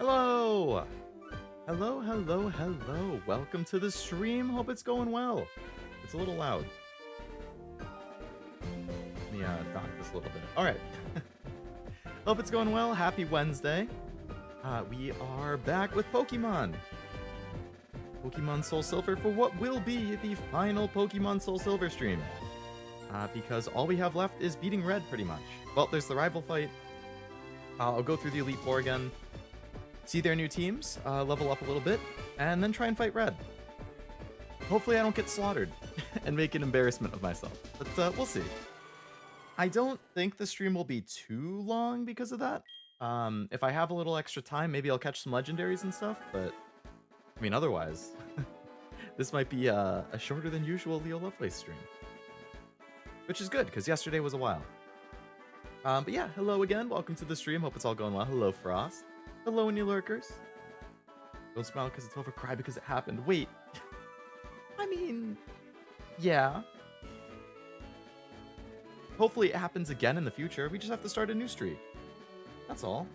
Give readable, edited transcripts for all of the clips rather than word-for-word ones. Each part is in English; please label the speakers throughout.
Speaker 1: Hello! Hello, hello, hello. Welcome to the stream. Hope it's going well. It's a little loud. Let me dock this a little bit. All right. Hope it's going well. Happy Wednesday. We are back with Pokemon. Pokemon SoulSilver for what will be the final Pokemon SoulSilver stream. Because all we have left is beating Red, pretty much. Well, there's the rival fight. I'll go through the Elite Four again. See their new teams, level up a little bit, and then try and fight Red. Hopefully I don't get slaughtered and make an embarrassment of myself, but we'll see. I don't think the stream will be too long because of that. If I have a little extra time, maybe I'll catch some legendaries and stuff, but I mean, otherwise, this might be a shorter than usual Leo Lovelace stream. Which is good, because yesterday was a while. But yeah, hello again, welcome to the stream, hope it's all going well. Hello, Frost. Hello, new lurkers. Don't smile because it's over, cry because it happened. Wait. I mean, yeah. Hopefully it happens again in the future. We just have to start a new streak. That's all.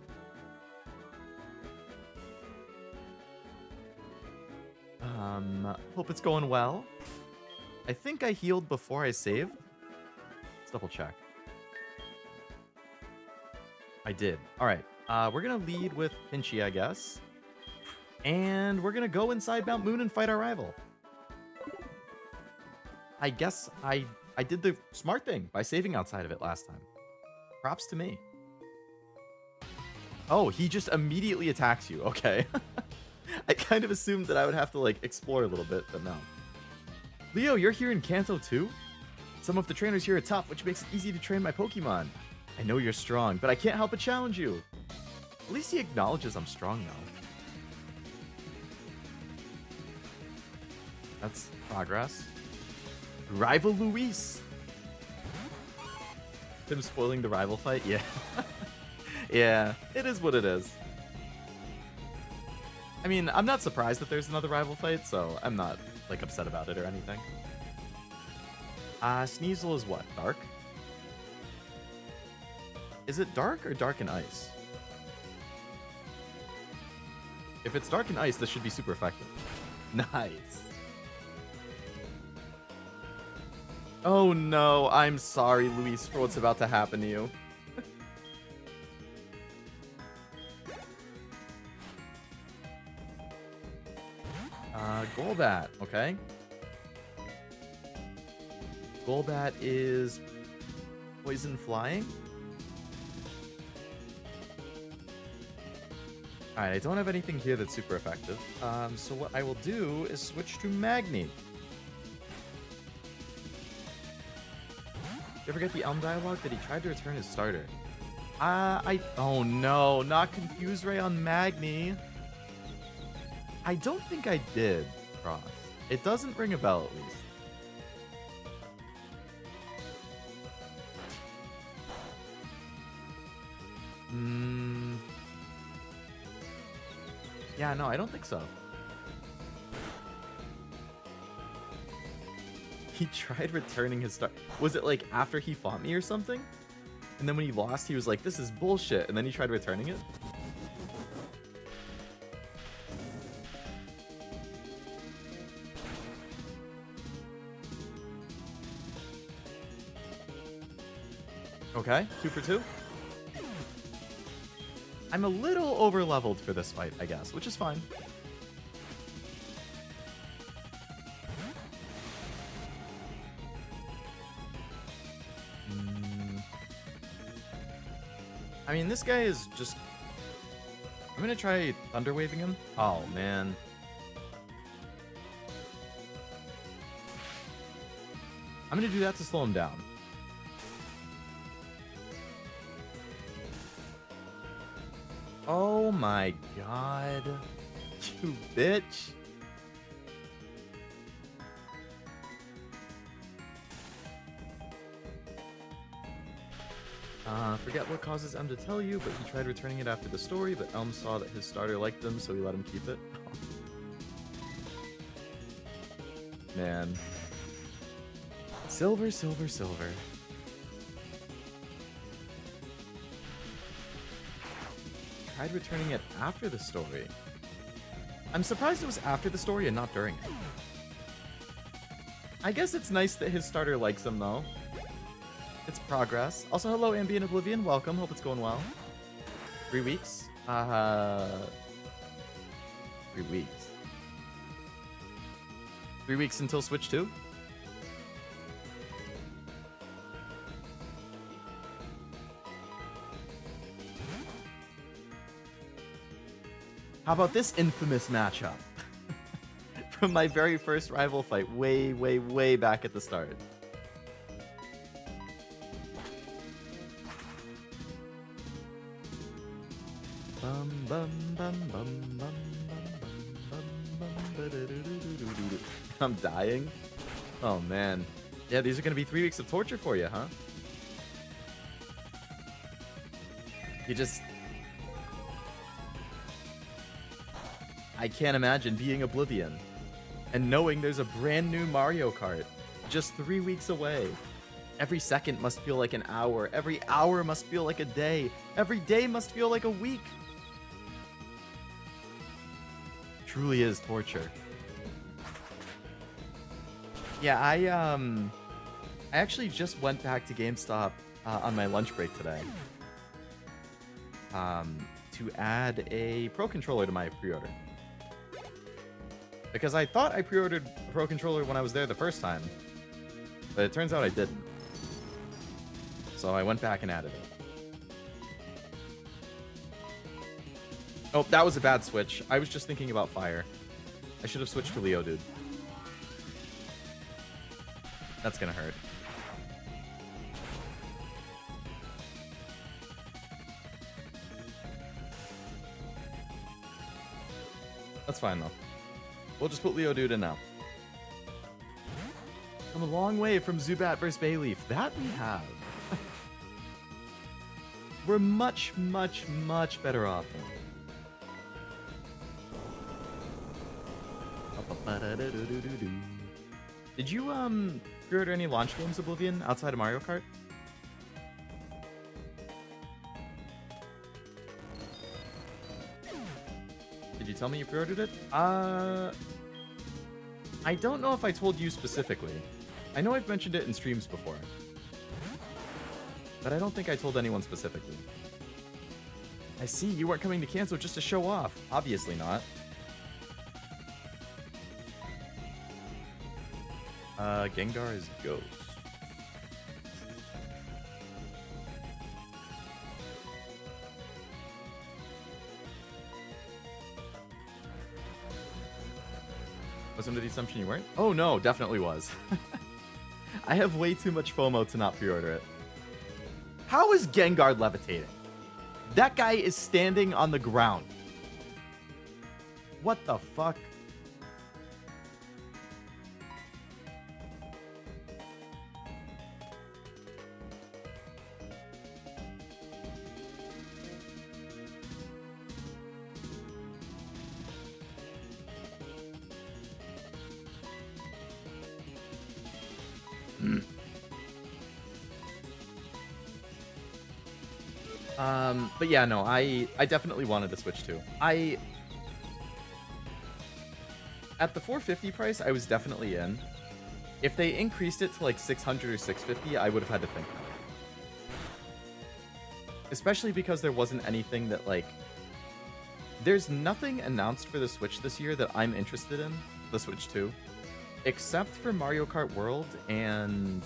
Speaker 1: Hope it's going well. I think I healed before I saved. Let's double check. I did. All right. We're going to lead with Pinchy, I guess. And we're going to go inside Mount Moon and fight our rival. I guess I did the smart thing by saving outside of it last time. Props to me. Oh, he just immediately attacks you. Okay. I kind of assumed that I would have to, like, explore a little bit, but no. Leo, you're here in Kanto too? Some of the trainers here are tough, which makes it easy to train my Pokemon. I know you're strong, but I can't help but challenge you. At least he acknowledges I'm strong now. That's progress. Rival Luis. Him spoiling the rival fight? Yeah. Yeah, it is what it is. I mean, I'm not surprised that there's another rival fight, so I'm not, like, upset about it or anything. Sneasel is what? Dark? Is it dark or dark and ice? If it's dark and ice, this should be super effective. Nice. Oh no, I'm sorry, Luis, for what's about to happen to you. Golbat, okay. Golbat is poison flying. Alright, I don't have anything here that's super effective. So what I will do is switch to Magni. You ever get the Elm dialogue that he tried to return his starter? Oh no, not Confuse Ray on Magni. I don't think I did, Frost. It doesn't ring a bell, at least. Yeah, no, I don't think so. He tried returning his start. Was it like after he fought me or something? And then when he lost, he was like, this is bullshit. And then he tried returning it? Okay, 2 for 2. I'm a little over-leveled for this fight, I guess, which is fine. I mean, this guy is just... I'm gonna try Thunder Waving him. Oh, man. I'm gonna do that to slow him down. Oh my god. You bitch. Forget what causes Elm to tell you, but he tried returning it after the story, but Elm saw that his starter liked them, so he let him keep it. Man. Silver, silver, silver. tried returning it after the story. I'm surprised it was after the story and not during it. I guess it's nice that his starter likes him, though. It's progress. Also, hello, Ambient Oblivion. Welcome. Hope it's going well. 3 weeks. 3 weeks. 3 weeks until Switch 2? How about this infamous matchup? From my very first rival fight way, way, way back at the start. Bum, bum, bum, bum, bum, bum, I'm dying? Oh, man. Yeah, these are going to be 3 weeks of torture for you, huh? You just... I can't imagine being Oblivion and knowing there's a brand new Mario Kart just 3 weeks away. Every second must feel like an hour. Every hour must feel like a day. Every day must feel like a week. Truly is torture. Yeah, I actually just went back to GameStop on my lunch break today to add a Pro Controller to my pre-order. Because I thought I pre-ordered a Pro Controller when I was there the first time, but it turns out I didn't. So I went back and added it. Oh, that was a bad switch. I was just thinking about fire. I should have switched to Leodude. That's gonna hurt. That's fine, though. We'll just put Leodude in now. Come a long way from Zubat versus Bayleaf. That we have. We're much, much, much better off now. Did you pre-order any launch games, Oblivion, outside of Mario Kart? Did you tell me you pre-ordered it? I don't know if I told you specifically. I know I've mentioned it in streams before, but I don't think I told anyone specifically. I see, you weren't coming to Kanto just to show off. Obviously not. Gengar is Ghost. Was under the assumption you weren't? Oh no, definitely was. I have way too much FOMO to not pre-order it. How is Gengar levitating? That guy is standing on the ground. What the fuck? But yeah, no, I definitely wanted to switch too. At the 450 price, I was definitely in. If they increased it to like 600 or 650, I would have had to think about it. Especially because there wasn't anything that like... There's nothing announced for the Switch this year that I'm interested in, the Switch 2, except for Mario Kart World and...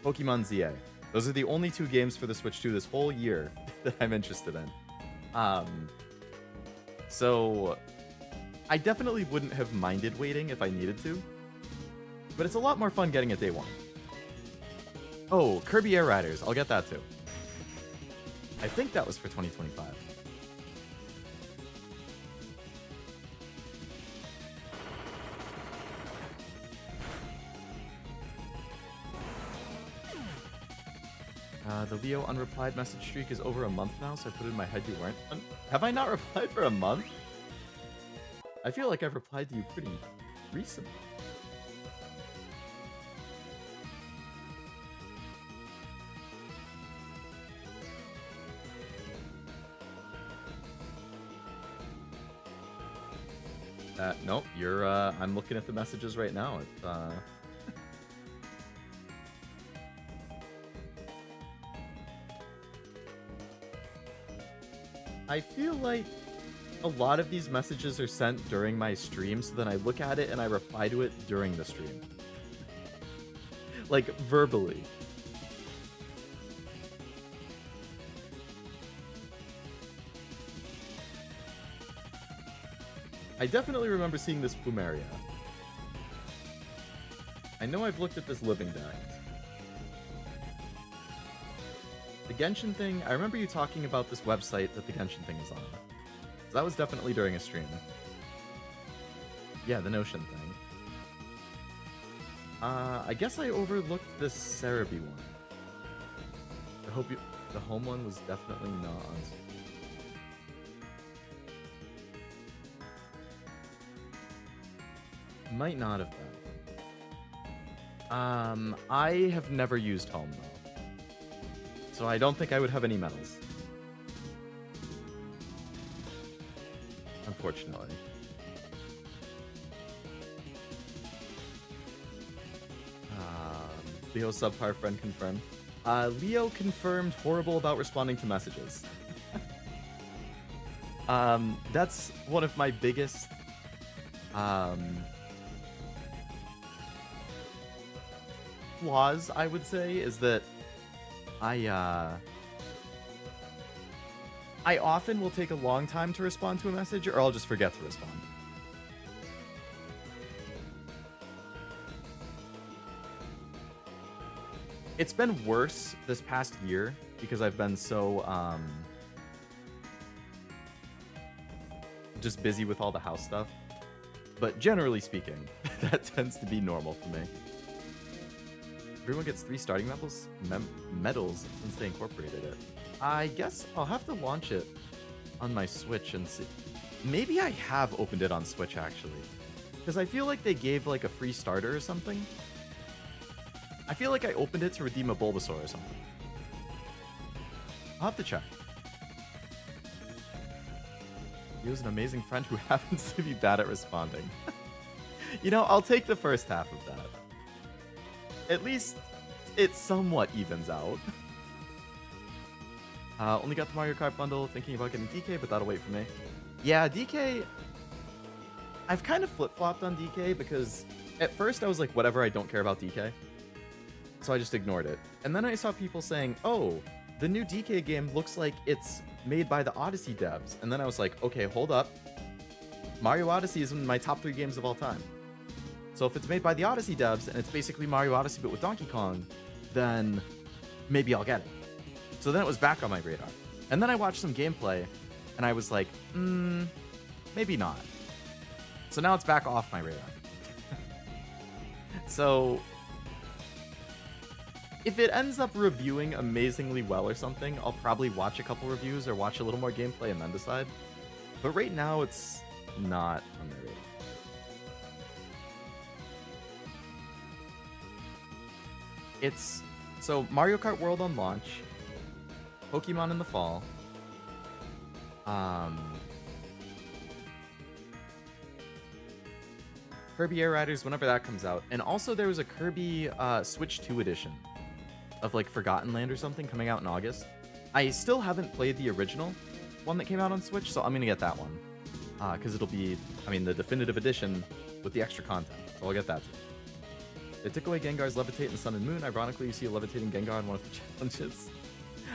Speaker 1: Pokemon ZA. Those are the only two games for the Switch 2 this whole year that I'm interested in. So I definitely wouldn't have minded waiting if I needed to, but it's a lot more fun getting it day one. Oh, Kirby Air Riders. I'll get that too. I think that was for 2025. The Leo unreplied message streak is over a month now, so I put in my head you weren't. Have I not replied for a month? I feel like I've replied to you pretty recently. Nope, you're, I'm looking at the messages right now. It's, I feel like a lot of these messages are sent during my stream, so then I look at it and I reply to it during the stream. Like, verbally. I definitely remember seeing this Plumeria. I know I've looked at this living deck. The Genshin thing, I remember you talking about this website that the Genshin thing is on. So that was definitely during a stream. Yeah, the Notion thing. I guess I overlooked this Cerebi one. I hope the home one was definitely not on. Might not have been. I have never used home though, so I don't think I would have any medals. Unfortunately. Leo subpar friend confirmed. Leo confirmed horrible about responding to messages. That's one of my biggest flaws, I would say, is that I often will take a long time to respond to a message, or I'll just forget to respond. It's been worse this past year because I've been so just busy with all the house stuff. But generally speaking, that tends to be normal for me. Everyone gets 3 starting medals since they incorporated it. I guess I'll have to launch it on my Switch and see. Maybe I have opened it on Switch, actually. Because I feel like they gave, like, a free starter or something. I feel like I opened it to redeem a Bulbasaur or something. I'll have to check. He was an amazing friend who happens to be bad at responding. You know, I'll take the first half of that. At least it somewhat evens out. Only got the Mario Kart bundle, thinking about getting DK, but that'll wait for me. Yeah, DK... I've kind of flip-flopped on DK because at first I was like, whatever, I don't care about DK. So I just ignored it. And then I saw people saying, oh, the new DK game looks like it's made by the Odyssey devs. And then I was like, okay, hold up. Mario Odyssey is one of my top 3 games of all time. So if it's made by the Odyssey devs and it's basically Mario Odyssey but with Donkey Kong, then maybe I'll get it. So then it was back on my radar. And then I watched some gameplay and I was like, maybe not. So now it's back off my radar. So if it ends up reviewing amazingly well or something, I'll probably watch a couple reviews or watch a little more gameplay and then decide. But right now, it's not on my radar. It's... So, Mario Kart World on launch, Pokemon in the fall, Kirby Air Riders whenever that comes out, and also there was a Kirby Switch 2 edition of like Forgotten Land or something coming out in August. I still haven't played the original one that came out on Switch, so I'm gonna get that one. Because it'll be, I mean, the definitive edition with the extra content, so I'll get that too. They took away Gengar's Levitate in Sun and Moon. Ironically, you see a levitating Gengar in one of the challenges.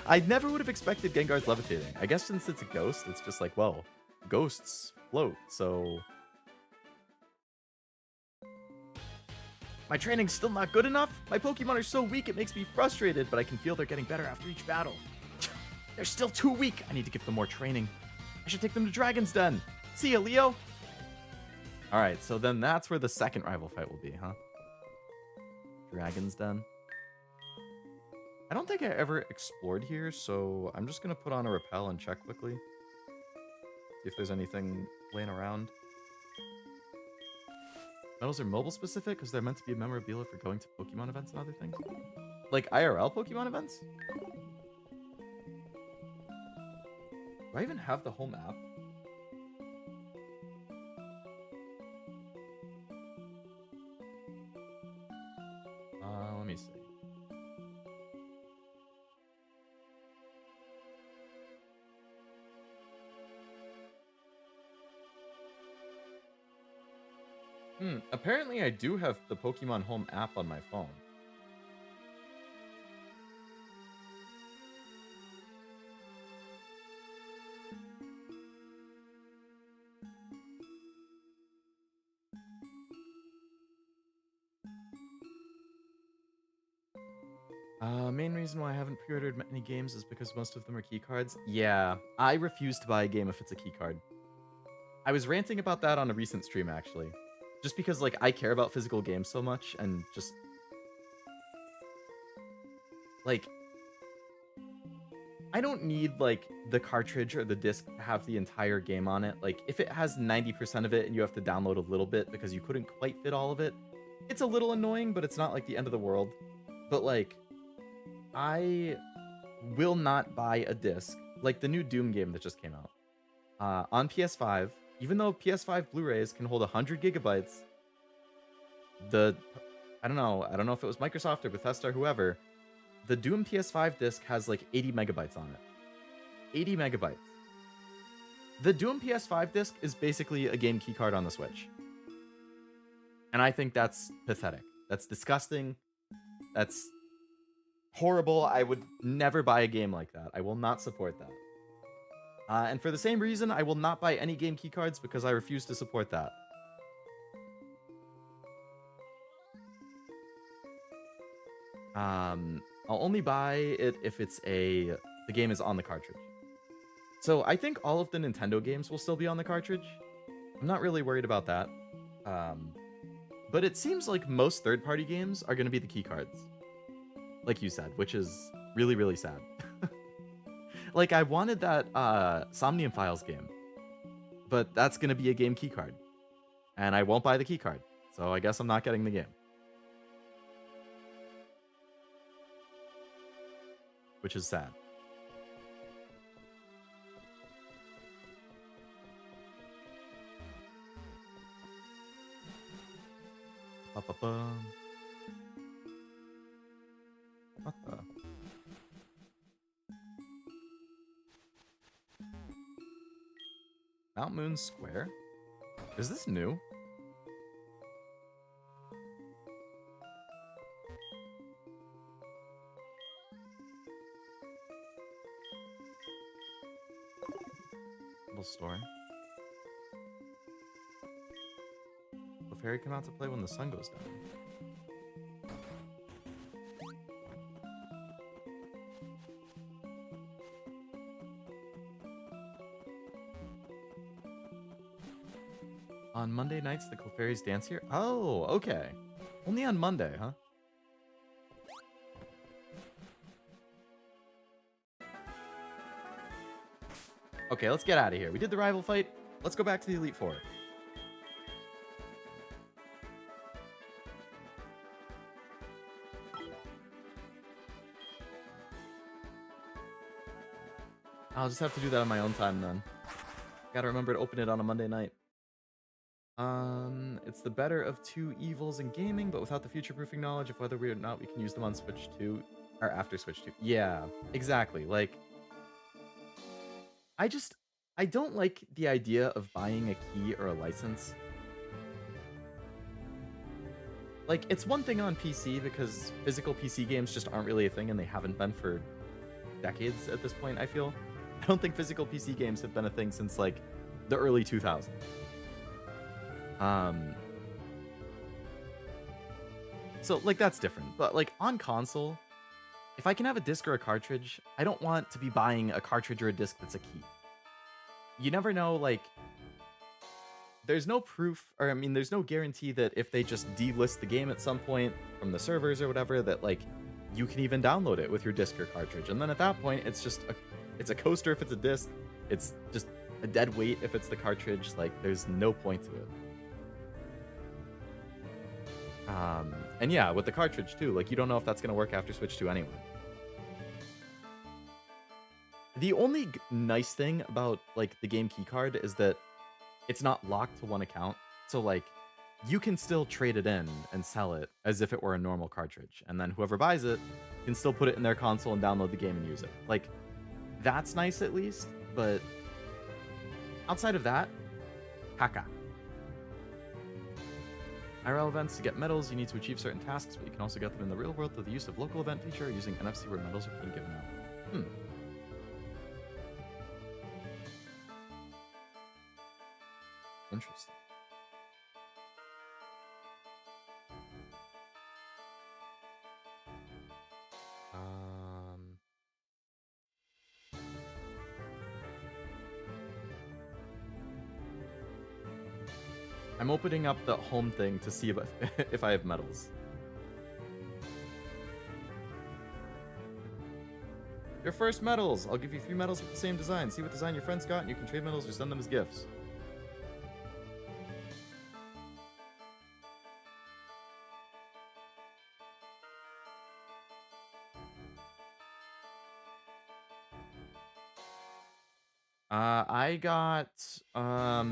Speaker 1: I never would have expected Gengar's levitating. I guess since it's a ghost, it's just like, well, ghosts float, so... My training's still not good enough? My Pokemon are so weak it makes me frustrated, but I can feel they're getting better after each battle. They're still too weak. I need to give them more training. I should take them to Dragon's Den. See ya, Leo. Alright, so then that's where the second rival fight will be, huh? Dragon's Den. I don't think I ever explored here, so I'm just going to put on a repel and check quickly. See if there's anything laying around. Medals are mobile specific because they're meant to be a memorabilia for going to Pokemon events and other things. Like IRL Pokemon events? Do I even have the home app? Let me see. Apparently I do have the Pokemon Home app on my phone. Main reason why I haven't pre-ordered any games is because most of them are keycards. Yeah, I refuse to buy a game if it's a keycard. I was ranting about that on a recent stream, actually. Just because, like, I care about physical games so much, and just... like... I don't need, like, the cartridge or the disc to have the entire game on it. Like, if it has 90% of it and you have to download a little bit because you couldn't quite fit all of it, it's a little annoying, but it's not, like, the end of the world. But, like... I will not buy a disc, like the new Doom game that just came out, on PS5. Even though PS5 Blu-rays can hold 100 gigabytes, I don't know if it was Microsoft or Bethesda or whoever, the Doom PS5 disc has like 80 megabytes on it. 80 megabytes. The Doom PS5 disc is basically a game keycard on the Switch. And I think that's pathetic. That's disgusting. That's horrible. I would never buy a game like that. I will not support that. And for the same reason, I will not buy any game keycards because I refuse to support that. I'll only buy it if it's the game is on the cartridge. So I think all of the Nintendo games will still be on the cartridge. I'm not really worried about that. But it seems like most third-party games are going to be the keycards. Like you said, which is really, really sad. Like, I wanted that Somnium Files game, but that's going to be a game keycard. And I won't buy the keycard, so I guess I'm not getting the game. Which is sad. Ba-ba-bum. What the? Mount Moon Square? Is this new? Little store. Will Fairy come out to play when the sun goes down? On Monday nights, the Clefairies dance here? Oh, okay. Only on Monday, huh? Okay, let's get out of here. We did the rival fight. Let's go back to the Elite Four. I'll just have to do that on my own time then. Gotta remember to open it on a Monday night. It's the better of two evils in gaming, but without the future-proofing knowledge of whether or not we can use them on Switch 2 or after Switch 2. Yeah, exactly. Like, I don't like the idea of buying a key or a license. Like, it's one thing on PC because physical PC games just aren't really a thing, and they haven't been for decades at this point, I feel. I don't think physical PC games have been a thing since, like, the early 2000s. So, like, that's different. But, like, on console, if I can have a disc or a cartridge, I don't want to be buying a cartridge or a disc that's a key. You never know, like, there's no proof, or I mean, there's no guarantee that if they just delist the game at some point from the servers or whatever, that, like, you can even download it with your disc or cartridge. And then at that point, it's just it's a coaster if it's a disc. It's just a dead weight if it's the cartridge. Like, there's no point to it. And yeah, with the cartridge too, like, you don't know if that's going to work after Switch 2 anyway. The only nice thing about, like, the game keycard is that it's not locked to one account. So, like, you can still trade it in and sell it as if it were a normal cartridge. And then whoever buys it can still put it in their console and download the game and use it. Like, that's nice at least, but outside of that, caca. IRL events, to get medals, you need to achieve certain tasks, but you can also get them in the real world through the use of local event feature or using NFC where medals are being given out. Interesting. I'm opening up the home thing to see if I have medals. Your first medals! I'll give you 3 medals with the same design. See what design your friends got, and you can trade medals or send them as gifts. I got, I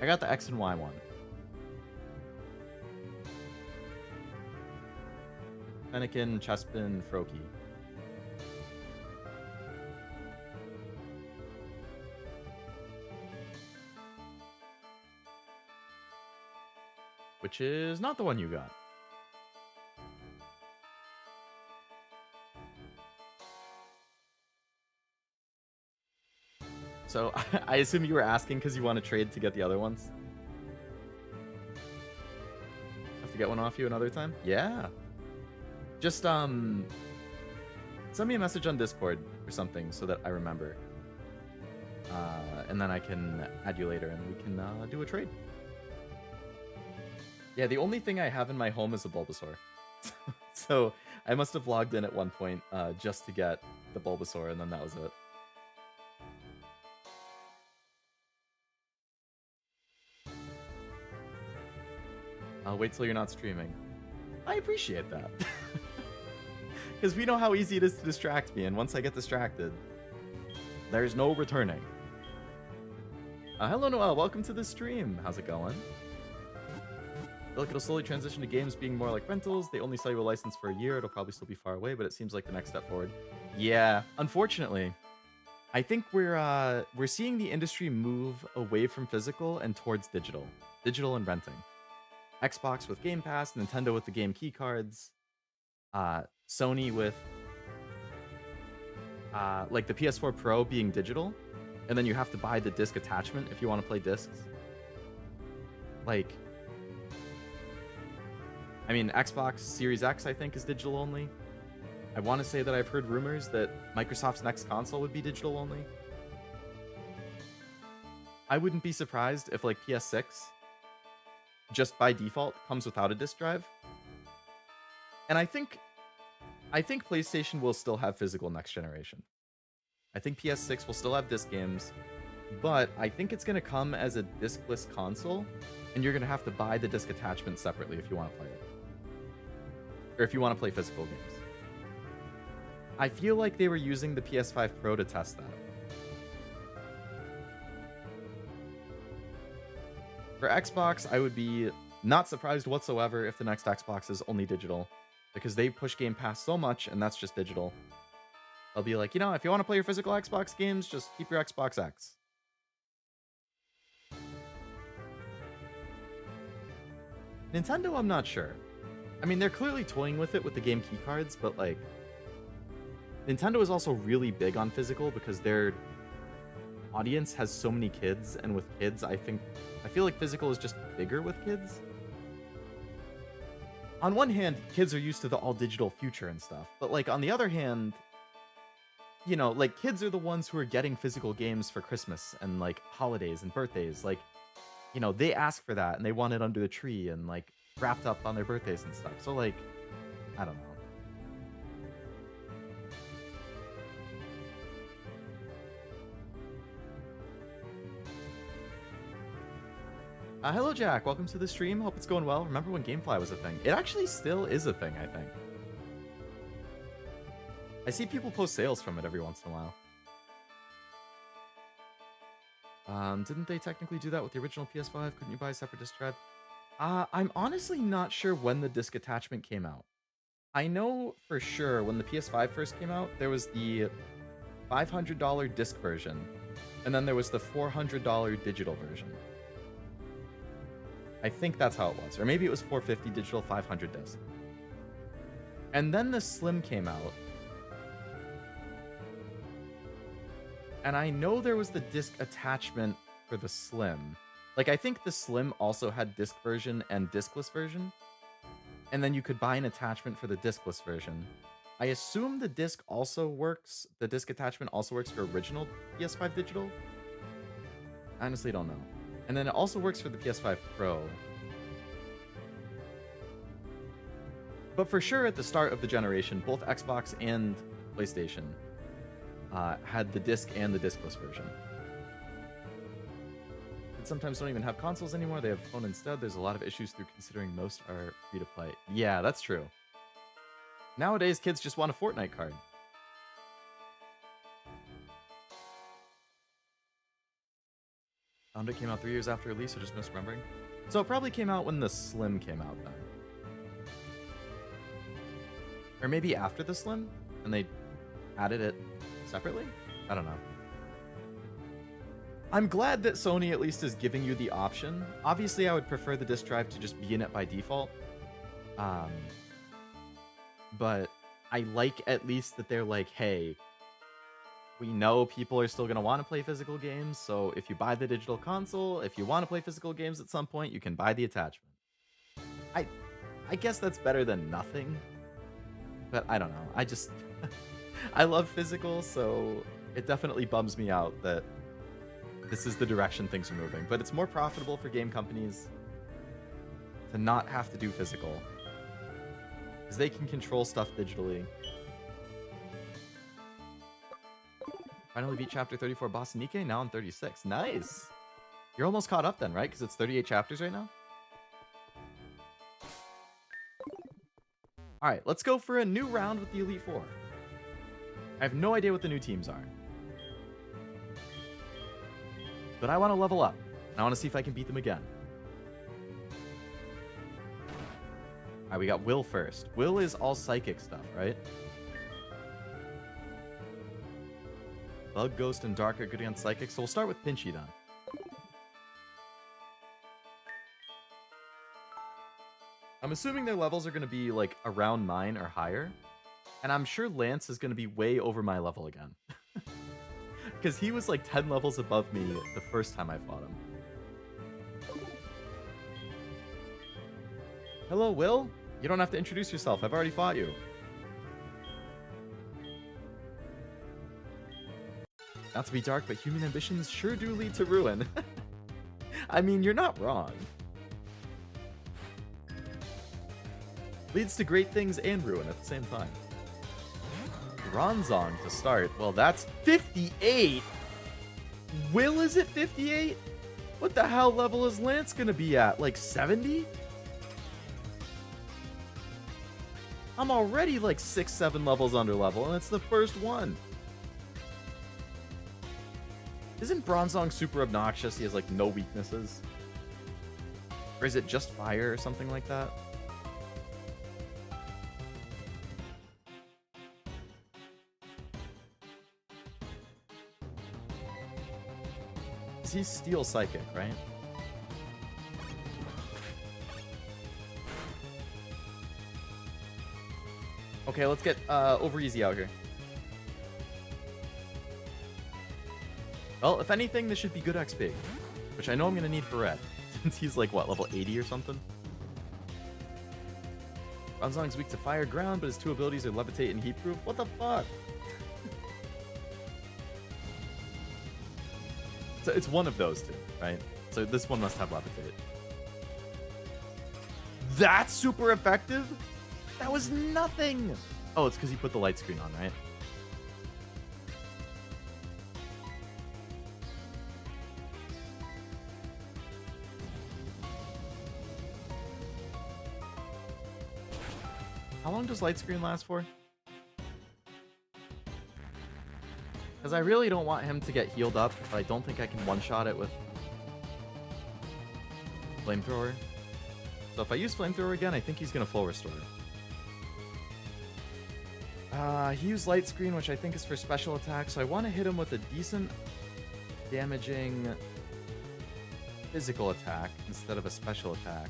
Speaker 1: got the X and Y one. Fennekin, Chespin, Froakie. Which is not the one you got. So, I assume you were asking because you want to trade to get the other ones? Have to get one off you another time? Yeah. Just, send me a message on Discord or something so that I remember. And then I can add you later and we can, do a trade. Yeah, the only thing I have in my home is a Bulbasaur. So, I must have logged in at one point, just to get the Bulbasaur, and then that was it. I'll wait till you're not streaming. I appreciate that. Because we know how easy it is to distract me, and once I get distracted, there's no returning. Hello, Noel. Welcome to the stream. How's it going? I feel like it'll slowly transition to games being more like rentals. They only sell you a license for a year. It'll probably still be far away, but it seems like the next step forward. Yeah, unfortunately, I think we're seeing the industry move away from physical and towards digital and renting. Xbox with Game Pass, Nintendo with the game key cards, Sony with like the PS4 Pro being digital, and then you have to buy the disc attachment if you want to play discs. Like, I mean, Xbox Series X I think is digital only. I want to say that I've heard rumors that Microsoft's next console would be digital only. I wouldn't be surprised if like PS6 just by default comes without a disc drive. And I think PlayStation will still have physical next generation. I think PS6 will still have disc games, but I think it's going to come as a discless console, and you're going to have to buy the disc attachment separately if you want to play it. Or if you want to play physical games. I feel like they were using the PS5 Pro to test that. For Xbox, I would be not surprised whatsoever if the next Xbox is only digital, because they push Game Pass so much, and that's just digital. I'll be like, you know, if you want to play your physical Xbox games, just keep your Xbox X. Nintendo, I'm not sure. I mean, they're clearly toying with it with the game key cards, but like, Nintendo is also really big on physical because their audience has so many kids, and with kids, I feel like physical is just bigger with kids. On one hand, kids are used to the all-digital future and stuff, but like on the other hand, you know, like kids are the ones who are getting physical games for Christmas and like holidays and birthdays. Like, you know, they ask for that and they want it under the tree and like wrapped up on their birthdays and stuff. So like, I don't know. Hello, Jack. Welcome to the stream. Hope it's going well. Remember when GameFly was a thing? It actually still is a thing, I think. I see people post sales from it every once in a while. Didn't they technically do that with the original PS5? Couldn't you buy a separate disc drive? I'm honestly not sure when the disc attachment came out. I know for sure when the PS5 first came out, there was the $500 disc version, and then there was the $400 digital version. I think that's how it was. Or maybe it was $450 digital, $500 disc. And then the Slim came out. And I know there was the disc attachment for the Slim. Like, I think the Slim also had disc version and discless version. And then you could buy an attachment for the discless version. I assume the disc also works, the disc attachment also works for original PS5 digital. I honestly don't know. And then it also works for the PS5 Pro. But for sure, at the start of the generation, both Xbox and PlayStation had the disc and the discless version. And sometimes don't even have consoles anymore. They have phone instead. There's a lot of issues through considering most are free to play. Yeah, that's true. Nowadays, kids just want a Fortnite card. Found it came out 3 years after release, or just misremembering. So it probably came out when the Slim came out then. Or maybe after the Slim, and they added it separately? I don't know. I'm glad that Sony at least is giving you the option. Obviously, I would prefer the disc drive to just be in it by default. But I like at least that they're like, hey, we know people are still going to want to play physical games, so if you buy the digital console, if you want to play physical games at some point, you can buy the attachment. I guess that's better than nothing, but I don't know. I just... I love physical, so it definitely bums me out that this is the direction things are moving. But it's more profitable for game companies to not have to do physical, because they can control stuff digitally. Finally beat chapter 34 boss Nike, now on 36. Nice! You're almost caught up then, right? Because it's 38 chapters right now? Alright, let's go for a new round with the Elite Four. I have no idea what the new teams are. But I want to level up. And I want to see if I can beat them again. Alright, we got Will first. Will is all psychic stuff, right? Bug, Ghost, and Dark are good against Psychic, so we'll start with Pinchy then. I'm assuming their levels are going to be like around mine or higher. And I'm sure Lance is going to be way over my level again. Because he was like 10 levels above me the first time I fought him. Hello, Will? You don't have to introduce yourself. I've already fought you. Not to be dark, but human ambitions sure do lead to ruin. I mean, you're not wrong. Leads to great things and ruin at the same time. Bronzong to start. Well, that's 58. Will is at 58? What the hell level is Lance gonna be at? Like 70? I'm already like 6-7 levels under level, and it's the first one. Isn't Bronzong super obnoxious? He has like no weaknesses. Or is it just fire or something like that? He's Steel Psychic, right? Okay, let's get OverEZ out here. Well, if anything, this should be good XP, which I know I'm going to need for Red, since he's like, what, level 80 or something? Bronzong's weak to fire, ground, but his two abilities are Levitate and Heatproof. What the fuck? So it's one of those two, right? So this one must have Levitate. That's super effective? That was nothing! Oh, it's because he put the light screen on, right? How long does light screen last for? Because I really don't want him to get healed up, but I don't think I can one-shot it with Flamethrower. So if I use Flamethrower again, I think he's going to full restore. He used Light Screen, which I think is for special attack, so I want to hit him with a decent damaging physical attack instead of a special attack.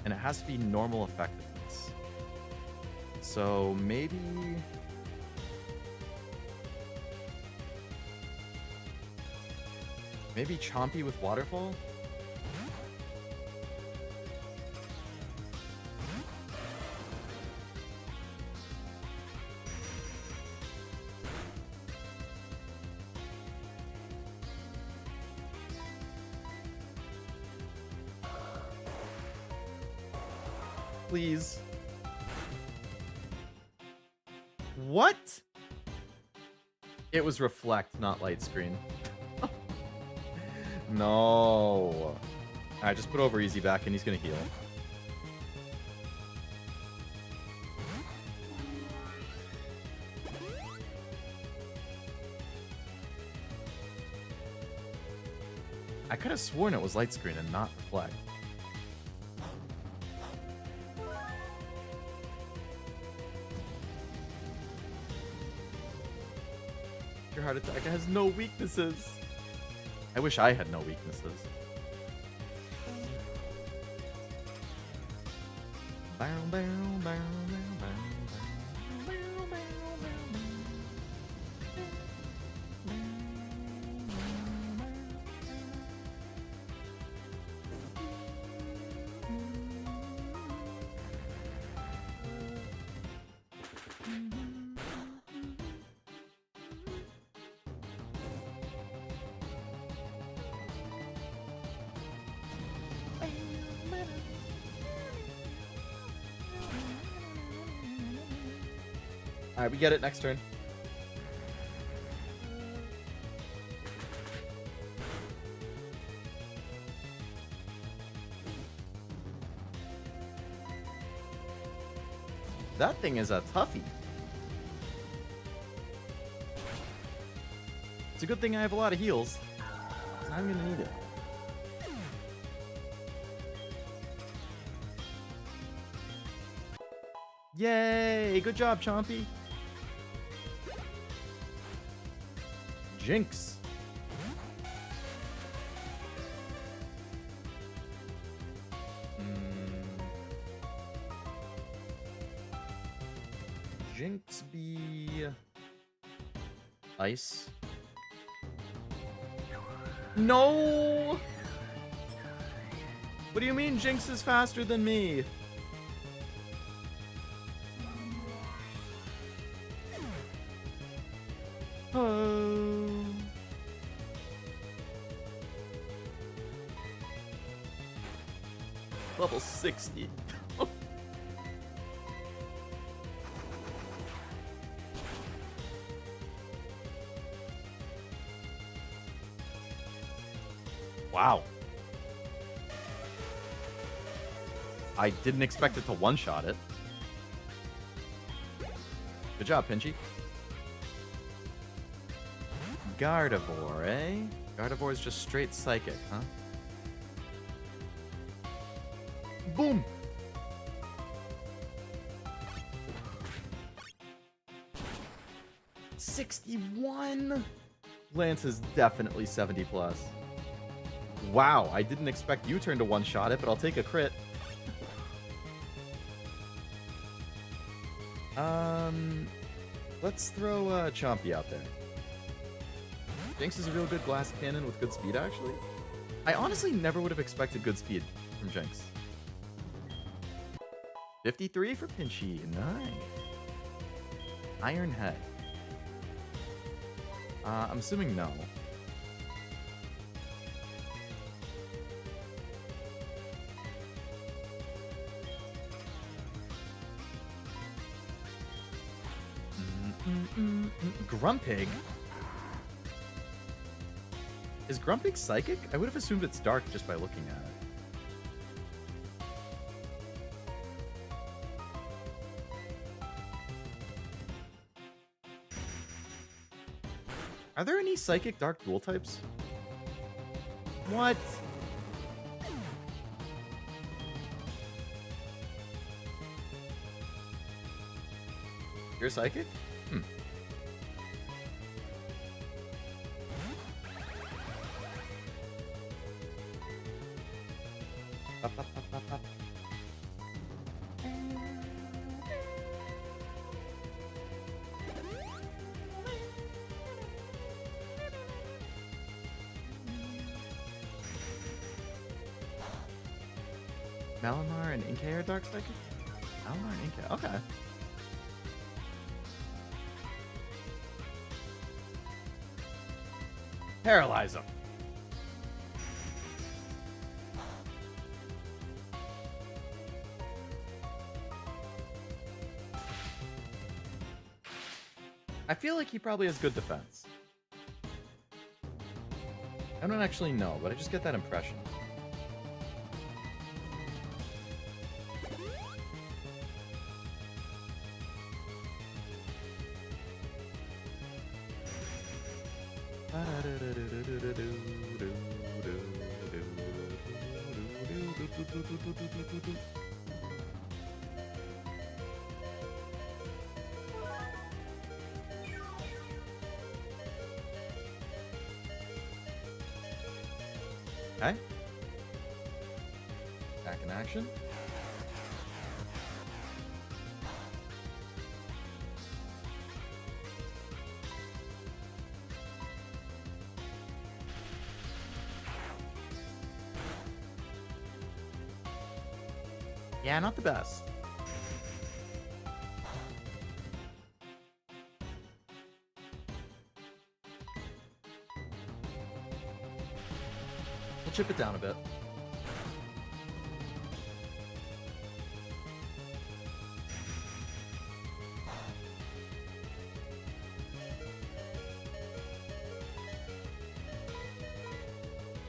Speaker 1: And it has to be normal effectiveness. So maybe... maybe Chompy with Waterfall? Please. What? It was Reflect, not Light Screen. No. Alright, just put OverEZ back and he's gonna heal. I could have sworn it was Light Screen and not Reflect. Your heart attack has no weaknesses. I wish I had no weaknesses. Alright, we get it. Next turn. That thing is a toughie. It's a good thing I have a lot of heals. I'm gonna need it. Yay! Good job, Chompy. Jinx. Jinx be ice. No! What do you mean Jinx is faster than me? Oh. Level 60. Wow. I didn't expect it to one-shot it. Good job, Pinchy. Gardevoir, eh? Gardevoir is just straight psychic, huh? Boom! $61? Lance is definitely 70 plus. Wow, I didn't expect U-turn to one-shot it, but I'll take a crit. Let's throw Chompy out there. Jinx is a real good glass cannon with good speed, actually. I honestly never would have expected good speed from Jinx. 53 for Pinchy. Nice. Iron Head. I'm assuming no. Grumpig? Is Grumpig psychic? I would have assumed it's dark just by looking at it. Are there any Psychic Dark dual types? What? You're Psychic? Hmm. Up, up, up, up, up. Malamar and Inkay are Dark Psychic? Malamar and Inkay, okay. Paralyze him. I feel like he probably has good defense. I don't actually know, but I just get that impression. Okay. Back in action. Yeah, not the best. We'll chip it down a bit.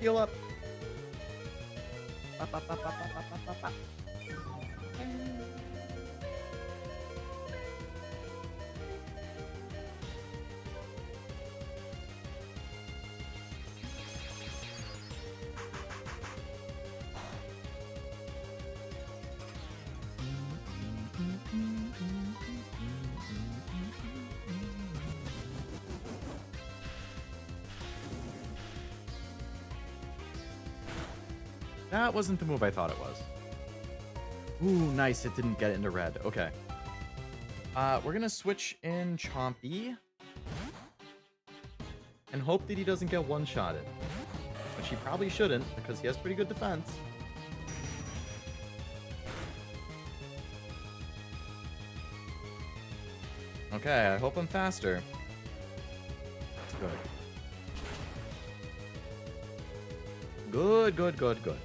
Speaker 1: Heal up. Up, up, up, up, up, up, up, up, up. That wasn't the move I thought it was. Ooh, nice. It didn't get it into red. Okay. We're gonna switch in Chompy and hope that he doesn't get one-shotted. Which he probably shouldn't, because he has pretty good defense. Okay, I hope I'm faster. Good. Good, good, good, good.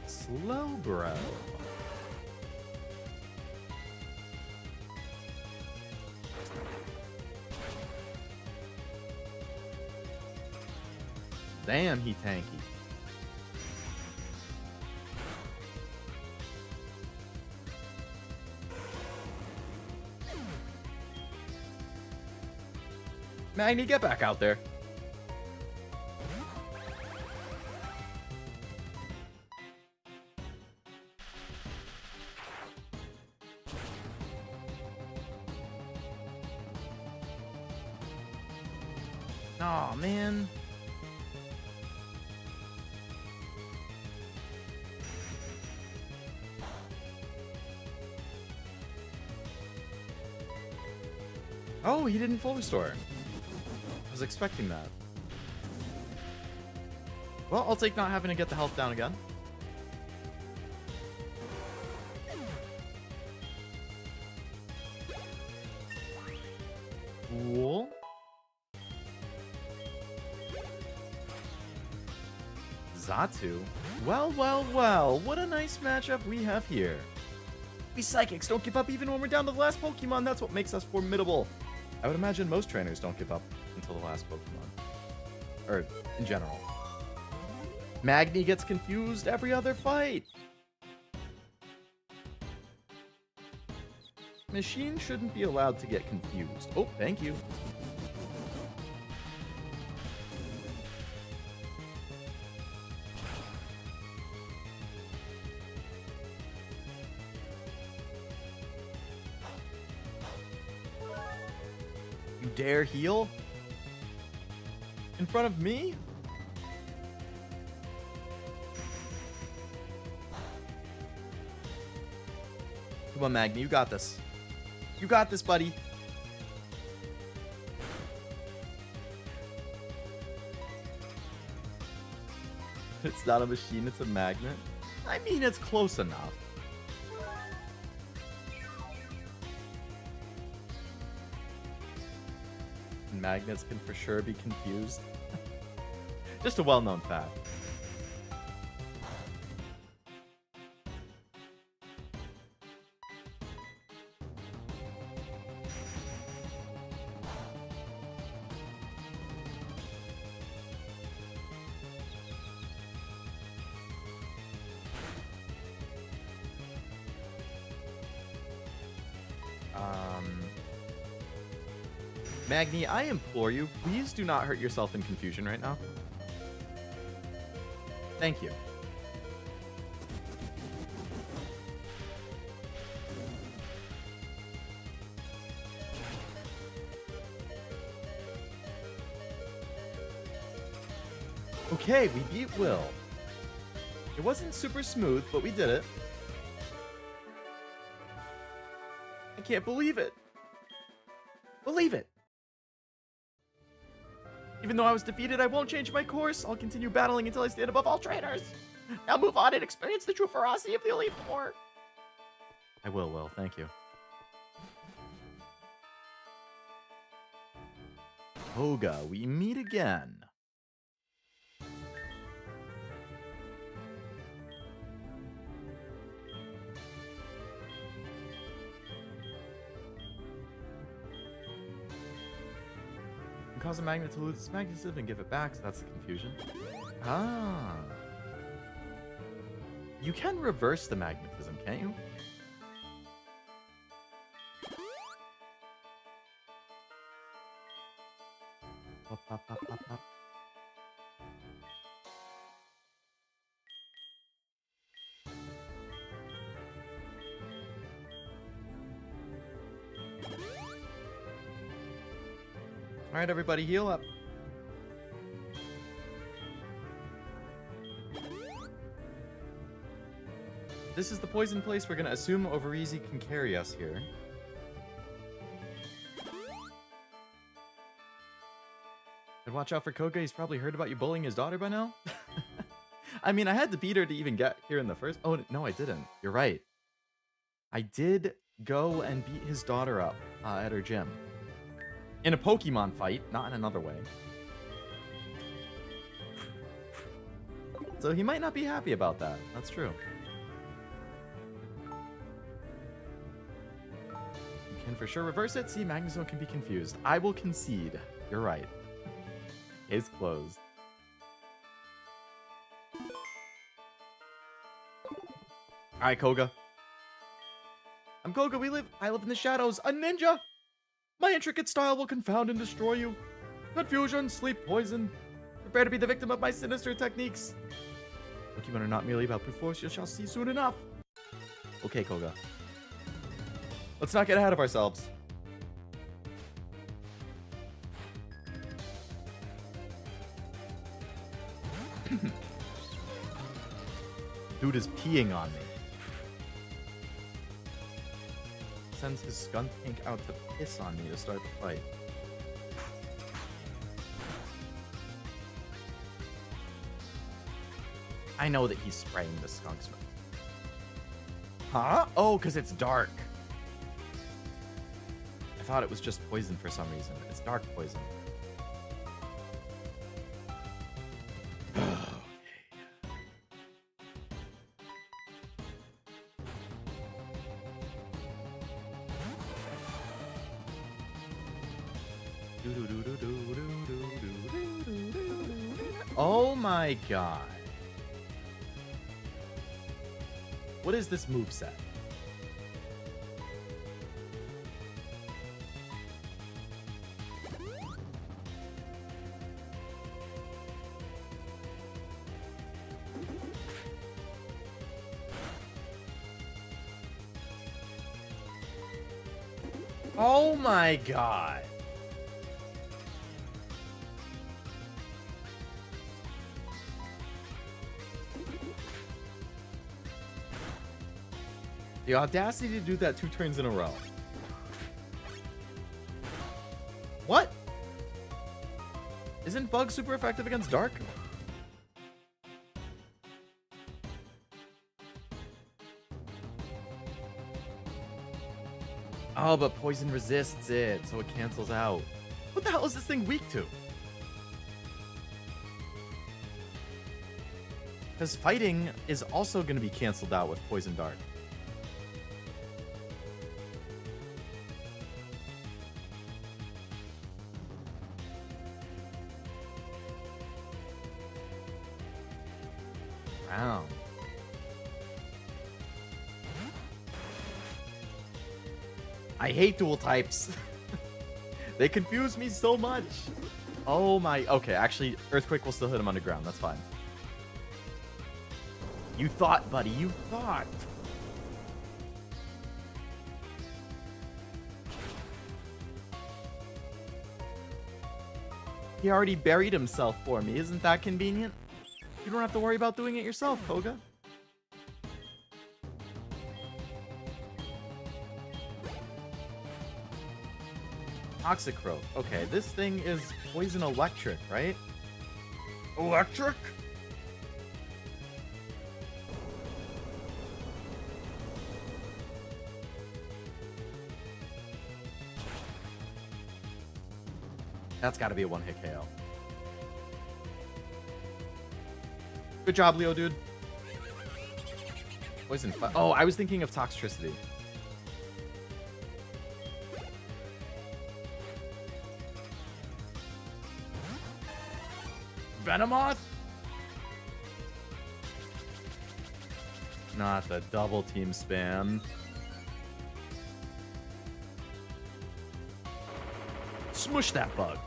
Speaker 1: Slow, bro. Damn, he tanky. Magni, get back out there. Aw, man. Oh, he didn't full restore. I was expecting that. Well, I'll take not having to get the health down again. Cool. Xatu. Well, well, well. What a nice matchup we have here. We Psychics don't give up even when we're down to the last Pokemon. That's what makes us formidable. I would imagine most trainers don't give up until the last Pokemon. Or, in general. Magni gets confused every other fight. Machine shouldn't be allowed to get confused. Oh, thank you. You dare heal? In front of me? Come on, Magni, you got this. You got this, buddy. It's not a machine, it's a magnet. I mean, it's close enough. Magnets can for sure be confused. Just a well-known fact. Magni, I implore you, please do not hurt yourself in confusion right now. Thank you. Okay, we beat Will. It wasn't super smooth, but we did it. I can't believe it. Believe it. Even though I was defeated, I won't change my course. I'll continue battling until I stand above all trainers. Now move on and experience the true ferocity of the Elite Four. I will. Thank you. Koga, we meet again. Cause a magnet to lose its magnetism and give it back, so that's the confusion. Ah. You can reverse the magnetism, can't you? Pop, pop, pop, pop, pop. All right, everybody, heal up. This is the poison place. We're going to assume OverEZ can carry us here. And watch out for Koga. He's probably heard about you bullying his daughter by now. I mean, I had to beat her to even get here in the first... Oh, no, I didn't. You're right. I did go and beat his daughter up at her gym. In a Pokemon fight, not in another way. So he might not be happy about that. That's true. You can for sure reverse it. See, Magnezone can be confused. I will concede. You're right. Case closed. Alright, Koga. I'm Koga. I live in the shadows. A ninja! My intricate style will confound and destroy you. Confusion, sleep, poison. Prepare to be the victim of my sinister techniques. Pokemon are not merely about brute force, you shall see soon enough. Okay, Koga. Let's not get ahead of ourselves. Dude is peeing on me. Sends his skunk tank out to piss on me to start the fight. I know that he's spraying the skunk smoke. Huh? Oh, because it's dark. I thought it was just poison for some reason. It's dark poison. Oh my god. What is this moveset? Oh my god. The audacity to do that 2 turns in a row. What? Isn't Bug super effective against Dark? Oh, but Poison resists it, so it cancels out. What the hell is this thing weak to? Because fighting is also going to be canceled out with Poison Dart. Wow. I hate dual types. They confuse me so much. Oh my... Okay, actually, Earthquake will still hit him underground. That's fine. You thought, buddy. You thought. He already buried himself for me. Isn't that convenient? You don't have to worry about doing it yourself, Koga. Toxicroak. Okay, this thing is poison electric, right? Electric? That's got to be a one-hit KO. Good job, Leodude. Poison. Oh, I was thinking of Toxtricity. Venomoth? Not the double team spam. Smush that bug.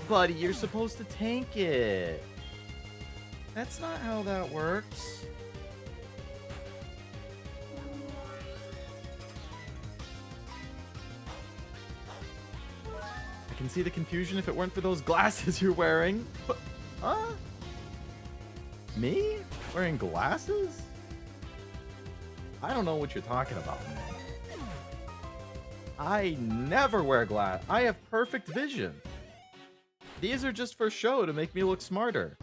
Speaker 1: Buddy, you're supposed to tank it. That's not how that works. I can see the confusion if it weren't for those glasses you're wearing. Huh? Me? Wearing glasses? I don't know what you're talking about, man. I never wear glasses. I have perfect vision. These are just for show to make me look smarter,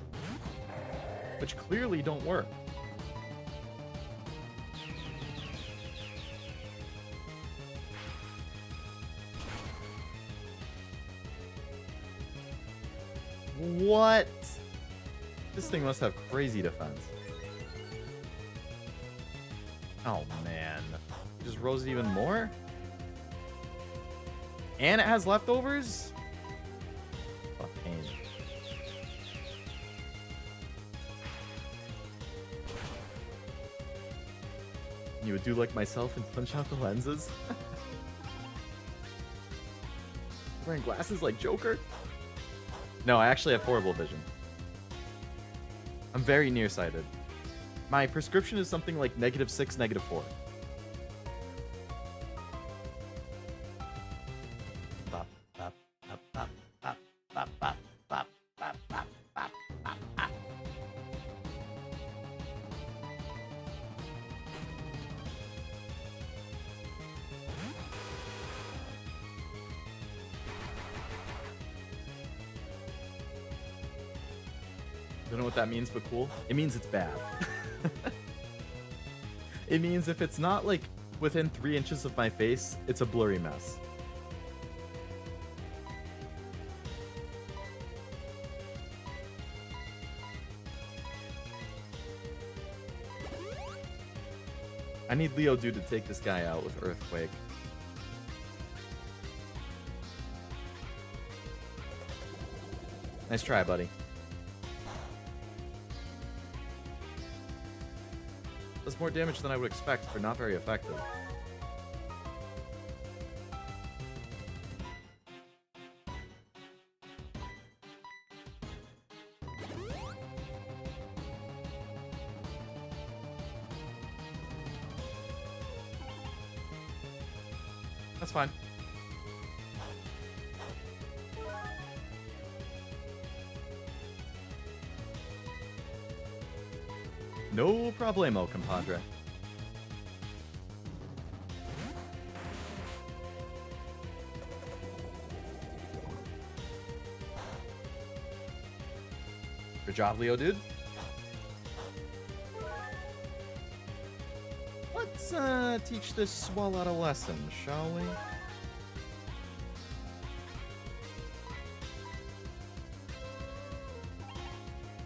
Speaker 1: which clearly don't work. What? This thing must have crazy defense. Oh man. You just rose it even more? And it has leftovers? What a pain. You would do like myself and punch out the lenses? Wearing glasses like Joker? No, I actually have horrible vision. I'm very nearsighted. My prescription is something like -6, -4. Don't know what that means, but cool. It means it's bad. It means if it's not like within 3 inches of my face, it's a blurry mess. I need Leodude to take this guy out with Earthquake. Nice try, buddy. Does more damage than I would expect, but not very effective. That's fine. No problemo, compadre. Good job, Leodude. Let's teach this Swallow a lesson, shall we?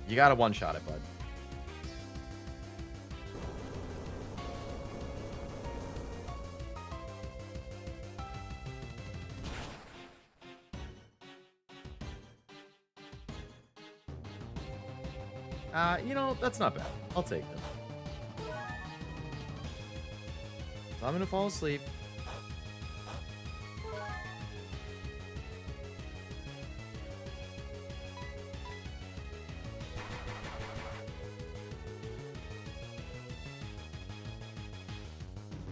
Speaker 1: You gotta one-shot it, bud. You know, that's not bad. I'll take it. So I'm gonna fall asleep.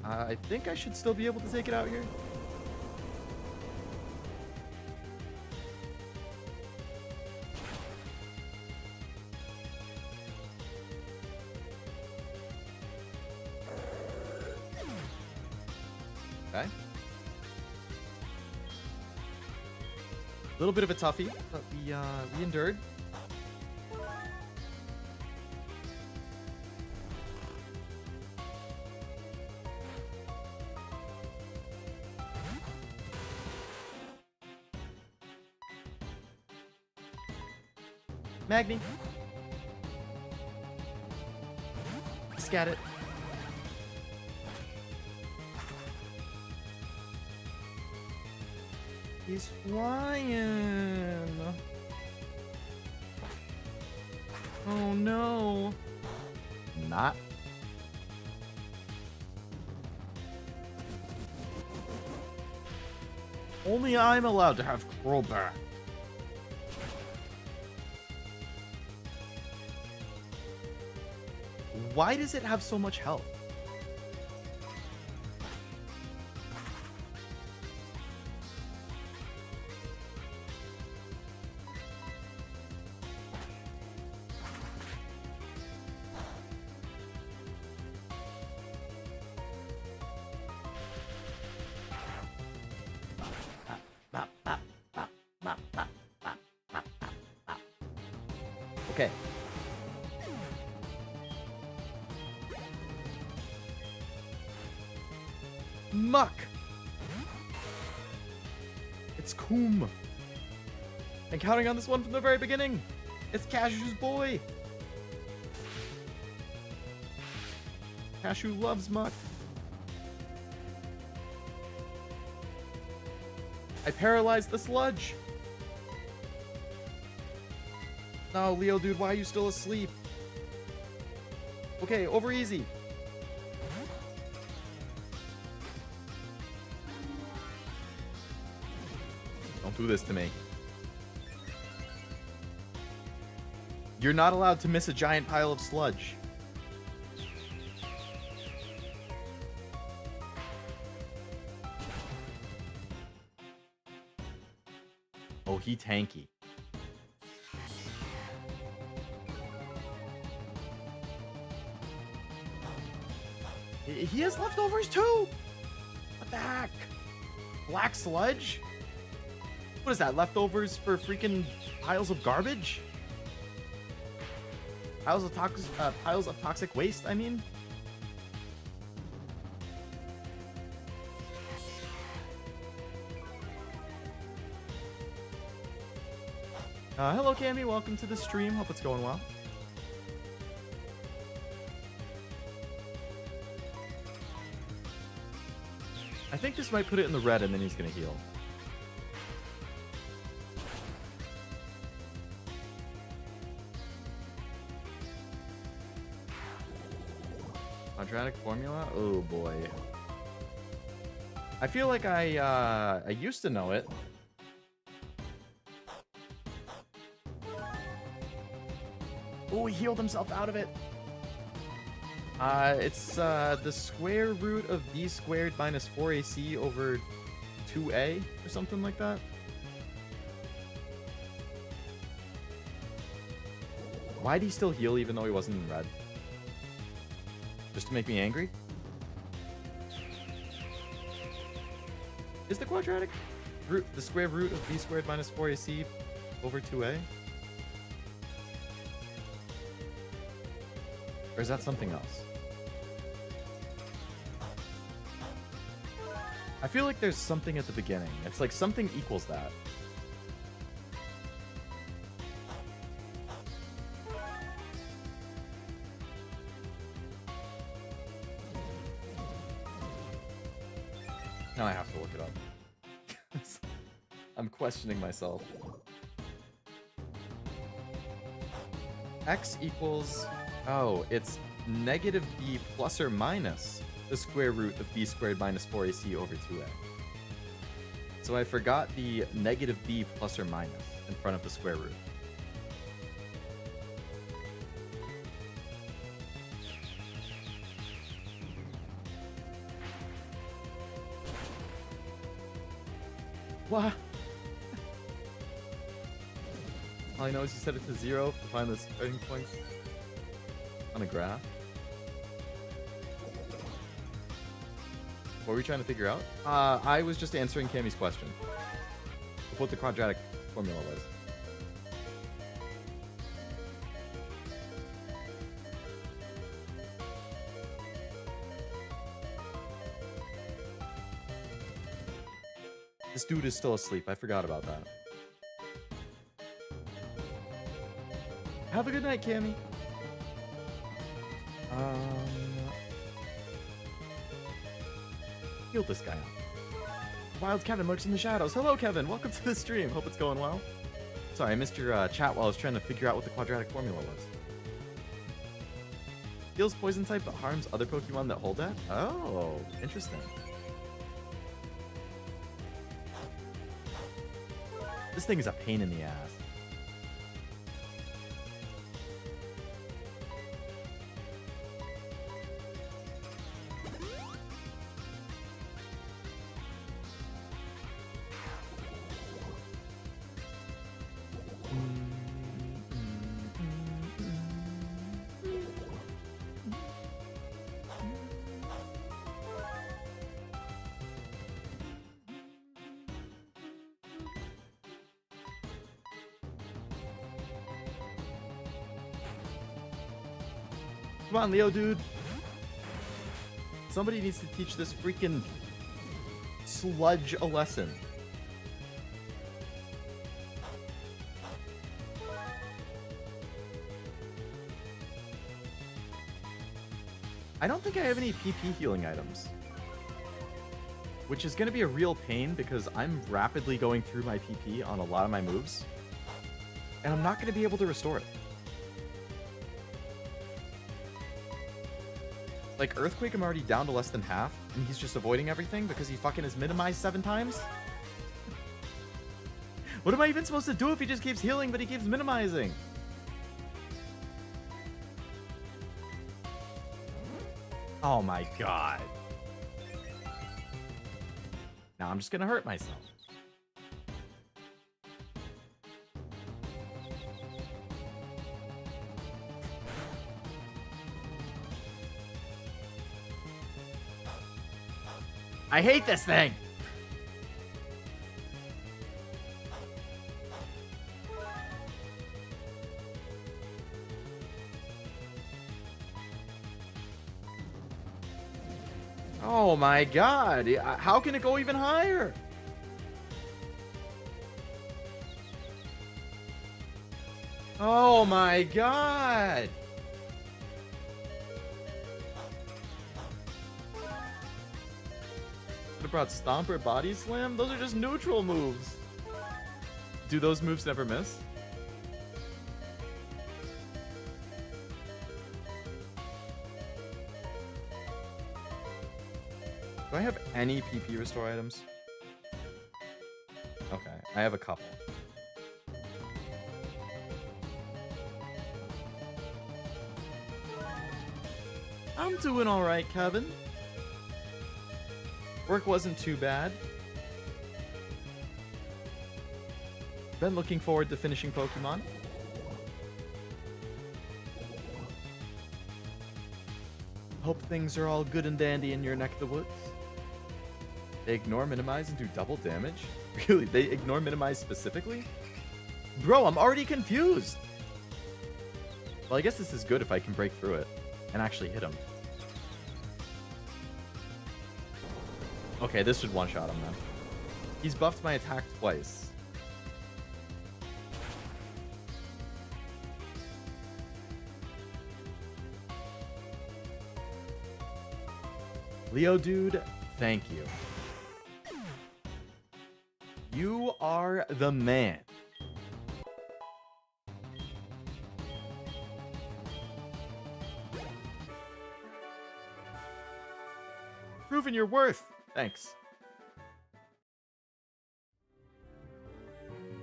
Speaker 1: I think I should still be able to take it out here. Okay. A little bit of a toughie, but we endured. Magni. Scat it. He's flying. Oh no. Not. Only I'm allowed to have CroBatgirl. Why does it have so much health? Okay. Muck. It's Coom. And counting on this one from the very beginning. It's Cashew's boy. Cashew loves Muck. I paralyzed the sludge. No, Leodude, why are you still asleep? Okay, OverEZ. Don't do this to me. You're not allowed to miss a giant pile of sludge. Oh, he tanky. He has leftovers too! What the heck? Black sludge? What is that? Leftovers for freaking piles of garbage? Piles of toxic waste, I mean? Hello, Cammy. Welcome to the stream. Hope it's going well. I think this might put it in the red and then he's going to heal. Quadratic formula? Oh boy. I feel like I used to know it. Oh, he healed himself out of it. It's the square root of b squared minus 4ac over 2a or something like that. Why'd he still heal even though he wasn't in red? Just to make me angry? Is the quadratic root the square root of b squared minus 4ac over 2a? Or is that something else? I feel like there's something at the beginning. It's like something equals that. Now I have to look it up. I'm questioning myself. X equals... Oh, it's negative b plus or minus the square root of b squared minus 4ac over 2a. So I forgot the negative b plus or minus in front of the square root. What? All I know is you set it to 0 to find the starting points on a graph. What were we trying to figure out? I was just answering Cammy's question of what the quadratic formula was. This dude is still asleep. I forgot about that. Have a good night, Cammy. Heal this guy up. Wild Kevin lurks in the shadows. Hello, Kevin. Welcome to the stream. Hope it's going well. Sorry, I missed your chat while I was trying to figure out what the quadratic formula was. Heals poison type but harms other Pokemon that hold that? Oh, interesting. This thing is a pain in the ass. Come on, Leodude. Somebody needs to teach this freaking sludge a lesson. I don't think I have any PP healing items, which is going to be a real pain because I'm rapidly going through my PP on a lot of my moves, and I'm not going to be able to restore it. Like, Earthquake, I'm already down to less than half, and he's just avoiding everything because he fucking is minimized 7 times? What am I even supposed to do if he just keeps healing, but he keeps minimizing? Oh my god. Now I'm just gonna hurt myself. I hate this thing! Oh my god, how can it go even higher? Oh my god! Could have brought Stomper, Body Slam. Those are just neutral moves. Do those moves never miss? Do I have any PP restore items? Okay, I have a couple. I'm doing all right, Kevin. Work wasn't too bad. Been looking forward to finishing Pokemon. Hope things are all good and dandy in your neck of the woods. They ignore, minimize, and do double damage? Really? They ignore, minimize specifically? Bro, I'm already confused! Well, I guess this is good if I can break through it and actually hit him. Okay, this should one-shot him then. He's buffed my attack twice. Leodude, thank you. You are the man. Proving your worth. Thanks.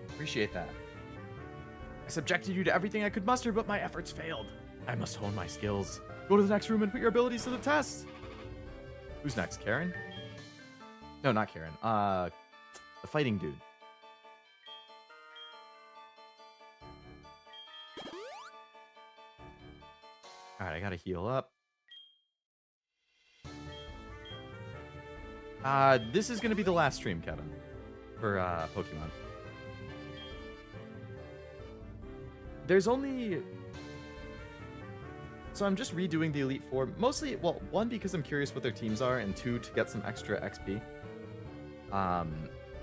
Speaker 1: Appreciate that. I subjected you to everything I could muster, but my efforts failed. I must hone my skills. Go to the next room and put your abilities to the test. Who's next? Karen? No, not Karen. The fighting dude. Alright, I gotta heal up. This is gonna be the last stream, Kevin, for Pokemon. There's only... So I'm just redoing the Elite Four, mostly, well, one, because I'm curious what their teams are, and two, to get some extra XP.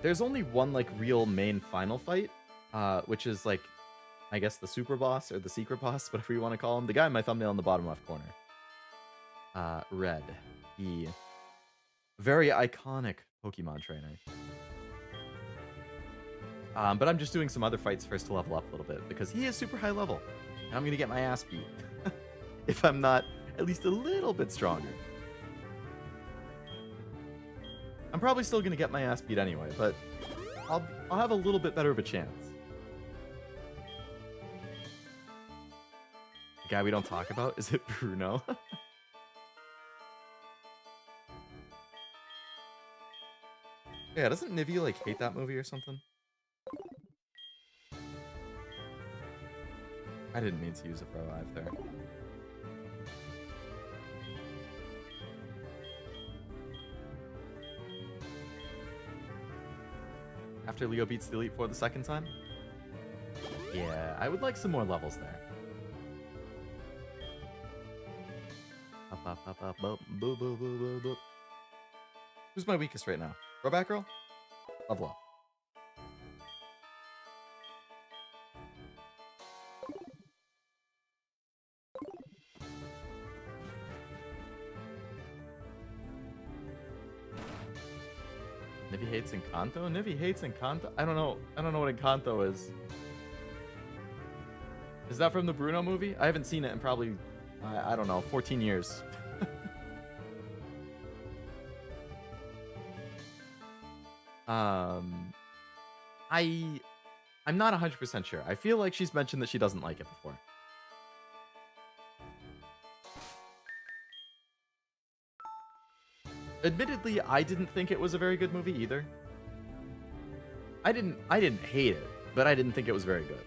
Speaker 1: There's only one, like, real main final fight, which is, like, I guess the super boss, or the secret boss, whatever you want to call him. The guy in my thumbnail in the bottom left corner. Red. He... Very iconic Pokemon trainer. But I'm just doing some other fights first to level up a little bit, because he is super high level. And I'm going to get my ass beat. If I'm not at least a little bit stronger. I'm probably still going to get my ass beat anyway, but I'll have a little bit better of a chance. The guy we don't talk about? Is it Bruno? Yeah, doesn't Nivea, like, hate that movie or something? I didn't mean to use a Pro Live there. After Leo beats the Elite Four the second time? Yeah, I would like some more levels there. Who's my weakest right now? CroBatgirl? Level up. Nivea hates Kanto? Nivea hates Kanto? I don't know what Kanto is. Is that from the Bruno movie? I haven't seen it in probably, I don't know, 14 years. I'm not 100% sure. I feel like she's mentioned that she doesn't like it before. Admittedly, I didn't think it was a very good movie either. I didn't hate it, but I didn't think it was very good.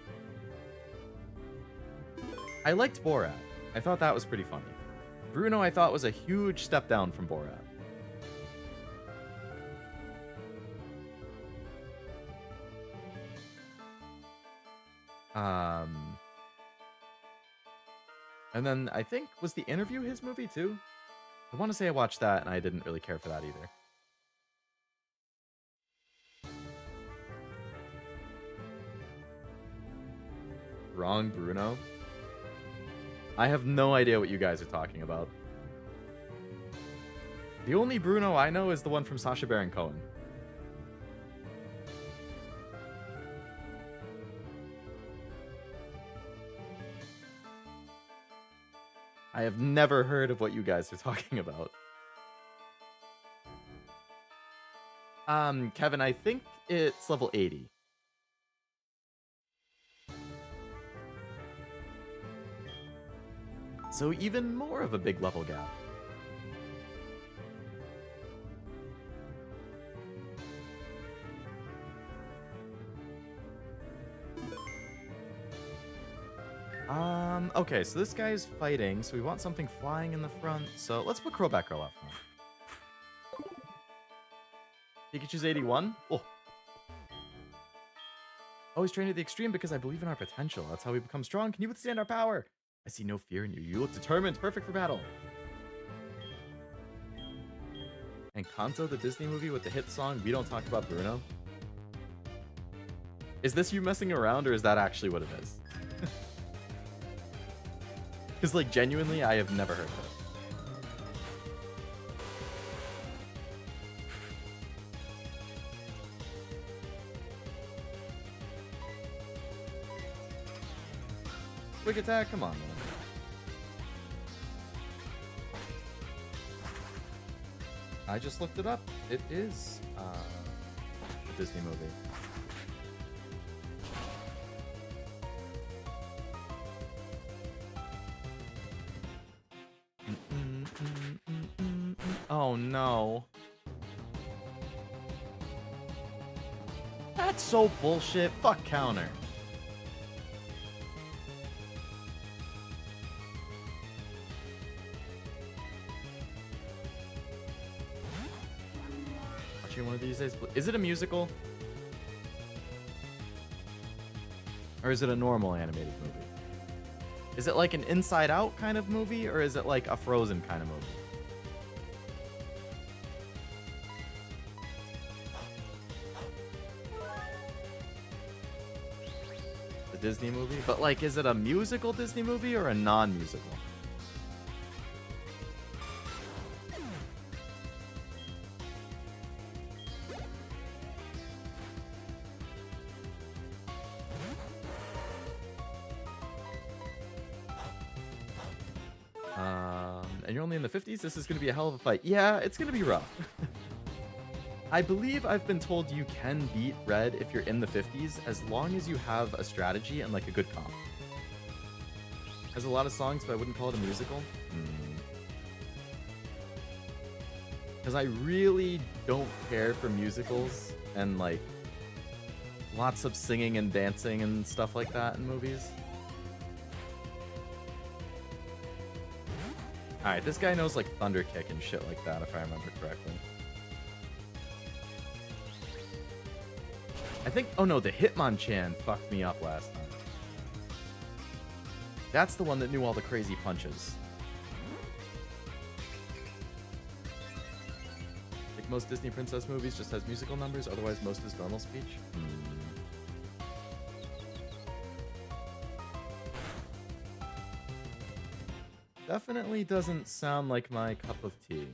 Speaker 1: I liked Borat. I thought that was pretty funny. Bruno, I thought, was a huge step down from Borat. And then I think, was The Interview his movie too? I want to say I watched that and I didn't really care for that either. Wrong Bruno? I have no idea what you guys are talking about. The only Bruno I know is the one from Sacha Baron Cohen. I have never heard of what you guys are talking about. Kevin, I think it's level 80. So even more of a big level gap. Okay, so this guy is fighting, so we want something flying in the front, so let's put CroBatgirl up front. Pikachu's 81? Oh. Always train at the extreme because I believe in our potential. That's how we become strong. Can you withstand our power? I see no fear in you. You look determined. Perfect for battle. And Kanto, the Disney movie with the hit song, We Don't Talk About Bruno. Is this you messing around, or is that actually what it is? Because, like, genuinely, I have never heard of it. Quick attack, come on, man. I just looked it up. It is a Disney movie. Oh no. That's so bullshit. Fuck counter. Watching one of these days. Is it a musical? Or is it a normal animated movie? Is it like an Inside Out kind of movie, or is it like a Frozen kind of movie? The Disney movie? But like, is it a musical Disney movie or a non-musical? And you're only in the 50s? This is going to be a hell of a fight. Yeah, it's going to be rough. I believe I've been told you can beat Red if you're in the 50s, as long as you have a strategy and like a good comp. Has a lot of songs, but I wouldn't call it a musical. Because I really don't care for musicals and like lots of singing and dancing and stuff like that in movies. Alright, this guy knows like Thunder Kick and shit like that, if I remember correctly. I think, oh no, the Hitmonchan fucked me up last time. That's the one that knew all the crazy punches. Like most Disney princess movies just has musical numbers, otherwise most is normal speech. Definitely doesn't sound like my cup of tea.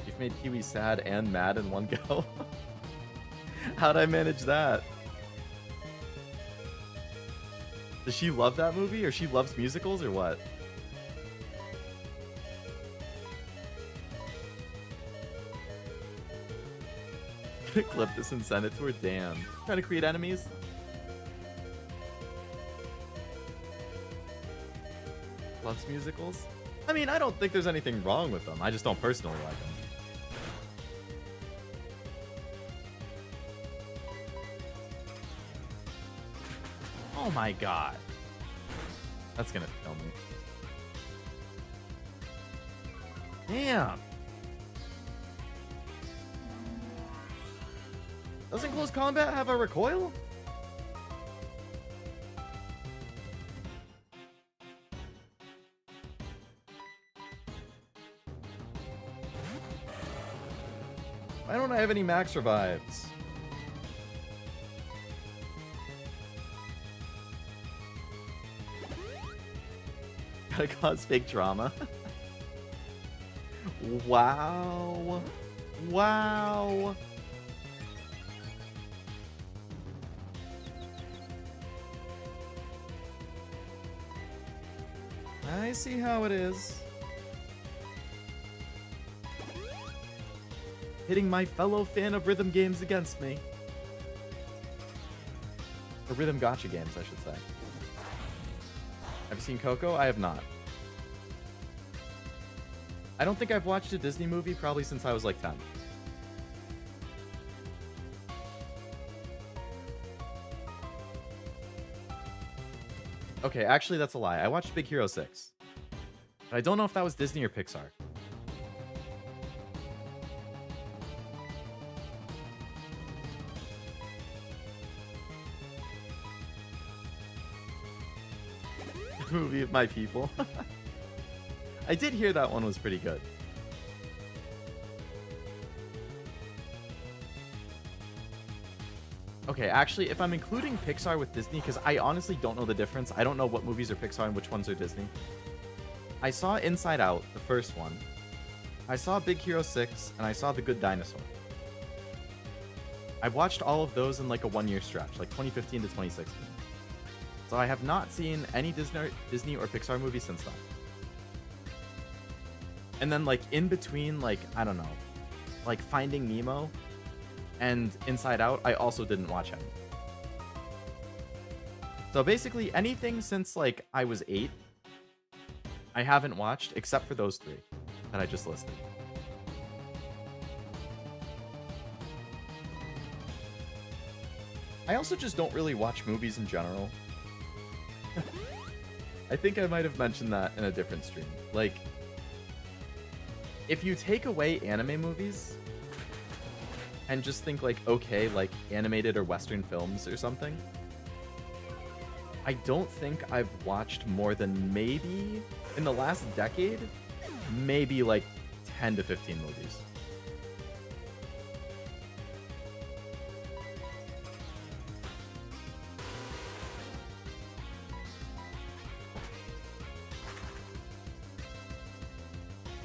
Speaker 1: You've made Kiwi sad and mad in one go. How'd I manage that? Does she love that movie, or she loves musicals, or what? Gonna clip this and send it to her? Damn. Trying to create enemies? Loves musicals? I mean, I don't think there's anything wrong with them. I just don't personally like them. Oh my god. That's gonna kill me. Damn. Doesn't close combat have a recoil? Why don't I have any max revives? Gotta cause fake drama. Wow. Wow. I see how it is. Hitting my fellow fan of rhythm games against me. Or rhythm gacha games, I should say. Have you seen Coco? I have not. I don't think I've watched a Disney movie probably since I was like 10. Okay, actually that's a lie. I watched Big Hero 6. But I don't know if that was Disney or Pixar. Movie of my people. I did hear that one was pretty good. Okay, actually, if I'm including Pixar with Disney, because I honestly don't know the difference. I don't know what movies are Pixar and which ones are Disney. I saw Inside Out, the first one. I saw Big Hero 6, and I saw The Good Dinosaur. I watched all of those in like a one-year stretch, like 2015 to 2016. So I have not seen any Disney or Pixar movie since then. And then like in between, like, I don't know, like Finding Nemo and Inside Out, I also didn't watch any. So basically anything since like I was 8, I haven't watched except for those 3 that I just listed. I also just don't really watch movies in general. I think I might have mentioned that in a different stream. Like, if you take away anime movies and just think like, okay, like animated or Western films or something, I don't think I've watched more than maybe, in the last decade, maybe like 10 to 15 movies.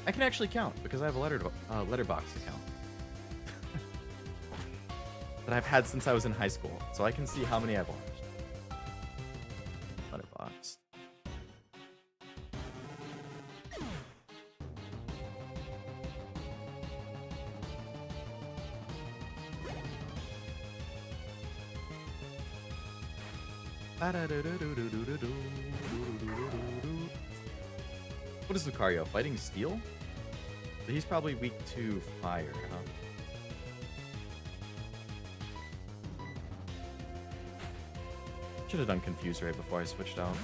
Speaker 1: I can actually count because I have a letterbox account that I've had since I was in high school, so I can see how many I've watched. Letterboxd. What is Lucario? Fighting Steel? So he's probably weak to fire, huh? Should have done Confuse Ray before I switched out.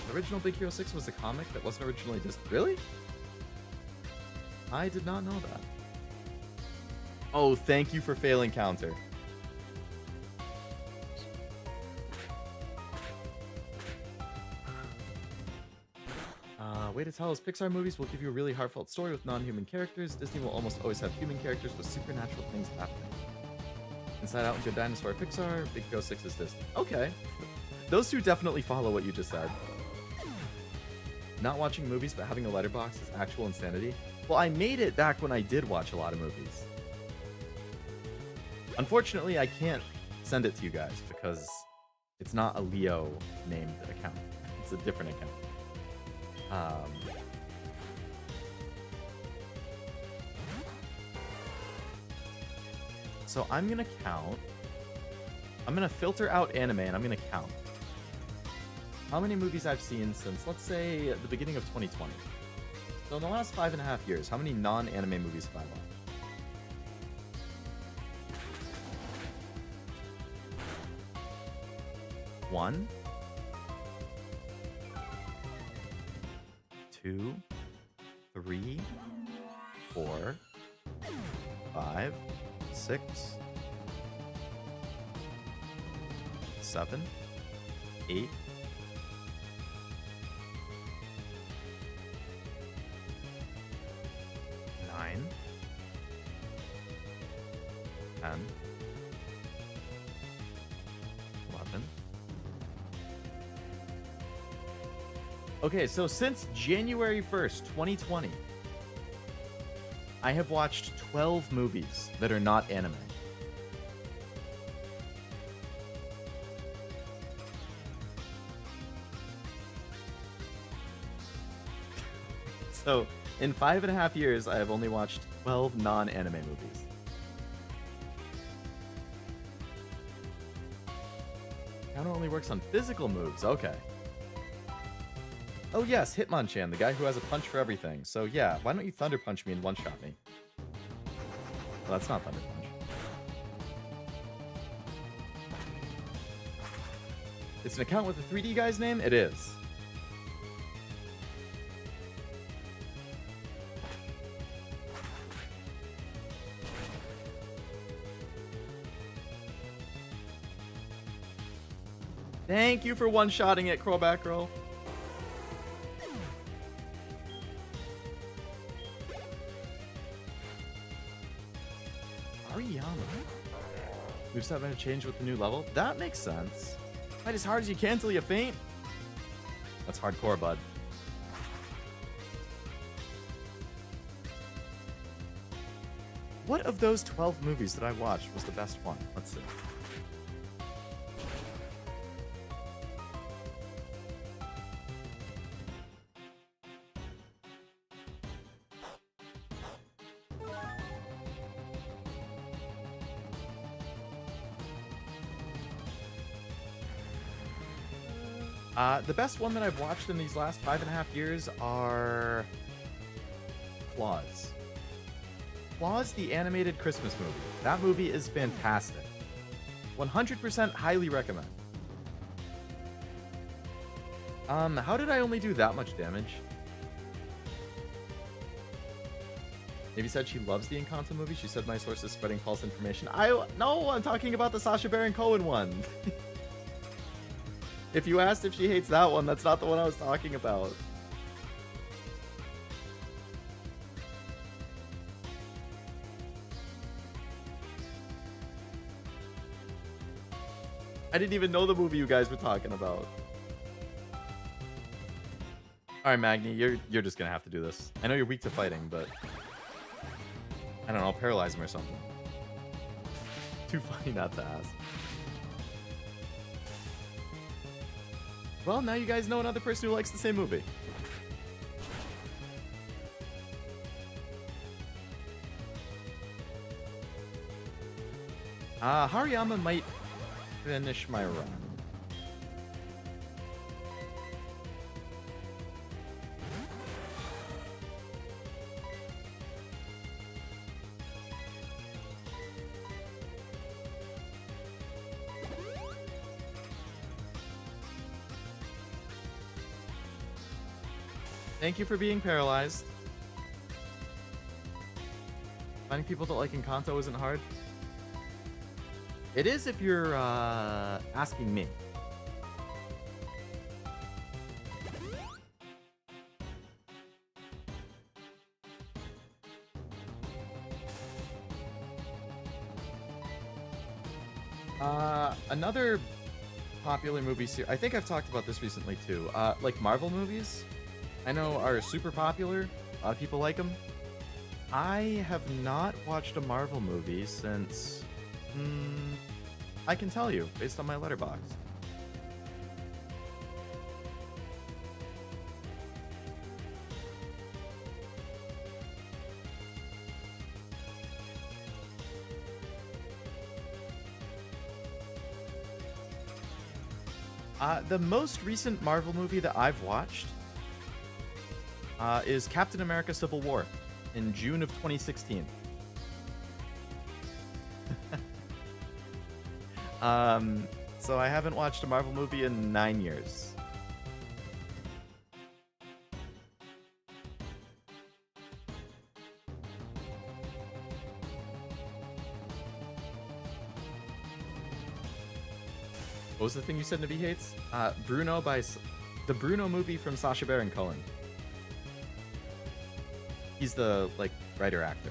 Speaker 1: The original Big Hero 6 was a comic that wasn't originally Disney. Really? I did not know that. Oh, thank you for failing counter. Way to tell us, Pixar movies will give you a really heartfelt story with non-human characters. Disney will almost always have human characters with supernatural things happening. Inside Out and Good Dinosaur Pixar, Big Hero 6 is Disney. Okay. Those two definitely follow what you just said. Not watching movies but having a letterbox is actual insanity. Well, I made it back when I did watch a lot of movies. Unfortunately, I can't send it to you guys because it's not a Leo named account. It's a different account. So I'm gonna count. I'm gonna filter out anime and I'm gonna count how many movies I've seen since, let's say, the beginning of 2020. So in the last 5.5 years, how many non-anime movies have I watched? 1, 2, 3, 4, 5, 6, 7, 8, 9, 10, 11. Okay, so since January 1st, 2020, I have watched 12 movies that are not anime. So, in 5.5 years, I have only watched 12 non-anime movies. Counter only works on physical moves. Okay. Oh yes, Hitmonchan, the guy who has a punch for everything. So yeah, why don't you Thunder Punch me and one-shot me? Well, that's not Thunder Punch. It's an account with a 3D guy's name? It is. Thank you for one-shotting it, CroBatgirl. Ariyama. Moveset might have changed with the new level. That makes sense. Fight as hard as you can till you faint. That's hardcore, bud. What of those 12 movies that I watched was the best one? Let's see. The best one that I've watched in these last 5.5 years are Claus. Claus, the animated Christmas movie. That movie is fantastic. 100% highly recommend. How did I only do that much damage? Maybe said she loves the Encanto movie. She said my source is spreading false information. No, I'm talking about the Sacha Baron Cohen one. If you asked if she hates that one, that's not the one I was talking about. I didn't even know the movie you guys were talking about. Alright, Magni, you're just gonna have to do this. I know you're weak to fighting, but I don't know, I'll paralyze him or something. Too funny not to ask. Well, now you guys know another person who likes the same movie. Hariyama might finish my run. Thank you for being paralyzed. Finding people that like Encanto isn't hard. It is if you're asking me. Another popular movie series, I think I've talked about this recently too, like Marvel movies, I know are super popular. A lot of people like them. I have not watched a Marvel movie since... I can tell you, based on my letterbox. The most recent Marvel movie that I've watched is Captain America Civil War in June of 2016. So I haven't watched a Marvel movie in 9 years. What was the thing you said Nabi hates? Bruno by... The Bruno movie from Sacha Baron Cohen. He's the, like, writer-actor.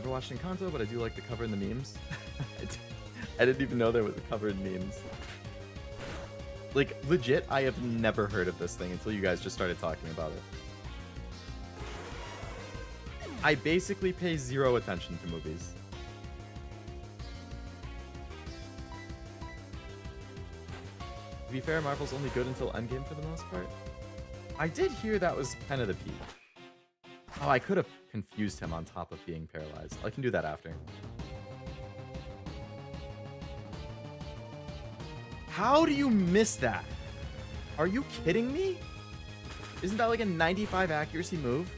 Speaker 1: never watched in Kanto, but I do like the cover and the memes. I didn't even know there was a cover in memes. Like, legit, I have never heard of this thing until you guys just started talking about it. I basically pay zero attention to movies. To be fair, Marvel's only good until Endgame for the most part. I did hear that was kind of the peak. Oh, I could have confused him on top of being paralyzed. I can do that after. How do you miss that? Are you kidding me? Isn't that like a 95 accuracy move?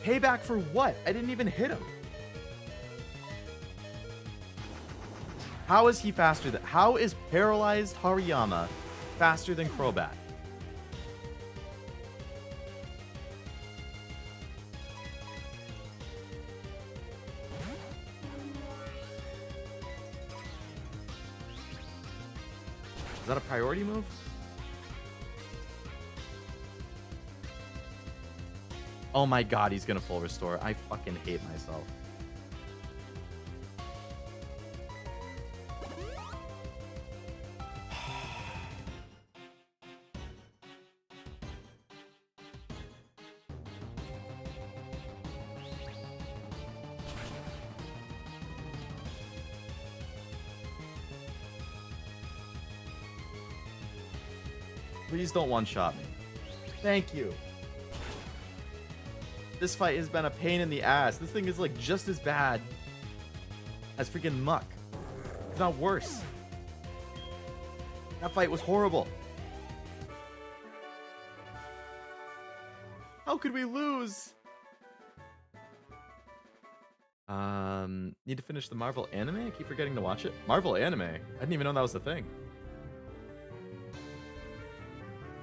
Speaker 1: Payback for what? I didn't even hit him. How is he faster than... How is paralyzed Hariyama faster than CroBat? Is that a priority move? Oh my god, he's gonna full restore. I fucking hate myself. Please don't one-shot me. Thank you. This fight has been a pain in the ass. This thing is like just as bad as freaking Muck. It's not worse. That fight was horrible. How could we lose? Need to finish the Marvel anime? I keep forgetting to watch it. Marvel anime? I didn't even know that was a thing.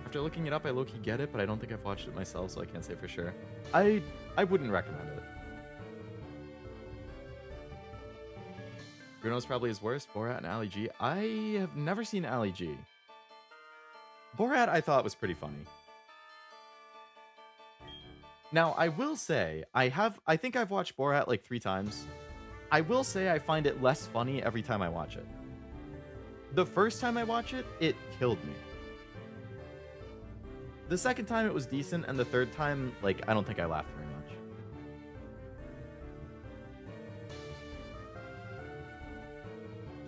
Speaker 1: After looking it up, I low-key get it, but I don't think I've watched it myself, so I can't say for sure. I wouldn't recommend it. Bruno's probably his worst. Borat and Ali G. I have never seen Ali G. Borat I thought was pretty funny. Now, I will say, I think I've watched Borat like 3 times. I will say I find it less funny every time I watch it. The first time I watch it, it killed me. The second time it was decent, and the third time, like, I don't think I laughed very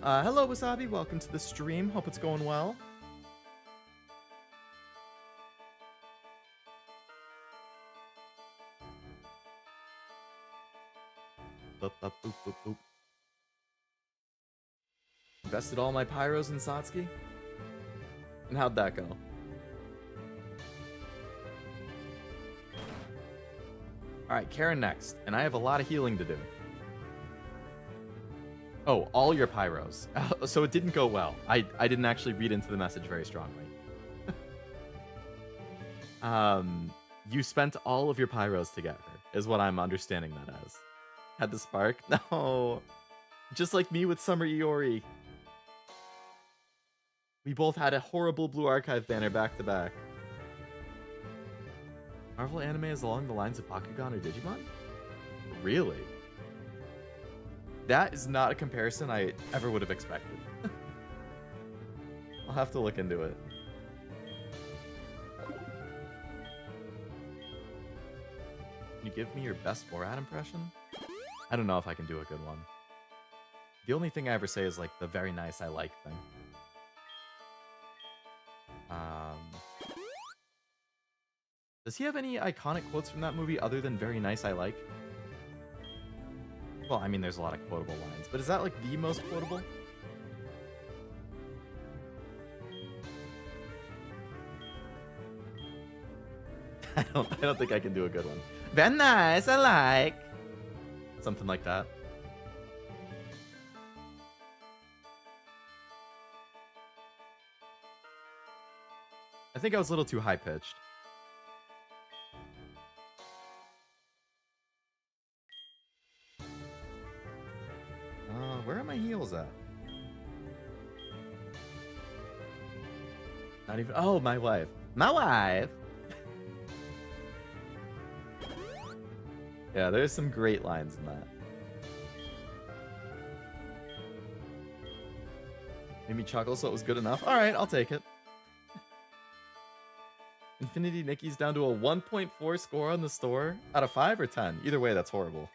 Speaker 1: much. Hello, Wasabi. Welcome to the stream. Hope it's going well. Boop, boop, boop, boop, boop. Invested all my pyros in Satsuki? And how'd that go? Alright, Karen next, and I have a lot of healing to do. Oh, all your pyros. So it didn't go well. I didn't actually read into the message very strongly. You spent all of your pyros to get her, is what I'm understanding that as. Had the spark? No. Just like me with Summer Iori. We both had a horrible Blue Archive banner back to back. Marvel anime is along the lines of Bakugan or Digimon? Really? That is not a comparison I ever would have expected. I'll have to look into it. Can you give me your best Borat impression? I don't know if I can do a good one. The only thing I ever say is like the very nice I like thing. Does he have any iconic quotes from that movie other than very nice I like? Well, I mean, there's a lot of quotable lines, but is that like the most quotable? I don't think I can do a good one. Very nice, I like. Something like that. I think I was a little too high-pitched. Where are my heels at? Not even... Oh, my wife. My wife! Yeah, there's some great lines in that. Made me chuckle, so it was good enough. All right, I'll take it. Infinity Nikki's down to a 1.4 score on the store out of 5 or 10. Either way, that's horrible.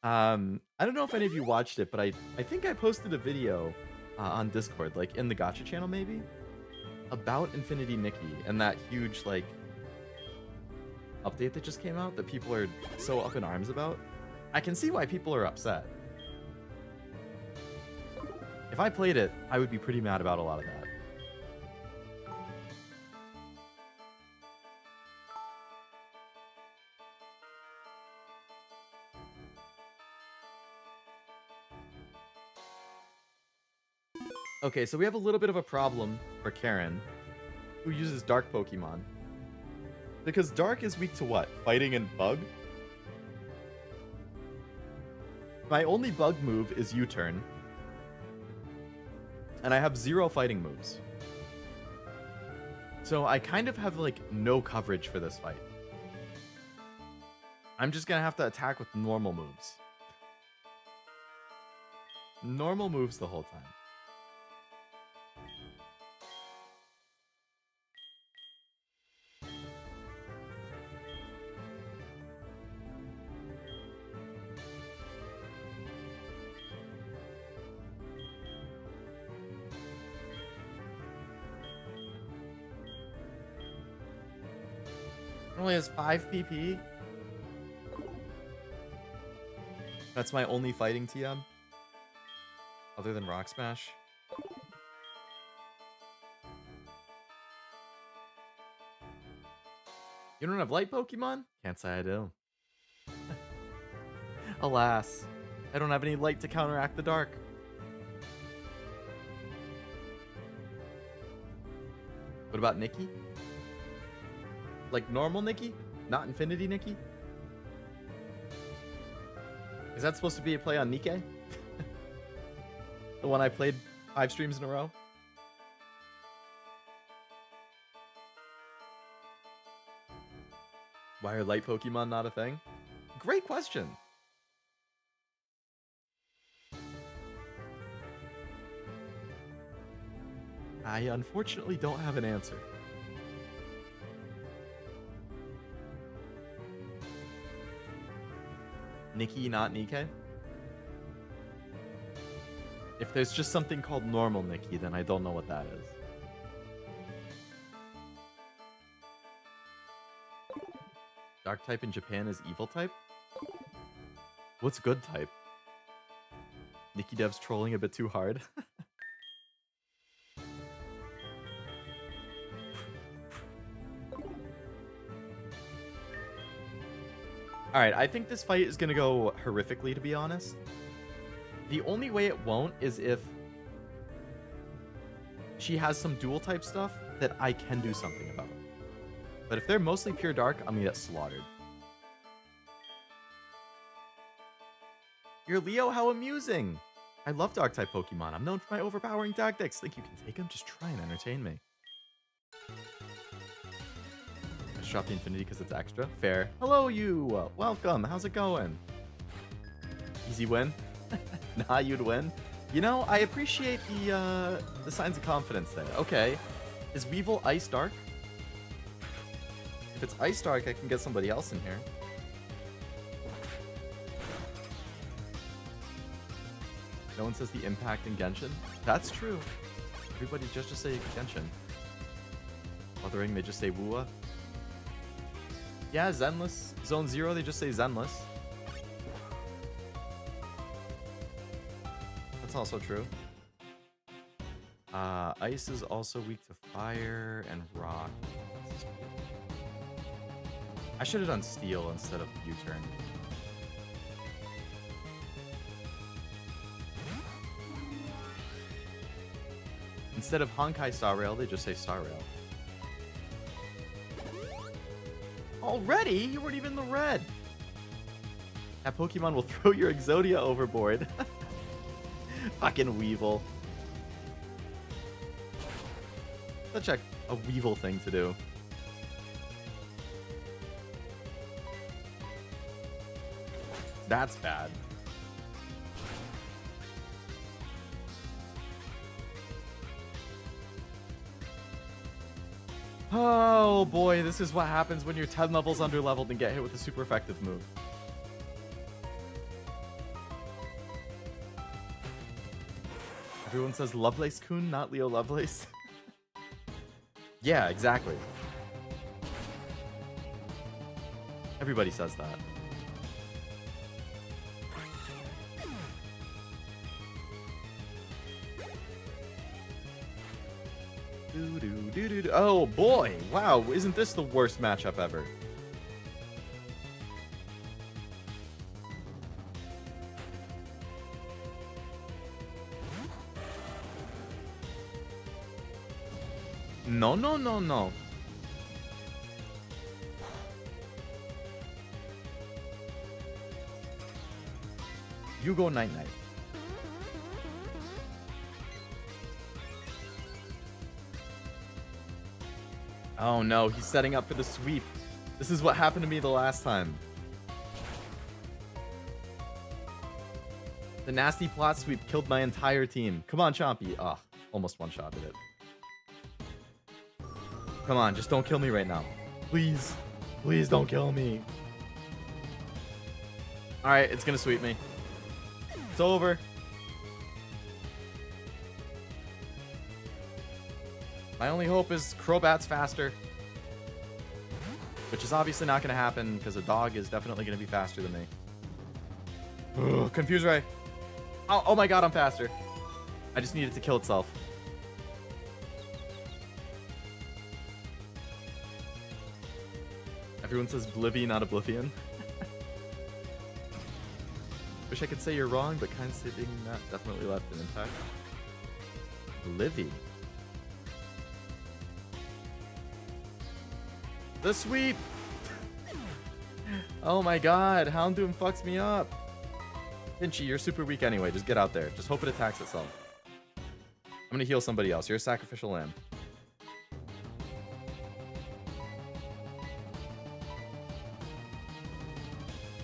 Speaker 1: I don't know if any of you watched it, but I think I posted a video on Discord, like in the Gacha channel maybe, about Infinity Nikki and that huge like update that just came out that people are so up in arms about. I can see why people are upset. If I played it, I would be pretty mad about a lot of that. Okay, so we have a little bit of a problem for Karen, who uses Dark Pokemon. Because Dark is weak to what? Fighting and Bug? My only Bug move is U-turn. And I have 0 fighting moves. So I kind of have, like, no coverage for this fight. I'm just gonna have to attack with normal moves. Normal moves the whole time. Only has 5 PP. That's my only fighting TM. Other than Rock Smash. You don't have light Pokemon? Can't say I do. Alas, I don't have any light to counteract the dark. What about Nikki? Like normal Nikki? Not Infinity Nikki? Is that supposed to be a play on Nikke? The one I played 5 streams in a row? Why are light Pokemon not a thing? Great question. I unfortunately don't have an answer. Nikki, not Nikke? If there's just something called normal Nikki, then I don't know what that is. Dark type in Japan is evil type? What's good type? Nikki dev's trolling a bit too hard. Alright, I think this fight is gonna go horrifically, to be honest. The only way it won't is if she has some dual type stuff that I can do something about. But if they're mostly pure dark, I'm gonna get slaughtered. You're Leo, how amusing! I love dark type Pokemon. I'm known for my overpowering tactics. Think you can take them? Just try and entertain me. Just drop the Infinity because it's extra. Fair. Hello, you! Welcome. How's it going? Easy win? Nah, you'd win. You know, I appreciate the signs of confidence there. Okay. Is Weevil Ice Dark? If it's Ice Dark, I can get somebody else in here. No one says the impact in Genshin. That's true. Everybody just say Genshin. Othering, they just say Wua. Yeah, Zenless. Zone 0, they just say Zenless. That's also true. Ice is also weak to fire and rock. I should have done steel instead of U-turn. Instead of Honkai Star Rail, they just say Star Rail. Already? You weren't even in the red. That Pokemon will throw your Exodia overboard. Fucking Weevil. Such a Weevil thing to do. That's bad. Oh boy, this is what happens when you're 10 levels underleveled and get hit with a super effective move. Everyone says Lovelace-kun, not Leo Lovelace. Yeah, exactly. Everybody says that. Oh boy, wow, isn't this the worst matchup ever? No, no, no, no. You go night-night. Oh no, he's setting up for the sweep. This is what happened to me the last time. The nasty plot sweep killed my entire team. Come on, Chompy. Ah, almost one-shotted it. Come on, just don't kill me right now. Please. Please don't kill me. Alright, it's gonna sweep me. It's over. My only hope is CroBat's faster. Which is obviously not gonna happen, because a dog is definitely gonna be faster than me. Ugh, Confuse Ray. Oh my god, I'm faster. I just need it to kill itself. Everyone says Blivy, not Oblivion. Wish I could say you're wrong, but kind of saying that definitely left an impact. Blivy. The sweep! Oh my god, Houndoom fucks me up. Pinchy, you're super weak anyway. Just get out there. Just hope it attacks itself. I'm gonna heal somebody else. You're a sacrificial lamb.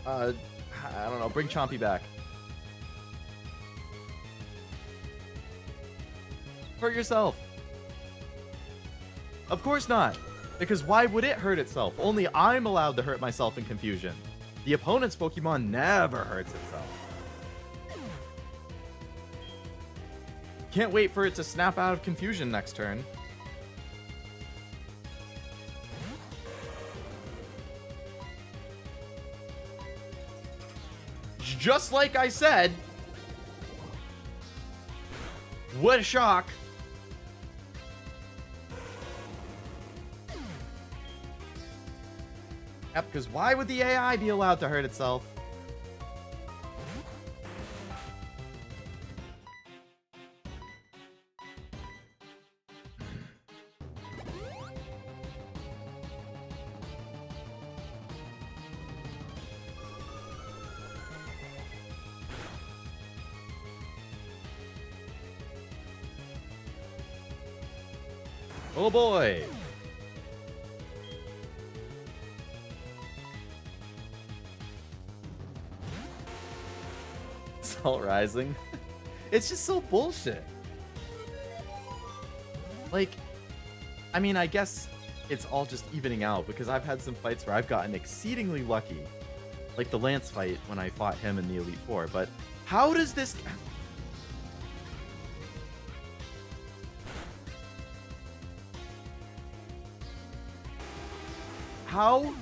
Speaker 1: I don't know. Bring Chompy back. Hurt yourself. Of course not. Because why would it hurt itself? Only I'm allowed to hurt myself in confusion. The opponent's Pokemon never hurts itself. Can't wait for it to snap out of confusion next turn. Just like I said. What a shock. Yep, because why would the AI be allowed to hurt itself? Oh boy. Salt Rising. It's just so bullshit. Like, I mean, I guess it's all just evening out because I've had some fights where I've gotten exceedingly lucky. Like the Lance fight when I fought him in the Elite Four. But how does this... How?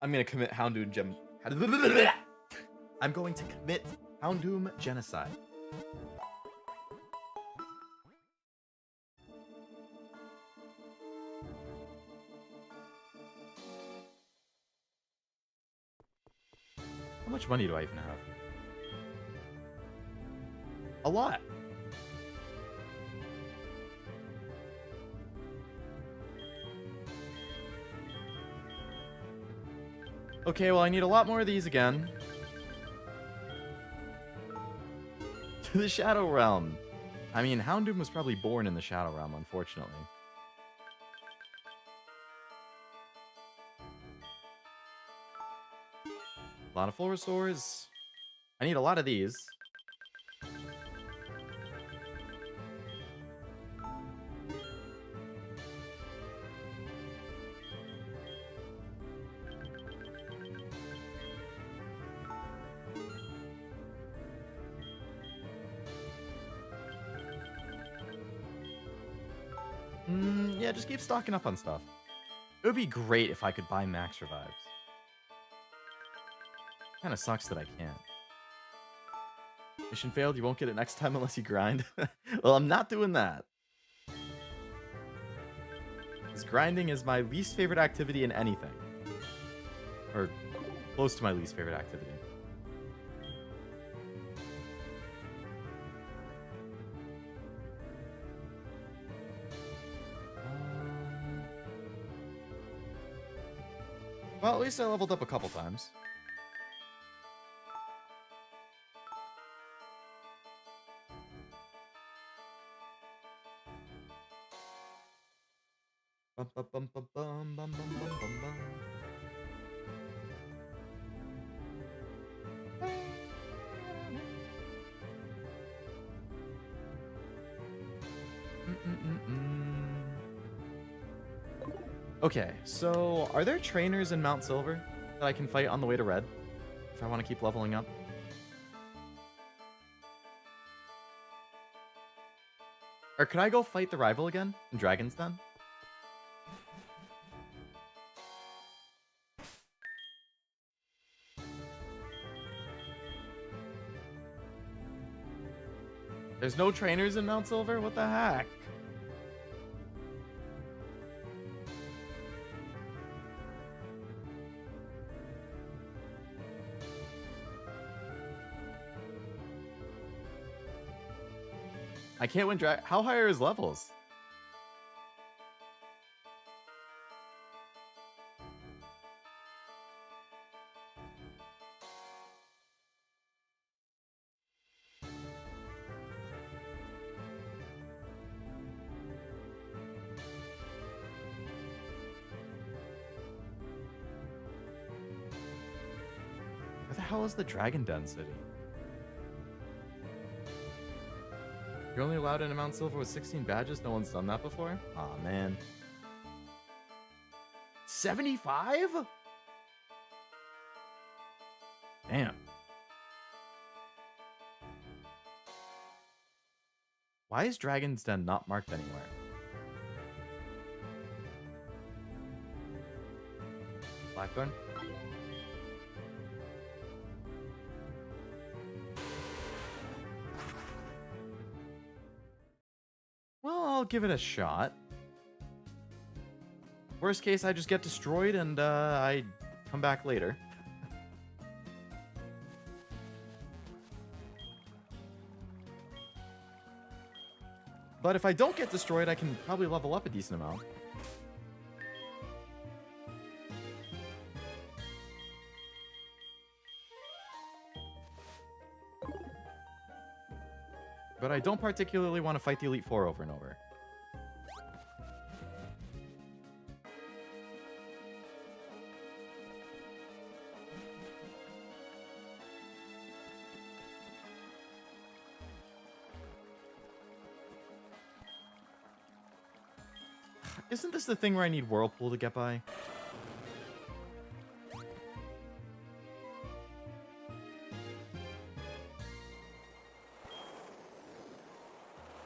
Speaker 1: I'm gonna commit Houndoom I'm going to commit Houndoom genocide. How much money do I even have? A lot. Okay, well, I need a lot more of these again. To the Shadow Realm. I mean, Houndoom was probably born in the Shadow Realm, unfortunately. A lot of full restores. I need a lot of these. Yeah, just keep stocking up on stuff. It would be great if I could buy max revives. Kinda sucks that I can't. Mission failed, you won't get it next time unless you grind. Well, I'm not doing that. Because grinding is my least favorite activity in anything. Or close to my least favorite activity. Well, at least I leveled up a couple times. Bum, bum, bum, bum, bum, bum, bum, bum, bum. Okay, so are there trainers in Mount Silver that I can fight on the way to Red if I want to keep leveling up? Or could I go fight the rival again in Dragon's Den? There's no trainers in Mount Silver? What the heck? I can't win How high are his levels? Where the hell is the Dragon Den City? You're only allowed into Mount Silver with 16 badges? No one's done that before? Aw, man. 75? Damn. Why is Dragon's Den not marked anywhere? Blackthorn? Well, I'll give it a shot. Worst case, I just get destroyed and I come back later. But if I don't get destroyed, I can probably level up a decent amount. But I don't particularly want to fight the Elite Four over and over. Isn't this the thing where I need Whirlpool to get by?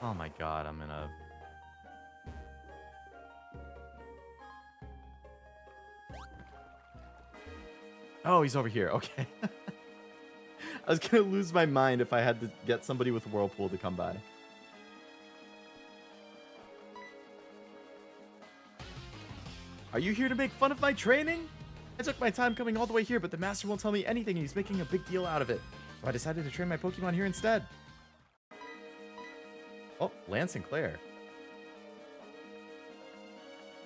Speaker 1: Oh my god, I'm in a... Oh, he's over here. Okay. I was going to lose my mind if I had to get somebody with Whirlpool to come by. Are you here to make fun of my training? I took my time coming all the way here, but the master won't tell me anything and he's making a big deal out of it. So I decided to train my Pokemon here instead. Oh, Lance and Claire.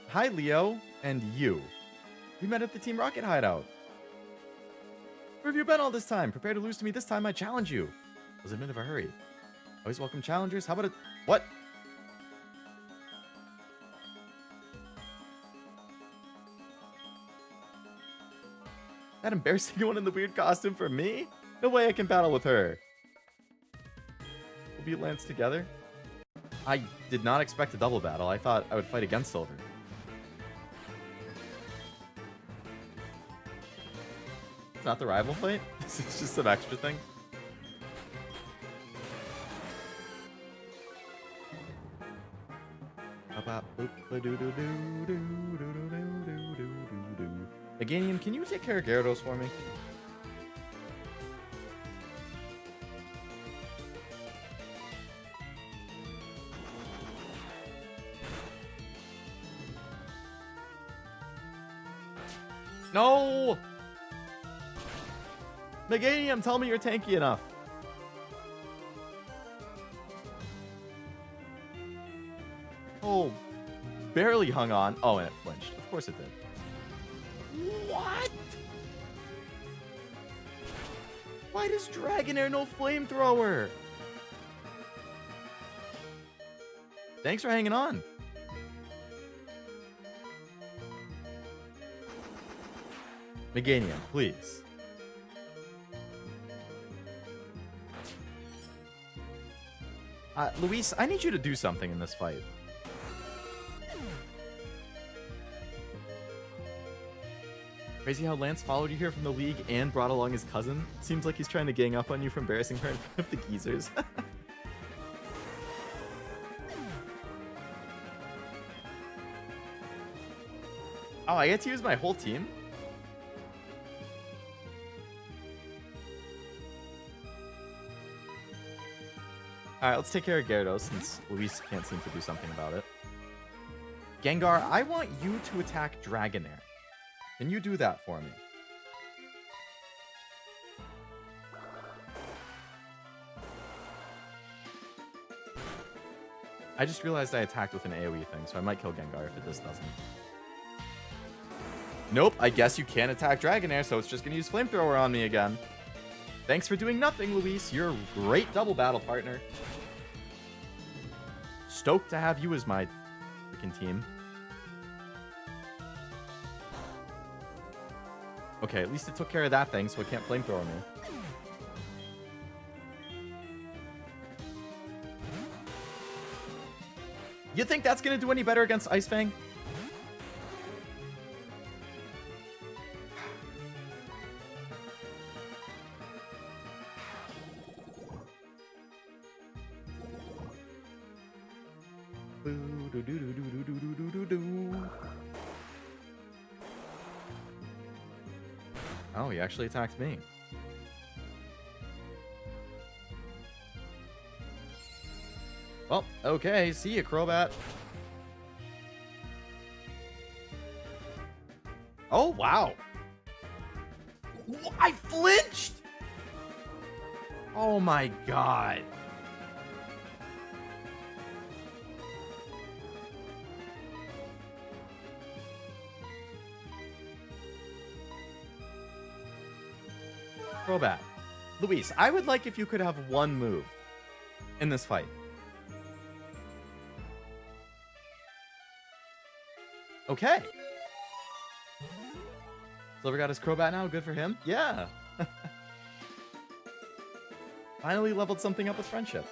Speaker 1: Hi, Leo. And you. We met at the Team Rocket hideout. Where have you been all this time? Prepare to lose to me this time, I challenge you. I was in a bit of a hurry. Always welcome challengers. How about a... What? That embarrassing one in the weird costume for me? No way I can battle with her. We'll beat Lance together. I did not expect a double battle. I thought I would fight against Silver. It's not the rival fight? It's just some extra thing. Meganium, can you take care of Gyarados for me? No! Meganium, tell me you're tanky enough. Oh, barely hung on. Oh, and it flinched. Of course it did. What? Why does Dragonair no flamethrower? Thanks for hanging on. Meganium, please. Luis, I need you to do something in this fight. Crazy how Lance followed you here from the league and brought along his cousin. Seems like he's trying to gang up on you for embarrassing her in front of the geezers. Oh, I get to use my whole team? Alright, let's take care of Gyarados since Luis can't seem to do something about it. Gengar, I want you to attack Dragonair. Can you do that for me? I just realized I attacked with an AoE thing, so I might kill Gengar if this doesn't. Nope, I guess you can't attack Dragonair, so it's just going to use Flamethrower on me again. Thanks for doing nothing, Luis. You're a great double battle partner. Stoked to have you as my freaking team. Okay, at least it took care of that thing, so it can't flamethrower me. You think that's gonna do any better against Ice Fang? Oh, he actually attacked me. Well, okay. See ya, Crobat. Oh, wow. I flinched! Oh my god. Crobat. Luis, I would like if you could have one move in this fight. Okay. Silver got his Crobat now. Good for him. Yeah. Finally leveled something up with friendship.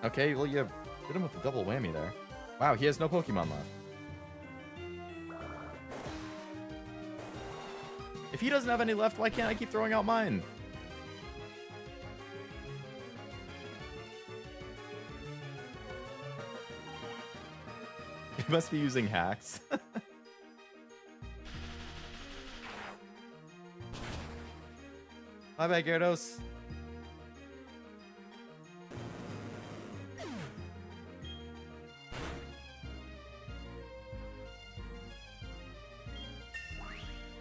Speaker 1: Okay, well, you hit him with a double whammy there. Wow, he has no Pokemon left. If he doesn't have any left, why can't I keep throwing out mine? He must be using hacks. Bye-bye, Gyarados.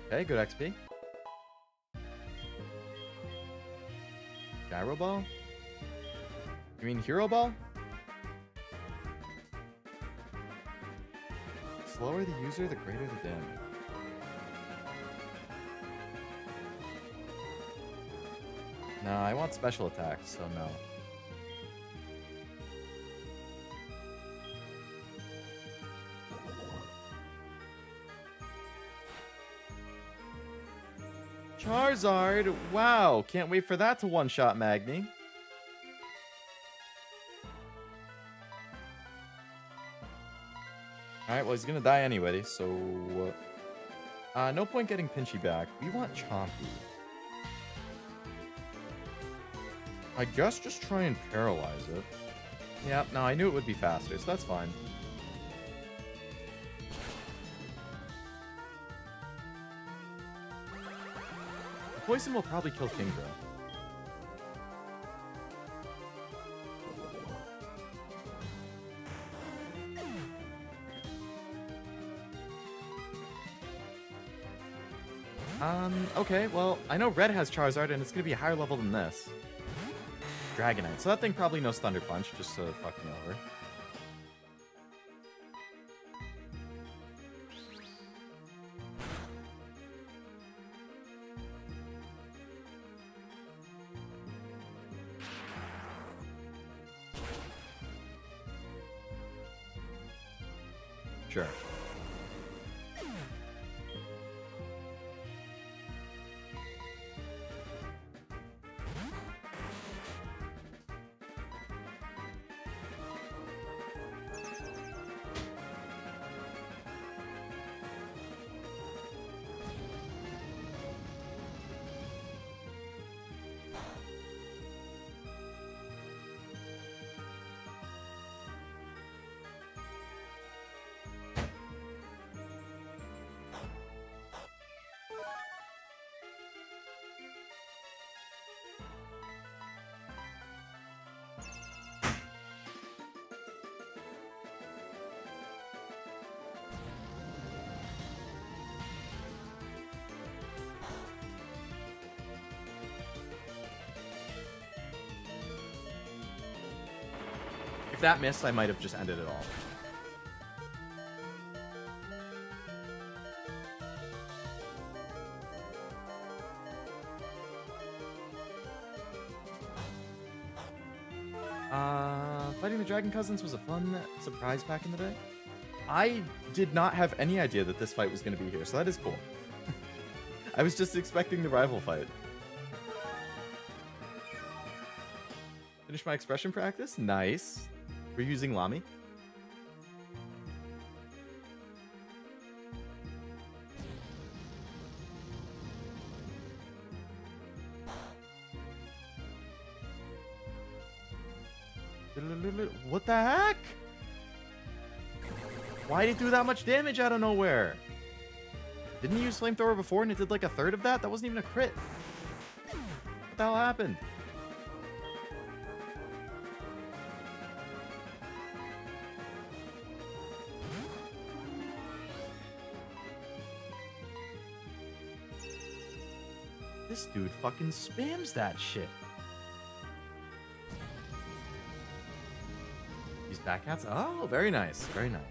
Speaker 1: Okay, good XP. Gyro Ball? You mean Hero Ball? Slower the user, the greater the damage. No, I want special attacks, so no. Charizard! Wow, can't wait for that to one-shot Magni. Alright, well, he's gonna die anyway, so... no point getting Pinchy back. We want Chompy. I guess just try and paralyze it. Yeah, no, I knew it would be faster, so that's fine. The poison will probably kill Kingdra. Okay, well, I know Red has Charizard, and it's gonna be a higher level than this. Dragonite. So that thing probably knows Thunder Punch, just to fuck me over. Sure. If that missed, I might have just ended it all. Fighting the Dragon Cousins was a fun surprise back in the day. I did not have any idea that this fight was going to be here, so that is cool. I was just expecting the rival fight. Finish my expression practice? Nice. We're using Lami. What the heck? Why did it do that much damage out of nowhere? Didn't he use Flamethrower before and it did like a third of that? That wasn't even a crit. What the hell happened? This dude fucking spams that shit. These backhats? Oh, very nice. Very nice.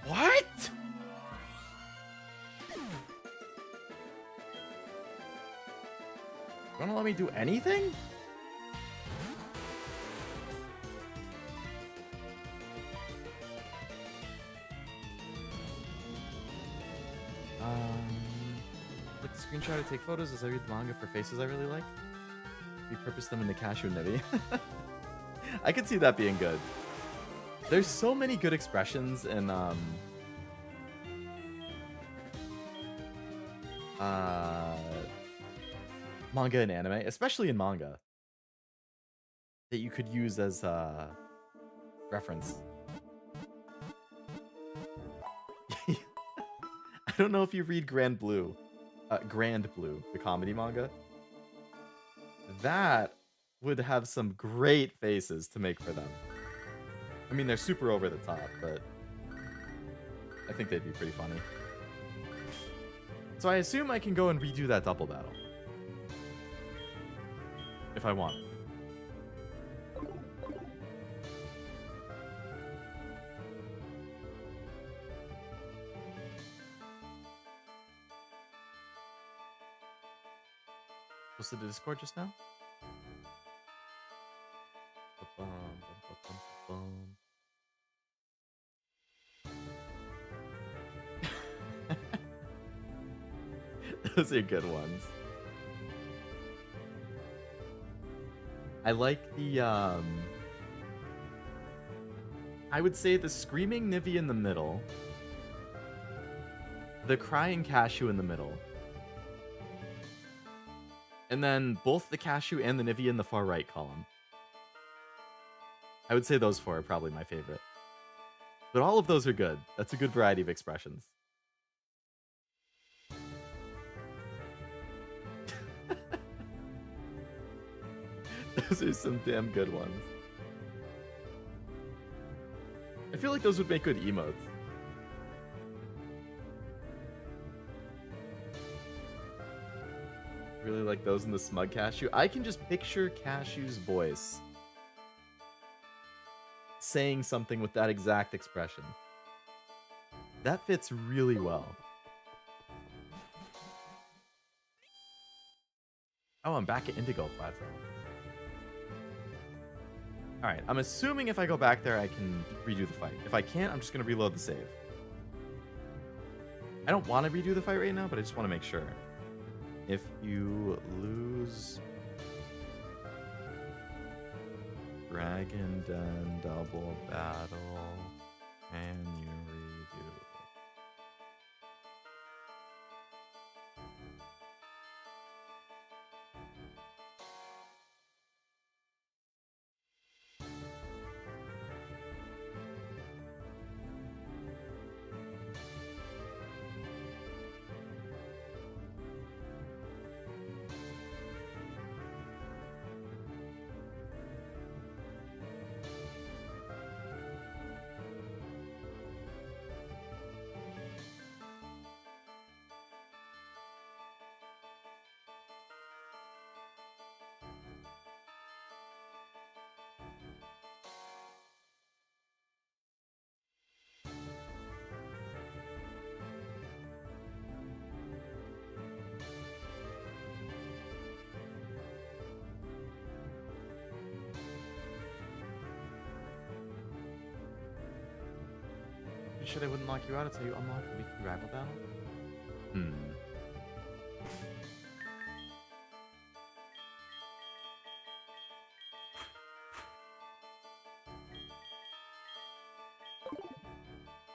Speaker 1: What? You wanna let me do anything? Click the screenshot to take photos as I read the manga for faces I really like. Repurpose them into cashew nibby. I could see that being good. There's so many good expressions in manga and anime, especially in manga, that you could use as reference. I don't know if you read Grand Blue, the comedy manga. That would have some great faces to make for them. I mean, they're super over the top, but I think they'd be pretty funny. So I assume I can go and redo that double battle. If I want it. Posted to Discord just now? Those are good ones. I like the I would say the screaming Nivy in the middle, the crying Cashew in the middle, and then both the Cashew and the Nivy in the far right column. I would say those four are probably my favorite. But all of those are good. That's a good variety of expressions. Those are some damn good ones. I feel like those would make good emotes. Really like those in the smug Cashew. I can just picture Cashew's voice saying something with that exact expression. That fits really well. Oh, I'm back at Indigo Plateau. Alright, I'm assuming if I go back there, I can redo the fight. If I can't, I'm just going to reload the save. I don't want to redo the fight right now, but I just want to make sure. If you lose Dragon Den double battle, can you redo it? Sure they wouldn't lock you out until you unlock the weekly rival battle?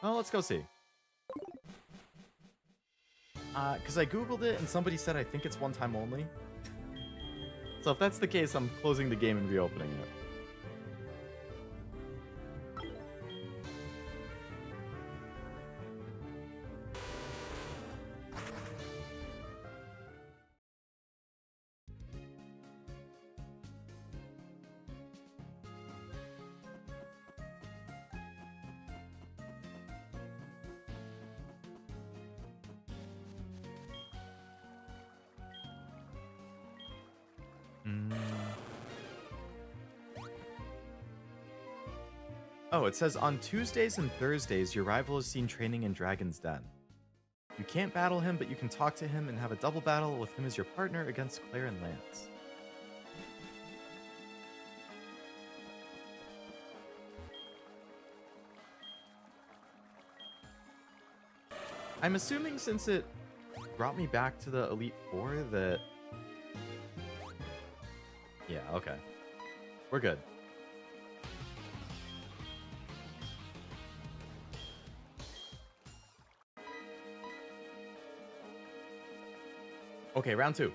Speaker 1: Well, let's go see. Because I googled it and somebody said I think it's one time only. So if that's the case, I'm closing the game and reopening it. Oh, it says on Tuesdays and Thursdays, your rival is seen training in Dragon's Den. You can't battle him, but you can talk to him and have a double battle with him as your partner against Claire and Lance. I'm assuming since it brought me back to the Elite Four that... Yeah, okay. We're good. Okay, round 2.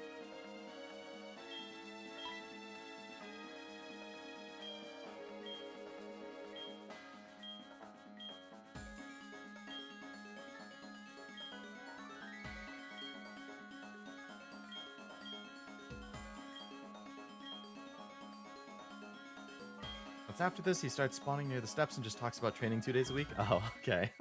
Speaker 1: Once after this, he starts spawning near the steps and just talks about training 2 days a week. Oh, okay.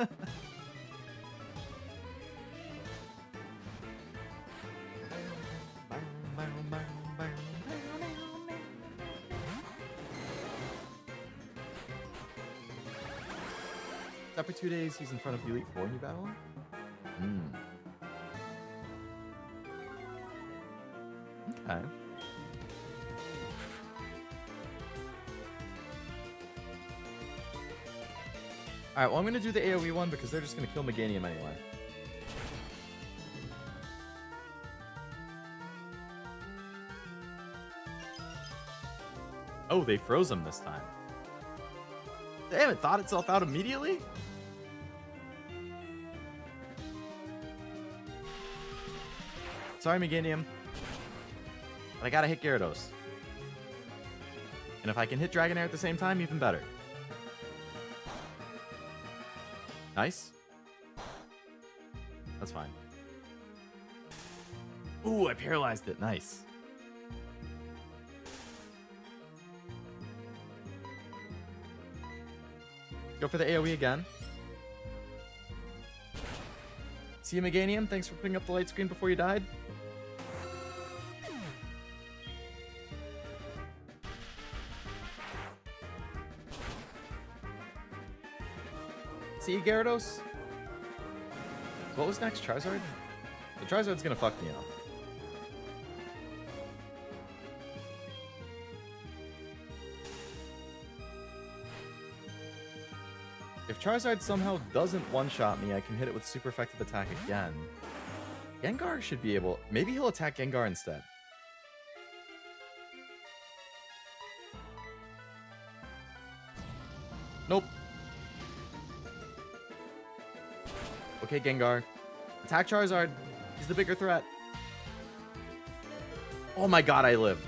Speaker 1: After 2 days, he's in front of the Elite Four in your battle? Okay. Alright, well, I'm going to do the AoE one because they're just going to kill Meganium anyway. Oh, they froze him this time. Damn, it thought itself out immediately? Sorry, Meganium. But I gotta hit Gyarados. And if I can hit Dragonair at the same time, even better. Nice. That's fine. Ooh, I paralyzed it. Nice. Go for the AoE again. See you, Meganium. Thanks for putting up the light screen before you died. See you, Gyarados. What was next? Charizard? The Charizard's gonna fuck me up. If Charizard somehow doesn't one-shot me, I can hit it with super effective attack again. Gengar should be able... Maybe he'll attack Gengar instead. Nope. Okay, Gengar. Attack Charizard. He's the bigger threat. Oh my god, I live.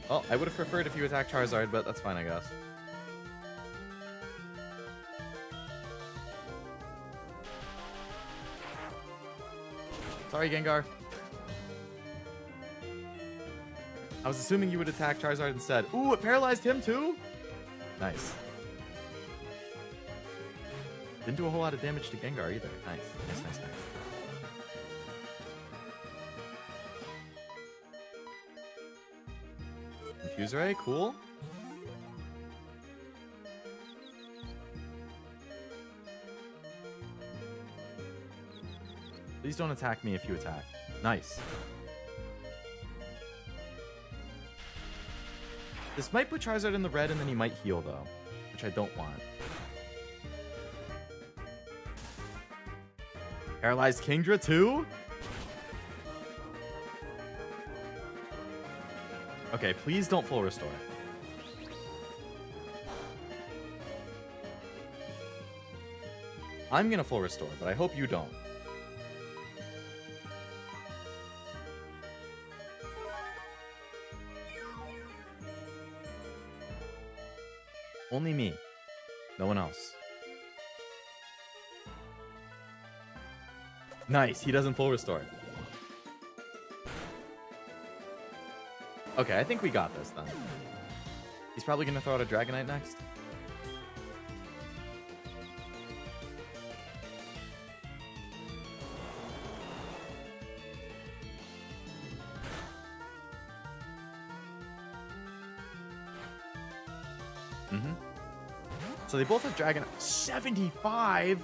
Speaker 1: Well, I would have preferred if you attacked Charizard, but that's fine, I guess. Sorry, Gengar. I was assuming you would attack Charizard instead. Ooh, it paralyzed him too? Nice. Didn't do a whole lot of damage to Gengar either. Nice, nice, nice, nice. Infuse Ray, cool. Please don't attack me if you attack. Nice. This might put Charizard in the red and then he might heal though, which I don't want. Paralyzed Kingdra too? Okay, please don't full restore. I'm gonna full restore, but I hope you don't. Only me. No one else. Nice, he doesn't full restore. Okay, I think we got this then. He's probably gonna throw out a Dragonite next. So they both have Dragon 75.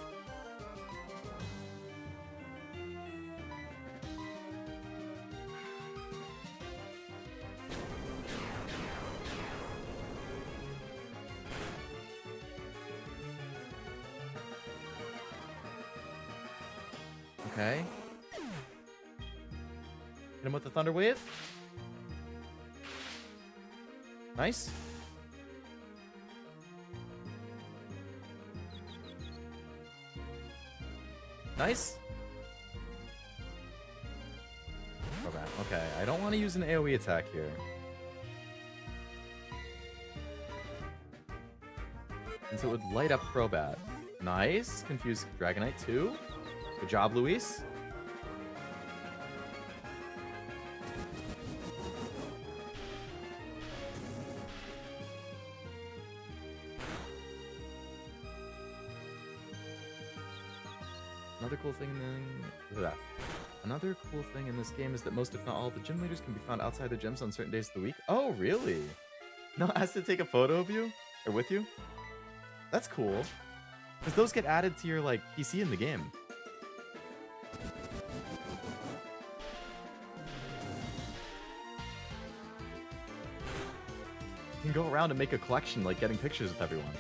Speaker 1: Okay. Hit him with the Thunder Wave. Nice. Nice. Okay, I don't want to use an AoE attack here. And so it would light up Crobat. Nice. Confuse Dragonite too. Good job, Luis. Another cool thing in this game is that most, if not all, the gym leaders can be found outside the gyms on certain days of the week. Oh, really? No, it has to take a photo of you? Or with you? That's cool. Because those get added to your, like, PC in the game. You can go around and make a collection, like getting pictures with everyone.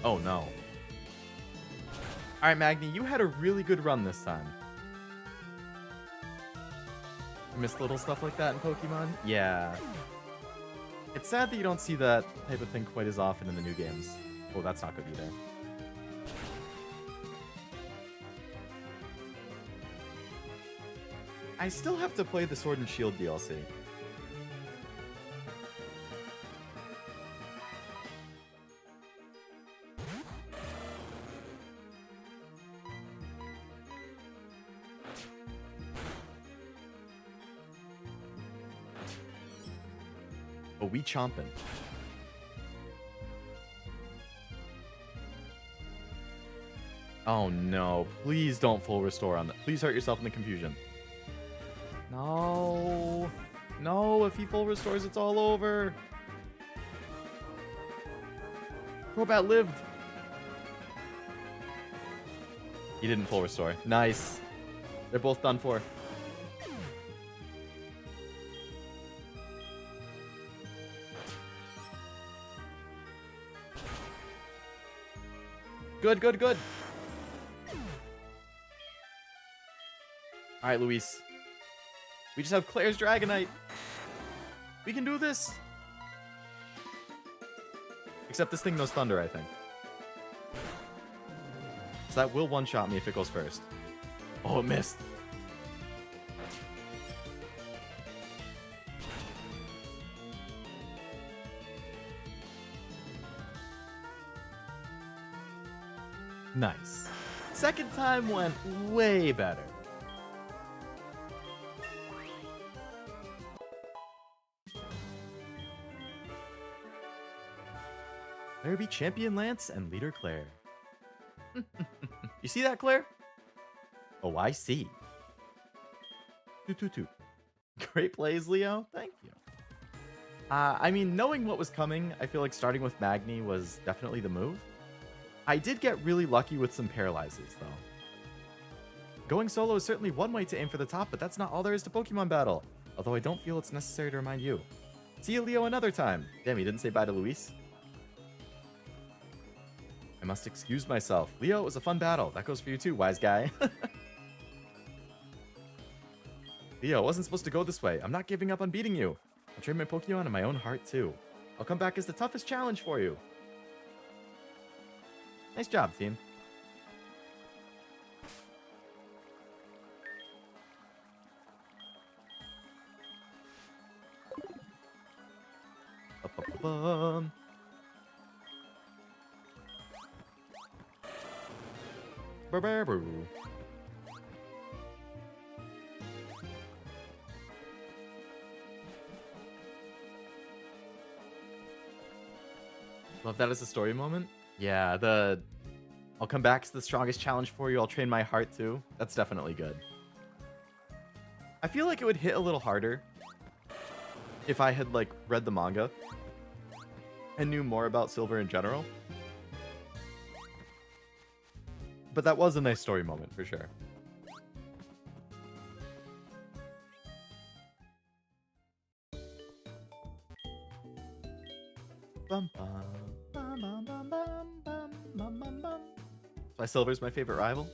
Speaker 1: Oh, no. Alright, Magni, you had a really good run this time. I miss little stuff like that in Pokemon? Yeah. It's sad that you don't see that type of thing quite as often in the new games. Oh, that's not good either. I still have to play the Sword and Shield DLC. Oh, we chomping. Oh no, please don't full restore on that. Please hurt yourself in the confusion. No. No, if he full restores, it's all over. Crobat lived. He didn't full restore. Nice. They're both done for. Good, good, good. Alright, Luis. We just have Claire's Dragonite. We can do this. Except this thing knows Thunder, I think. So that will one-shot me if it goes first. Oh, it missed. Nice. Second time went way better. There be Champion Lance and Leader Claire. You see that, Claire? Oh, I see. Toot. Great plays, Leo. Thank you. I mean, knowing what was coming, I feel like starting with Magni was definitely the move. I did get really lucky with some paralyzes, though. Going solo is certainly one way to aim for the top, but that's not all there is to Pokemon Battle. Although I don't feel it's necessary to remind you. See you, Leo, another time. Damn, he didn't say bye to Luis. I must excuse myself. Leo, it was a fun battle. That goes for you too, wise guy. Leo, it wasn't supposed to go this way. I'm not giving up on beating you. I'll train my Pokemon in my own heart, too. I'll come back as the toughest challenge for you. Nice job, team. Ba-ba-ba-bum. Ba-ba-boo. Love that as a story moment. Yeah, I'll come back as the strongest challenge for you. I'll train my heart too. That's definitely good. I feel like it would hit a little harder if I had like read the manga and knew more about Silver in general. But that was a nice story moment for sure. Bum, bum, bum, bum, bum, bum, bum, bum, bum, bum. Why Silver's my favorite rival?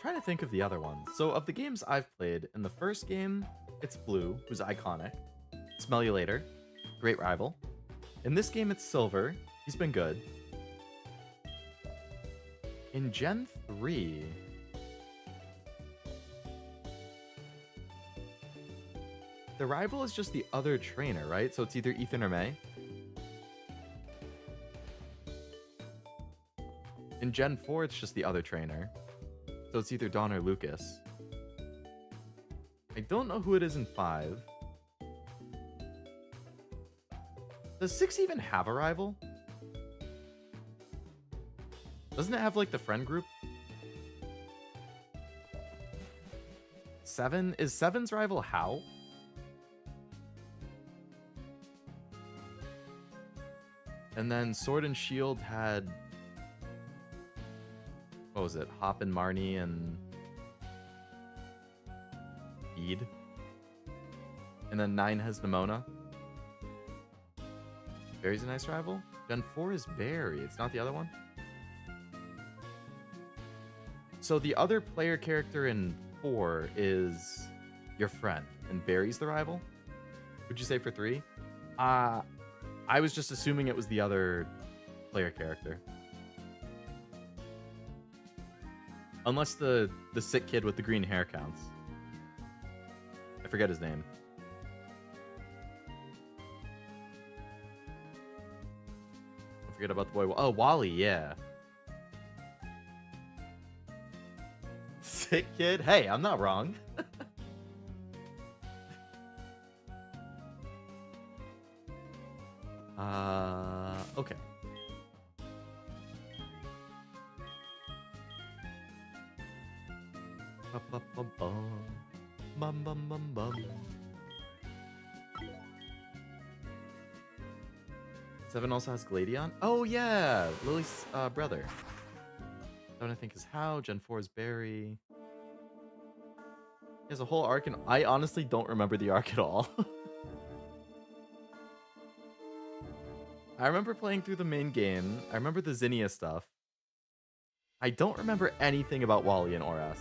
Speaker 1: Trying to think of the other ones. So of the games I've played, in the first game, it's Blue, who's iconic. Smell You Later, great rival. In this game, it's Silver. He's been good. In Gen 3... the rival is just the other trainer, right? So it's either Ethan or May. In Gen 4, it's just the other trainer. So it's either Dawn or Lucas. I don't know who it is in 5. Does 6 even have a rival? Doesn't it have, like, the friend group? 7? Is 7's rival Hal? And then Sword and Shield had... what was it? Hop and Marnie and... Bede. And then 9 has Nimona. Barry's a nice rival. Gen 4 is Barry. It's not the other one? So the other player character in 4 is your friend, and Barry's the rival? Would you say for 3? I was just assuming it was the other player character. Unless the sick kid with the green hair counts. I forget his name. I forget about the boy. Oh, Wally, yeah. Sick kid? Hey, I'm not wrong. Okay. Bum bum bum bum. 7 also has Gladion. Oh yeah, Lily's brother. 7 I think is How. Gen 4 is Barry. He has a whole arc, and I honestly don't remember the arc at all. I remember playing through the main game. I remember the Zinnia stuff. I don't remember anything about Wally and OverEZ.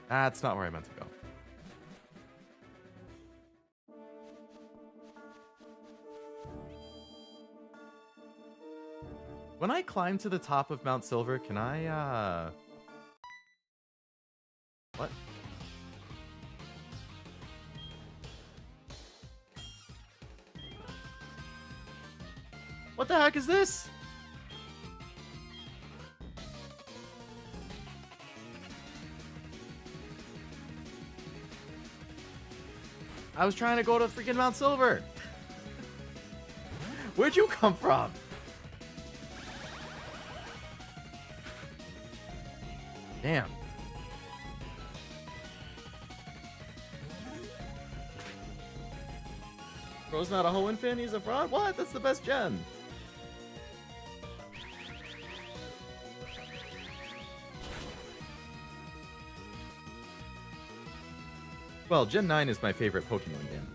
Speaker 1: That's not where I meant to go. When I climb to the top of Mount Silver, can I, what? What the heck is this? I was trying to go to freaking Mount Silver. Where'd you come from? Damn. Bro's not a Hoenn fan, he's a fraud? What? That's the best gen. Well, Gen 9 is my favorite Pokemon game.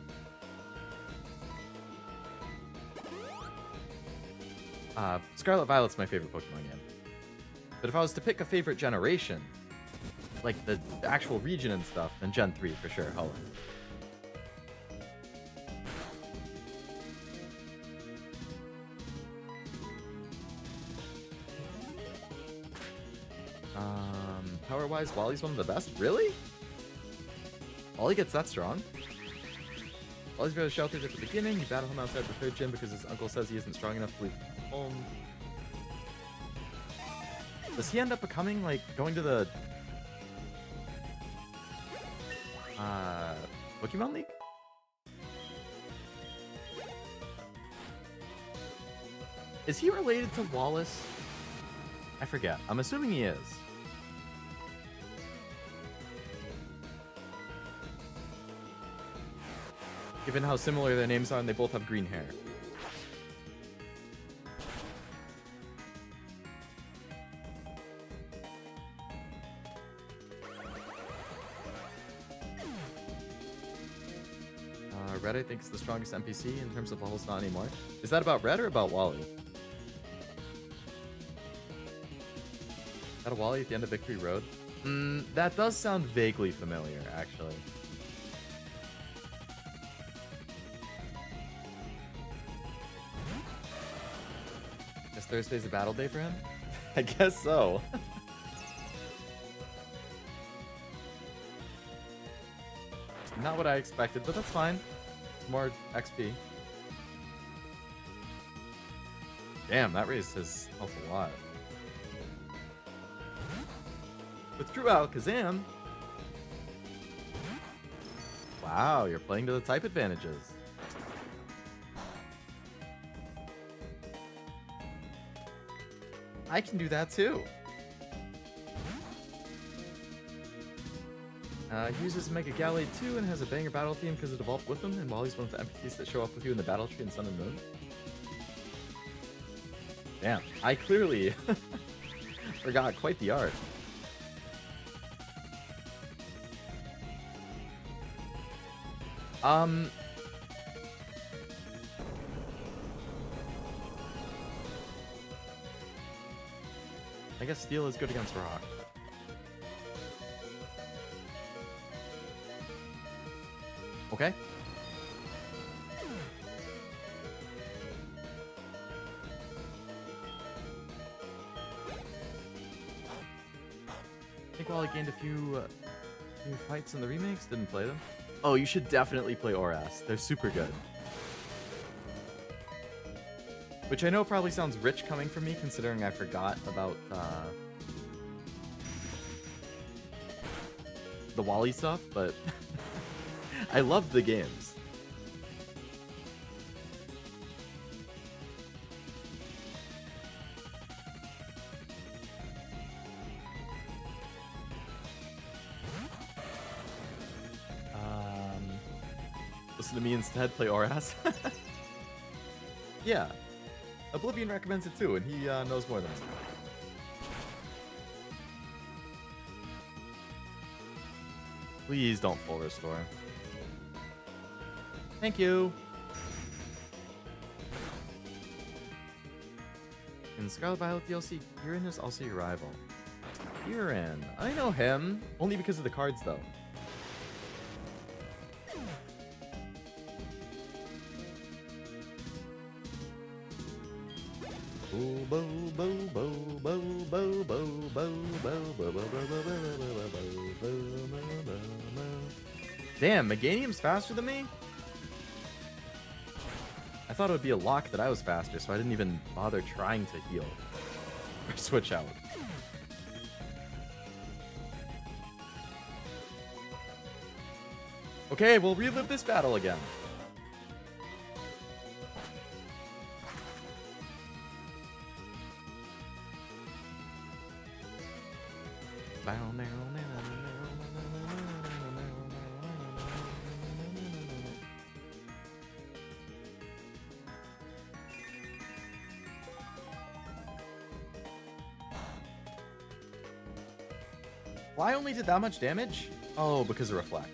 Speaker 1: Scarlet Violet's my favorite Pokemon game. But if I was to pick a favorite generation, like the actual region and stuff, then Gen 3 for sure, Hoenn. Power-wise, Wally's one of the best? Really? Wally gets that strong? Wally's very sheltered at the beginning. You battle him outside the 3rd gym because his uncle says he isn't strong enough to leave home. Does he end up becoming, like, going to the... Pokemon League? Is he related to Wallace? I forget. I'm assuming he is. Given how similar their names are and they both have green hair. Red, I think, is the strongest NPC in terms of levels, not anymore. Is that about Red or about Wally? Is that a Wally at the end of Victory Road? That does sound vaguely familiar, actually. Thursday's a battle day for him? I guess so. Not what I expected, but that's fine. More XP. Damn, that raised his health a lot. Withdrew Alakazam. Wow, you're playing to the type advantages. I can do that too. He uses Mega Gallade 2 and has a banger battle theme because it evolved with him, and while he's one of the NPCs that show up with you in the battle tree in Sun and Moon. Damn, I clearly forgot quite the art. I guess Steel is good against Rock. Okay. I think while I gained a few new fights in the remakes, didn't play them. Oh, you should definitely play OverEZ. They're super good. Which I know probably sounds rich coming from me, considering I forgot about the Wally stuff, but I loved the games. Listen to me instead, play OverEZ. Yeah. Oblivion recommends it too, and he knows more than me. Please don't full restore. Thank you. In Scarlet Violet DLC, Kieran is also your rival. Kieran, I know him. Only because of the cards, though. Damn, Meganium's faster than me? I thought it would be a lock that I was faster, so I didn't even bother trying to heal. Or switch out. Okay, we'll relive this battle again. Why only did that much damage? Oh, because of Reflect.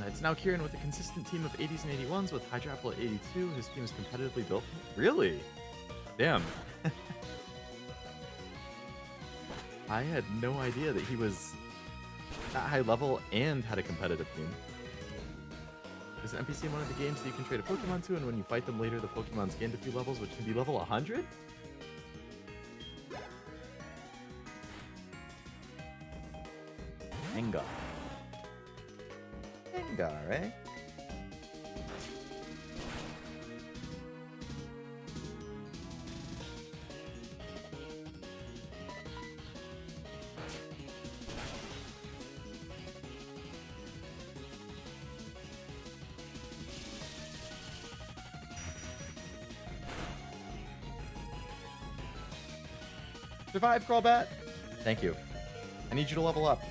Speaker 1: It's now Kieran with a consistent team of 80s and 81s with Hydra Apple at 82. His team is competitively built. Really? Damn. I had no idea that he was that high level and had a competitive team. There's an NPC in one of the games that you can trade a Pokemon to, and when you fight them later, the Pokemon's gained a few levels, which can be level 100? Gengar. Gengar, eh? Survive, Crobat! Thank you. I need you to level up.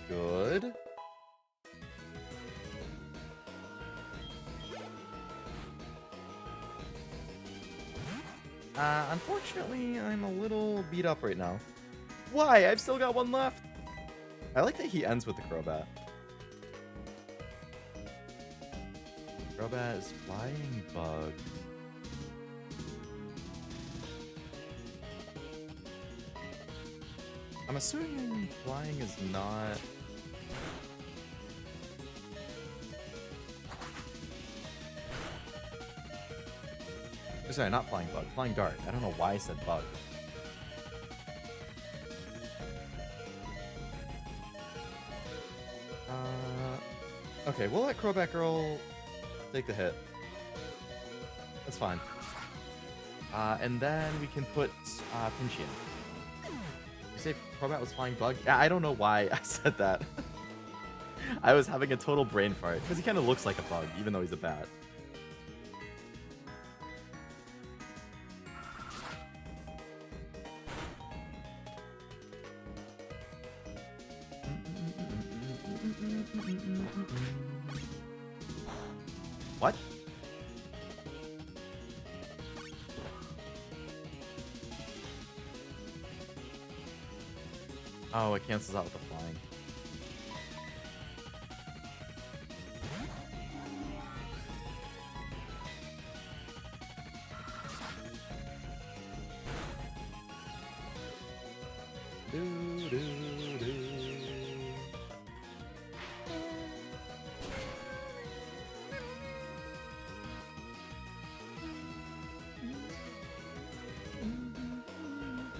Speaker 1: Good. Unfortunately, I'm a little beat up right now. Why? I've still got one left. I like that he ends with the Crobat. Crobat is flying bug. I'm assuming flying is not... Sorry, not flying bug. Flying dart. I don't know why I said bug. Okay, we'll let CroBatgirl take the hit. That's fine. And then we can put Pinchy in. You say CroBat was flying bug? Yeah, I don't know why I said that. I was having a total brain fart, because he kind of looks like a bug, even though he's a bat. What? Oh, it cancels out with the flying.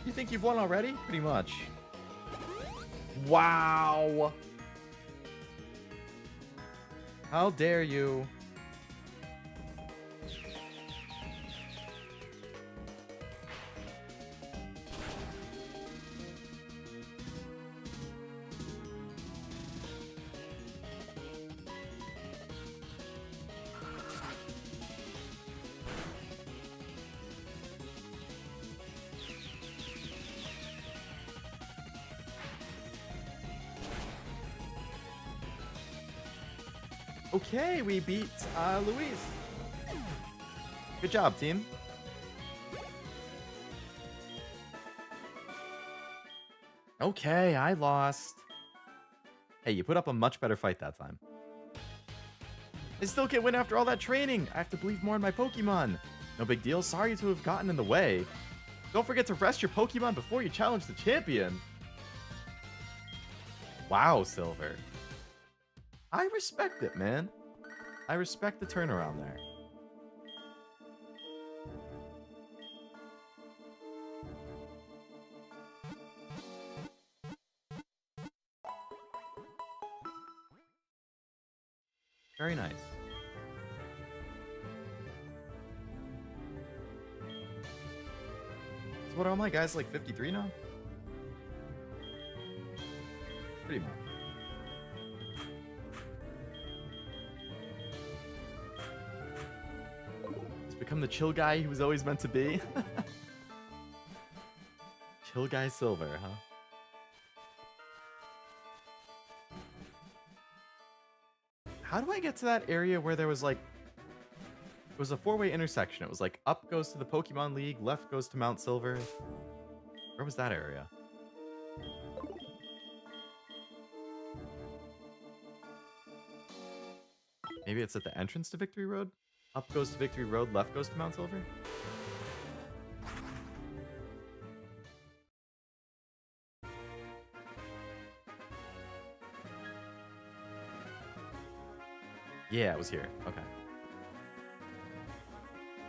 Speaker 1: You think you've won already? Pretty much. Wow. How dare you? Okay, we beat Louise. Good job, team. Okay, I lost. Hey, you put up a much better fight that time. I still can't win after all that training. I have to believe more in my Pokemon. No big deal. Sorry to have gotten in the way. Don't forget to rest your Pokemon before you challenge the champion. Wow, Silver. I respect it, man. I respect the turnaround there. Very nice. So what are all my guys like 53 now? Pretty much. Become the chill guy he was always meant to be. Chill guy Silver, huh? How do I get to that area where there was like... It was a four-way intersection. It was like up goes to the Pokemon League, left goes to Mount Silver. Where was that area? Maybe it's at the entrance to Victory Road? Up goes to Victory Road, left goes to Mount Silver? Yeah, it was here. Okay.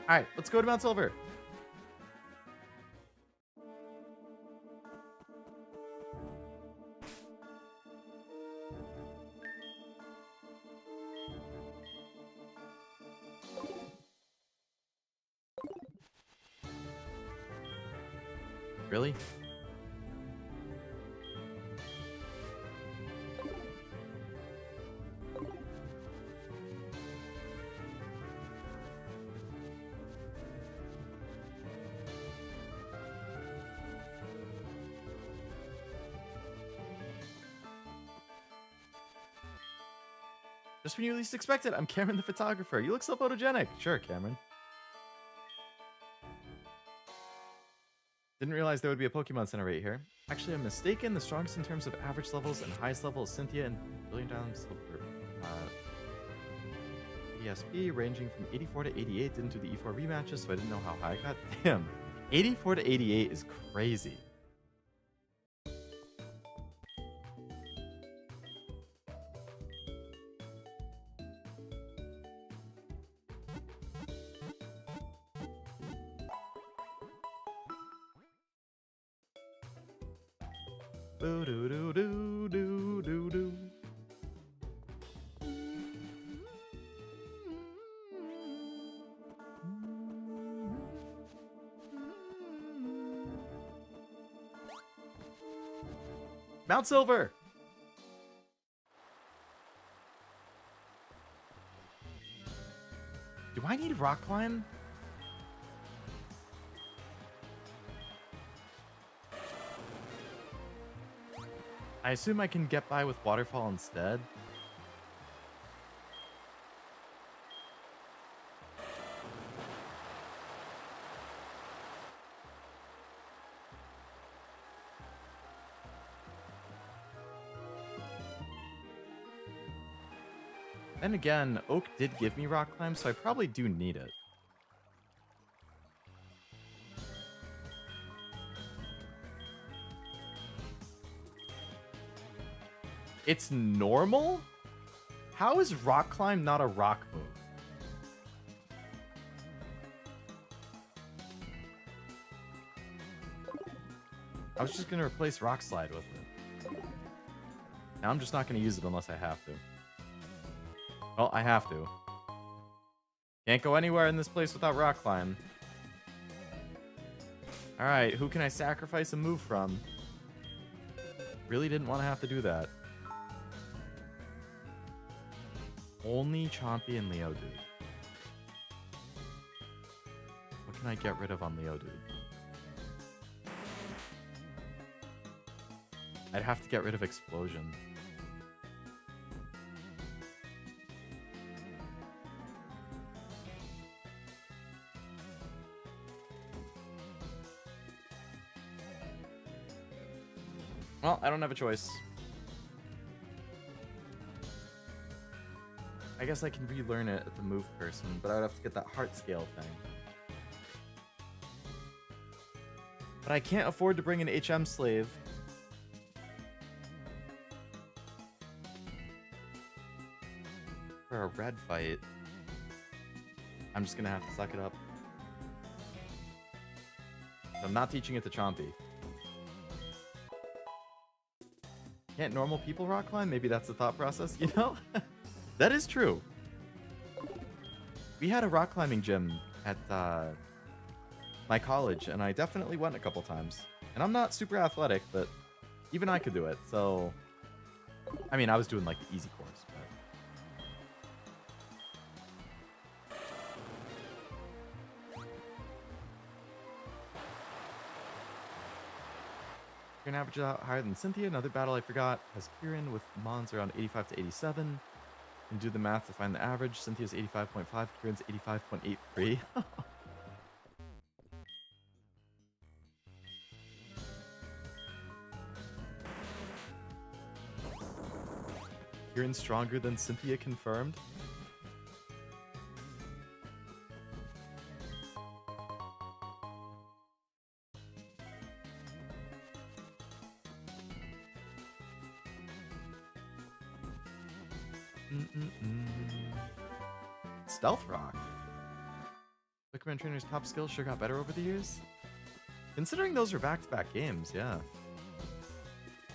Speaker 1: Alright, let's go to Mount Silver. Really? Just when you least expect it, I'm Cameron the photographer. You look so photogenic. Sure, Cameron. Didn't realize there would be a Pokemon Center right here. Actually, I'm mistaken. The strongest in terms of average levels and highest level is Cynthia and Billion Down Silver. ESP ranging from 84 to 88. Didn't do the E4 rematches, so I didn't know how high I got. Damn, 84 to 88 is crazy. Boo doo doo doo doo doo doo. Mount Silver. Do I need rock climb? I assume I can get by with waterfall instead. Then again, Oak did give me rock climb, so I probably do need it. It's normal? How is rock climb not a rock move? I was just gonna replace rock slide with it. Now I'm just not gonna use it unless I have to. Well, I have to. Can't go anywhere in this place without rock climb. Alright, who can I sacrifice a move from? Really didn't want to have to do that. Only Chompy and Leodude. What can I get rid of on Leodude? I'd have to get rid of Explosion. Well, I don't have a choice. I guess I can relearn it at the move person, but I would have to get that heart scale thing. But I can't afford to bring an HM slave. For a red fight. I'm just gonna have to suck it up. I'm not teaching it to Chompy. Can't normal people rock climb? Maybe that's the thought process, you know? That is true. We had a rock climbing gym at my college, and I definitely went a couple times. And I'm not super athletic, but even I could do it, so... I mean, I was doing, like, the easy course, but... You're gonna average out higher than Cynthia. Another battle I forgot has Kieran with Mons around 85 to 87. And do the math to find the average. Cynthia's 85.5, Kieran's 85.83. Kieran's stronger than Cynthia confirmed. Stealth Rock. Pokemon Trainer's top skills sure got better over the years. Considering those are back-to-back games, yeah.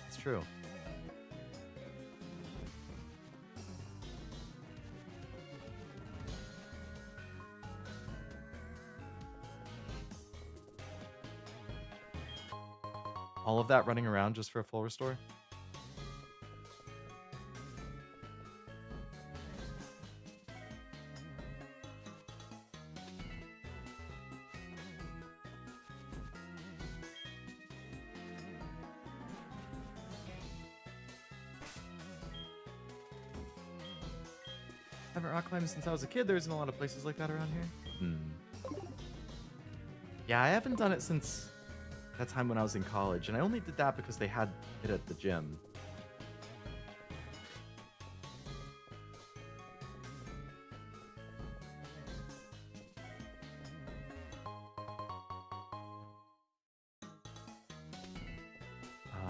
Speaker 1: It's true. All of that running around just for a full restore? Haven't rock climbed since I was a kid. There isn't a lot of places like that around here. Yeah, I haven't done it since that time when I was in college, and I only did that because they had it at the gym.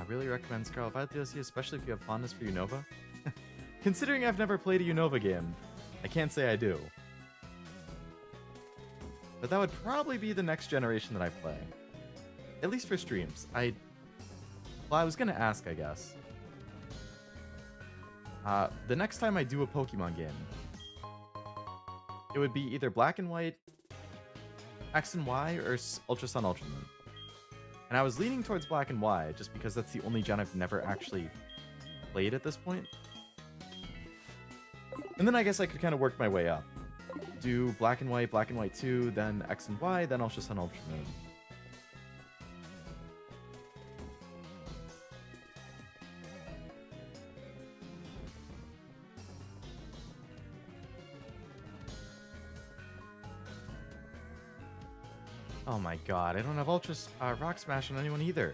Speaker 1: Really recommend Scarlet Violet DLC, especially if you have fondness for Unova. Considering I've never played a Unova game, I can't say I do. But that would probably be the next generation that I play. At least for streams. Well, I was gonna ask, I guess. The next time I do a Pokemon game, it would be either Black and White, X and Y, or Ultra Sun, Ultra Moon. And I was leaning towards Black and Y, just because that's the only gen I've never actually played at this point. And then I guess I could kind of work my way up. Do Black and White 2, then X and Y, then Ultra Sun, Ultra Moon. Oh my god, I don't have Rock Smash on anyone either.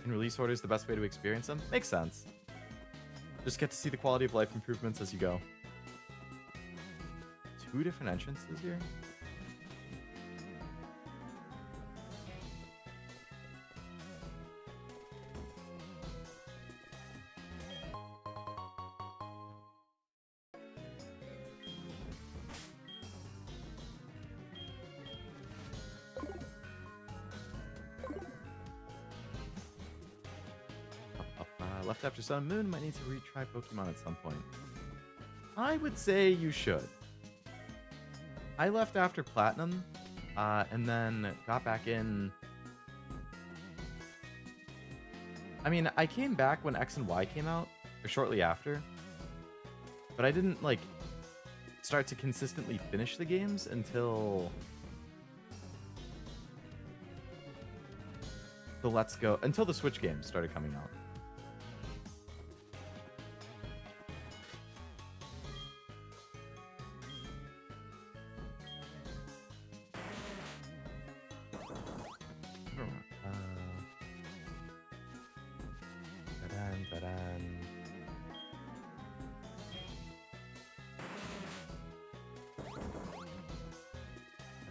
Speaker 1: In release orders, the best way to experience them? Makes sense. Just get to see the quality of life improvements as you go. 2 different entrances here? Left after Sun and Moon, might need to retry Pokemon at some point. I would say you should. I left after Platinum, and then got back in. I mean, I came back when X and Y came out, or shortly after. But I didn't, like, start to consistently finish the games until until the Switch games started coming out.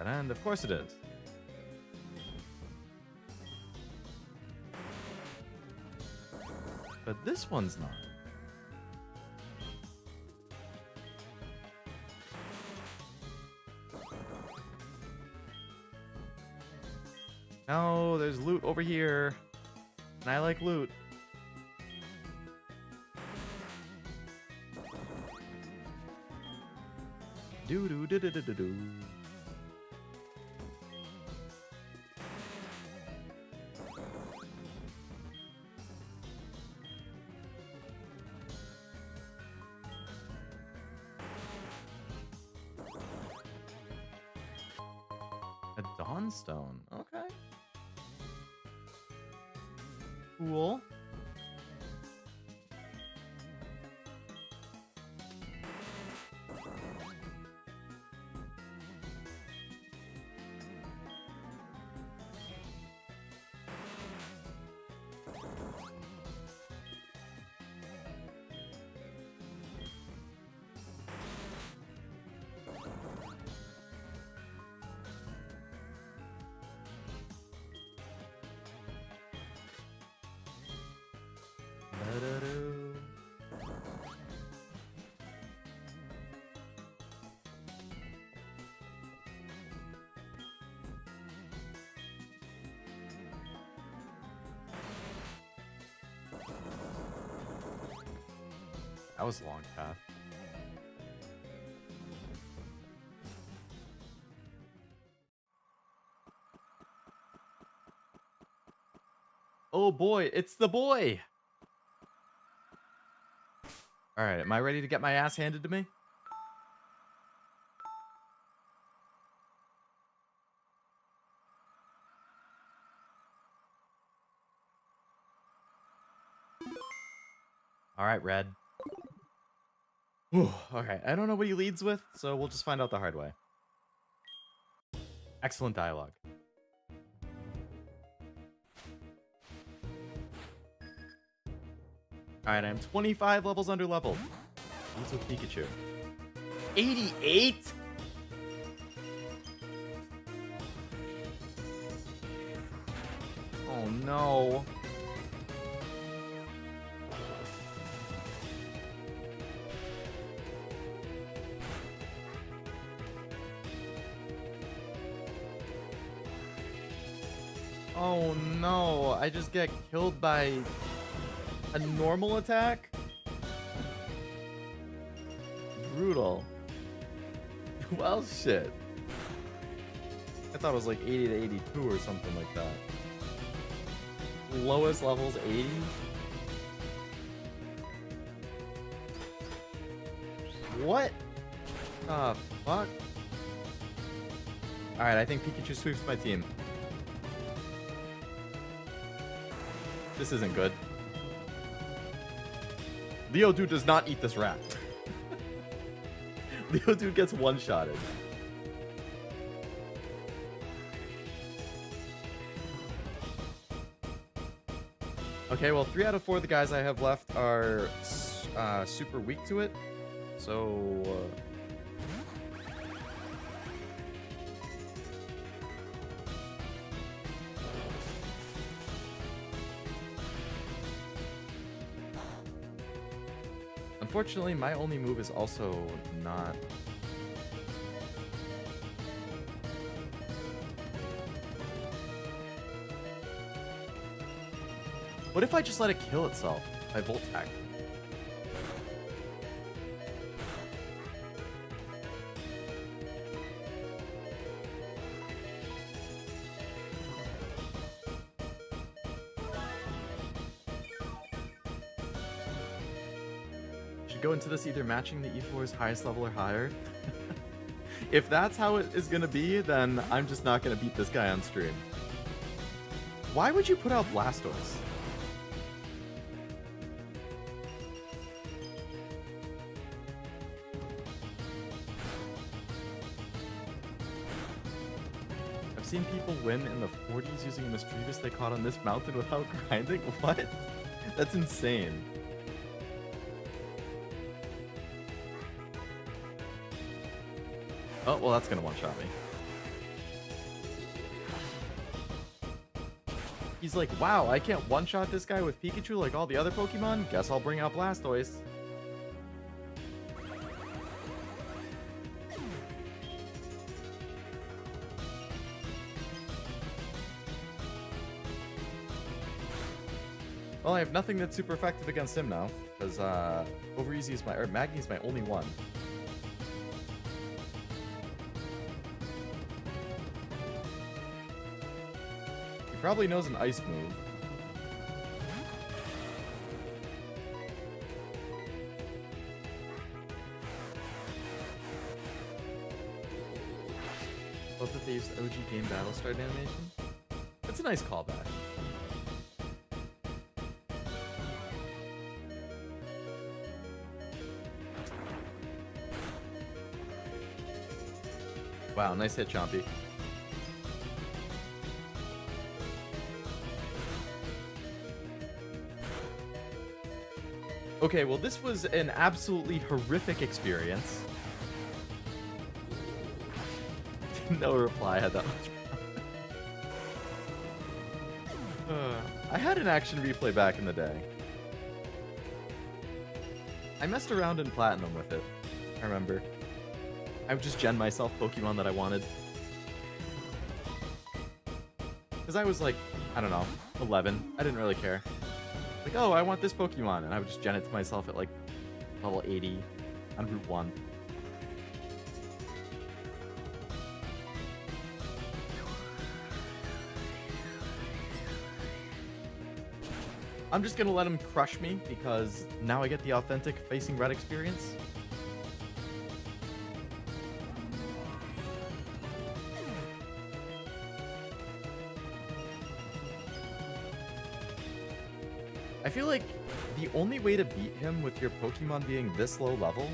Speaker 1: And of course it is. But this one's not. No, there's loot over here. And I like loot. Do-do-do-do-do-do-do. A Dawnstone. Okay. Cool. That was a long path. Oh boy, it's the boy! Alright, am I ready to get my ass handed to me? Alright, Red. Whew, okay, I don't know what he leads with, so we'll just find out the hard way. Excellent dialogue. Alright, I'm 25 levels under leveled. What's with Pikachu? 88? Oh no. Oh no, I just get killed by a normal attack? Brutal. Well, shit. I thought it was like 80 to 82 or something like that. Lowest level's 80? What the fuck? Alright, I think Pikachu sweeps my team. This isn't good. Leodude does not eat this rat. Leodude gets one-shotted. Okay, well, 3 out of 4 of the guys I have left are super weak to it. So... Unfortunately, my only move is also not... What if I just let it kill itself by Volt Tack? Should go into this either matching the E4's highest level or higher. If that's how it is going to be, then I'm just not going to beat this guy on stream. Why would you put out Blastoise? I've seen people win in the 40s using a Mischievous they caught on this mountain without grinding? What? That's insane. Oh, well, that's gonna one-shot me. He's like, wow, I can't one-shot this guy with Pikachu like all the other Pokemon? Guess I'll bring out Blastoise. Well, I have nothing that's super effective against him now, because OverEZ is or Magni is my only one. He probably knows an ice move. Love that they used OG game battle start animation. That's a nice callback. Wow, nice hit, Chompy. Okay, well, this was an absolutely horrific experience. No reply, I had that much I had an action replay back in the day. I messed around in Platinum with it, I remember. I would just gen myself Pokemon that I wanted. Because I was like, I don't know, 11. I didn't really care. Like, oh, I want this Pokemon. And I would just gen it to myself at like level 80 on Route 1. I'm just gonna let him crush me because now I get the authentic facing red experience. I feel like the only way to beat him with your Pokemon being this low level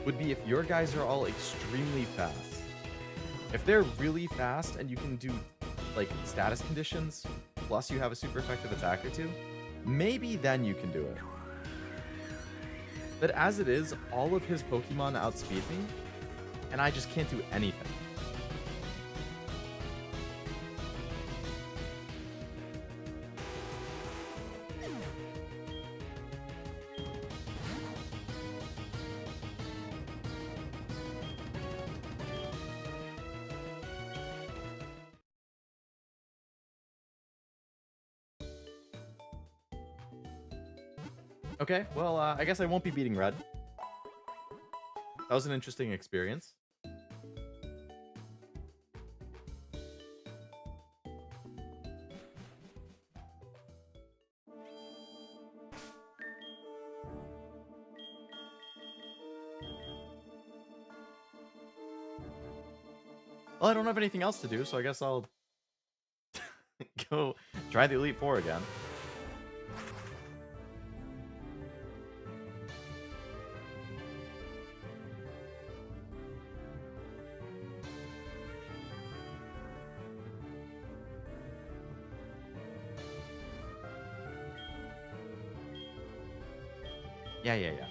Speaker 1: would be if your guys are all extremely fast. If they're really fast and you can do like status conditions, plus you have a super effective attack or two, maybe then you can do it. But as it is, all of his Pokemon outspeed me, and I just can't do anything. Okay, well, I guess I won't be beating Red. That was an interesting experience. Well, I don't have anything else to do, so I guess I'll go try the Elite Four again. Yeah.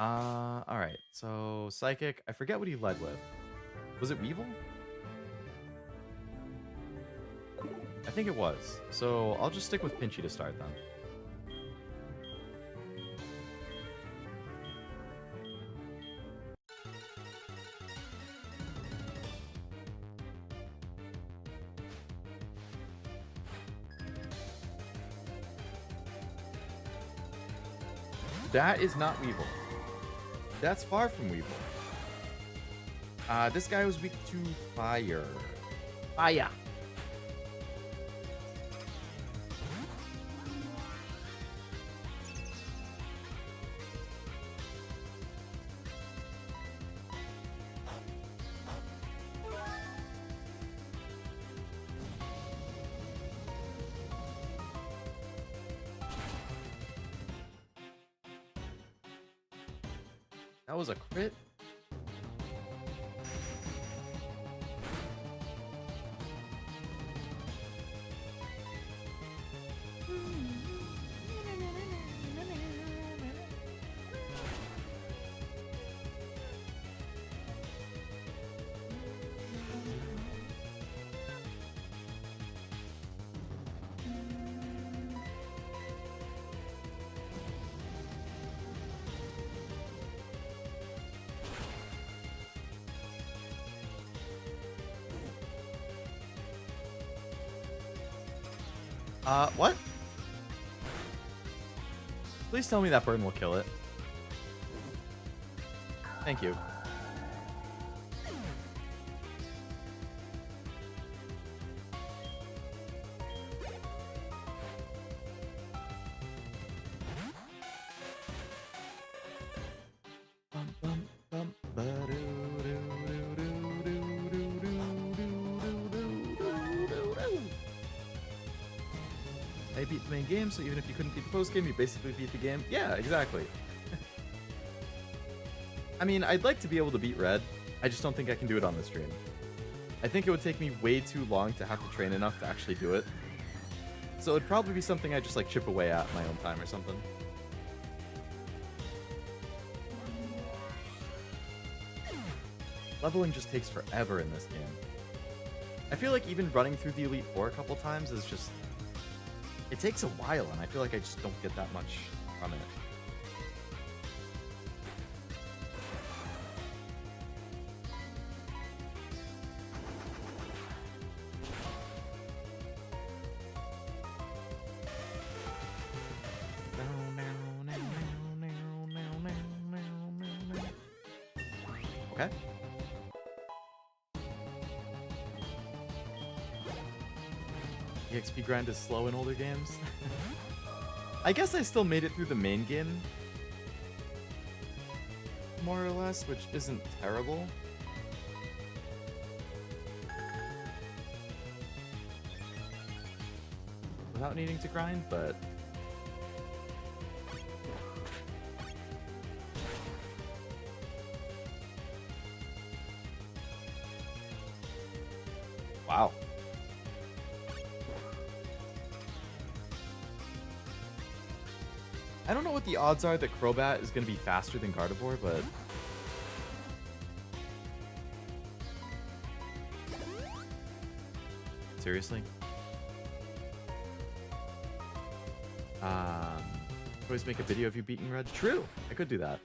Speaker 1: Alright, so Psychic, I forget what he led with. Was it Weevil? I think it was. So I'll just stick with Pinchy to start then. That is not Weevil. That's far from Weevil. This guy was weak to fire. Fire. That was a crit. What? Please tell me that burn will kill it. Thank you. I beat the main game, so even if you couldn't beat the post game, you basically beat the game. Yeah, exactly. I mean, I'd like to be able to beat Red. I just don't think I can do it on the stream. I think it would take me way too long to have to train enough to actually do it. So it'd probably be something I just like chip away at my own time or something. Leveling just takes forever in this game. I feel like even running through the Elite Four a couple times is just... It takes a while, and I feel like I just don't get that much from it. Okay. The XP grind is slow in older games. I guess I still made it through the main game, more or less, which isn't terrible. Without needing to grind, but... Wow. I don't know what the odds are that Crobat is going to be faster than Gardevoir, but... Seriously? Always make a video of you beating Red? True! I could do that.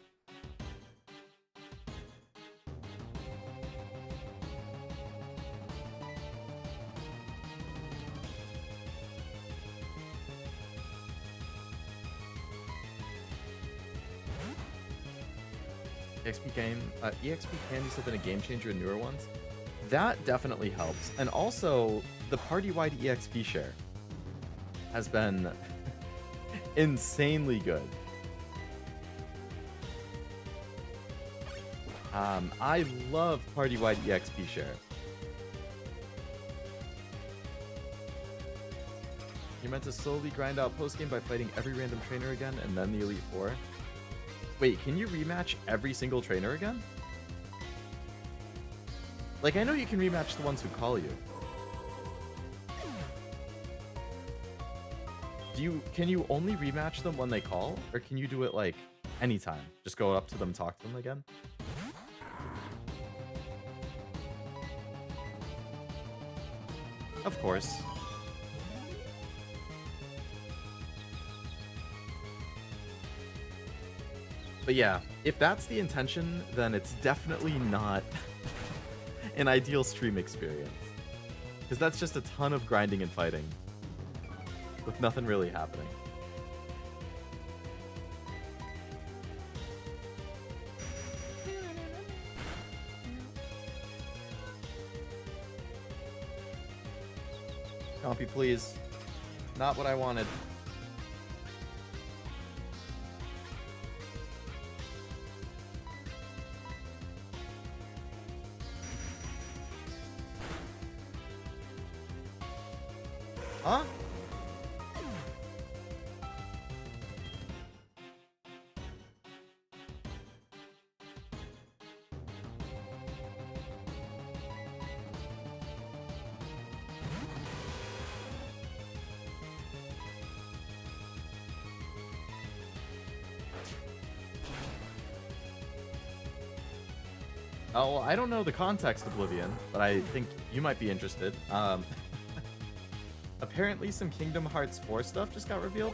Speaker 1: EXP candies have been a game changer in newer ones. That definitely helps. And also, the party-wide EXP share has been insanely good. I love party-wide EXP share. You meant to slowly grind out post-game by fighting every random trainer again and then the Elite Four? Wait, can you rematch every single trainer again? Like, I know you can rematch the ones who call you. Can you only rematch them when they call? Or can you do it, like, anytime? Just go up to them, talk to them again? Of course. But yeah, if that's the intention, then it's definitely not an ideal stream experience. Because that's just a ton of grinding and fighting, with nothing really happening. Chompy, please. Not what I wanted. Huh? Oh, well, I don't know the context, Oblivion, but I think you might be interested. Apparently some Kingdom Hearts 4 stuff just got revealed.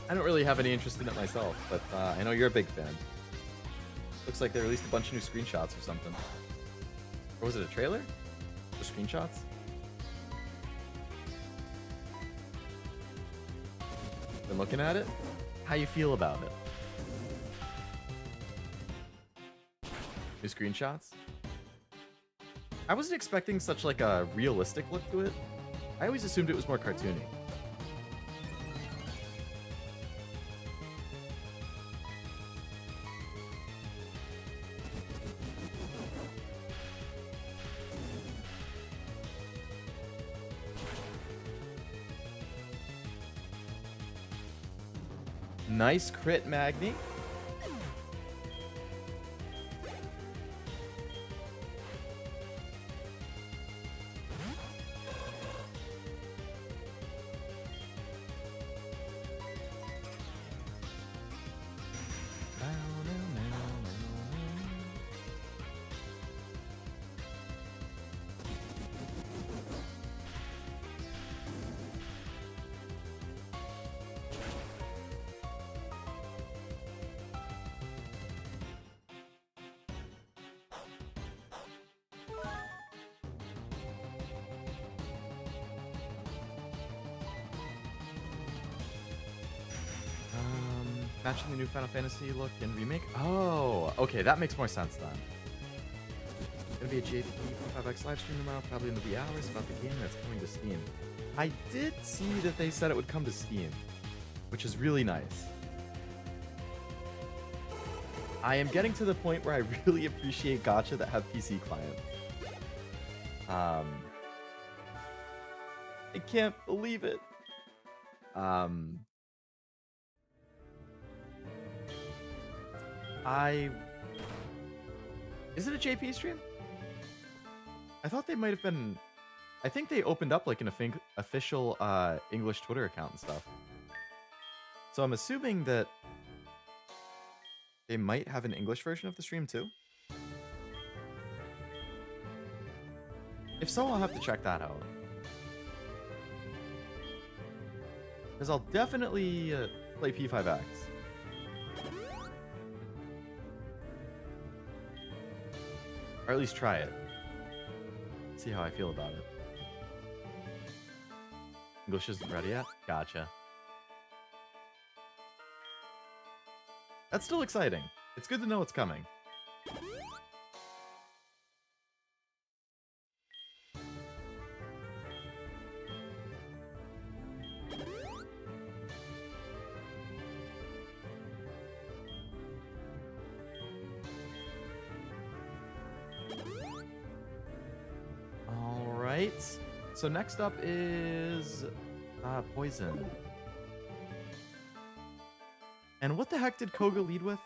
Speaker 1: I don't really have any interest in it myself, but I know you're a big fan. Looks like they released a bunch of new screenshots or something. Or was it a trailer? The screenshots? Been looking at it? How you feel about it? New screenshots? I wasn't expecting such like a realistic look to it. I always assumed it was more cartoony. Nice crit, Magni. Matching the new Final Fantasy look and remake? Oh, okay, that makes more sense then. Gonna be a JP 5X live stream tomorrow, probably in the wee hours, about the game that's coming to Steam. I did see that they said it would come to Steam, which is really nice. I am getting to the point where I really appreciate gacha that have PC clients. I can't believe it. Is it a JP stream? I thought they might have been... I think they opened up like an official English Twitter account and stuff. So I'm assuming that they might have an English version of the stream too. If so, I'll have to check that out. Because I'll definitely play P5X. Or at least try it. See how I feel about it. English isn't ready yet? Gotcha. That's still exciting. It's good to know it's coming. Alright. So next up is Poison. And what the heck did Koga lead with?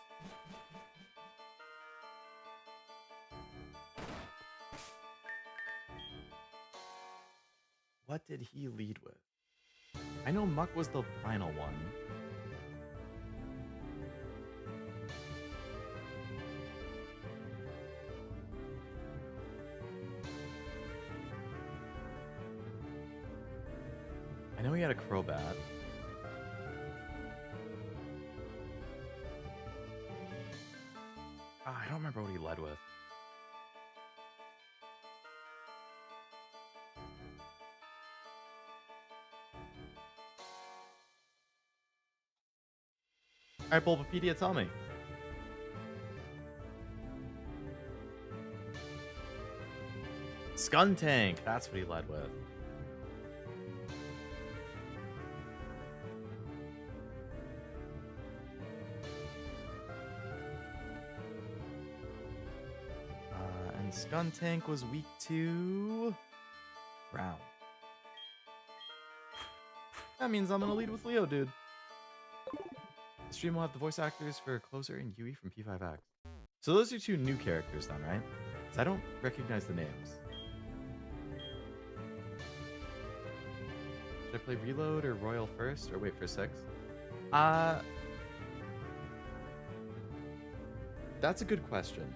Speaker 1: What did he lead with? I know Muck was the final one. I know he had a Crobat. I don't remember what he led with. Alright, Bulbapedia, tell me. Skuntank, that's what he led with. And Skuntank was weak to Ground. That means I'm gonna lead with Leodude. The stream will have the voice actors for Closer and Yui from P5X. So those are two new characters then, right? Because I don't recognize the names. Should I play Reload or Royal first, or wait for 6? That's a good question.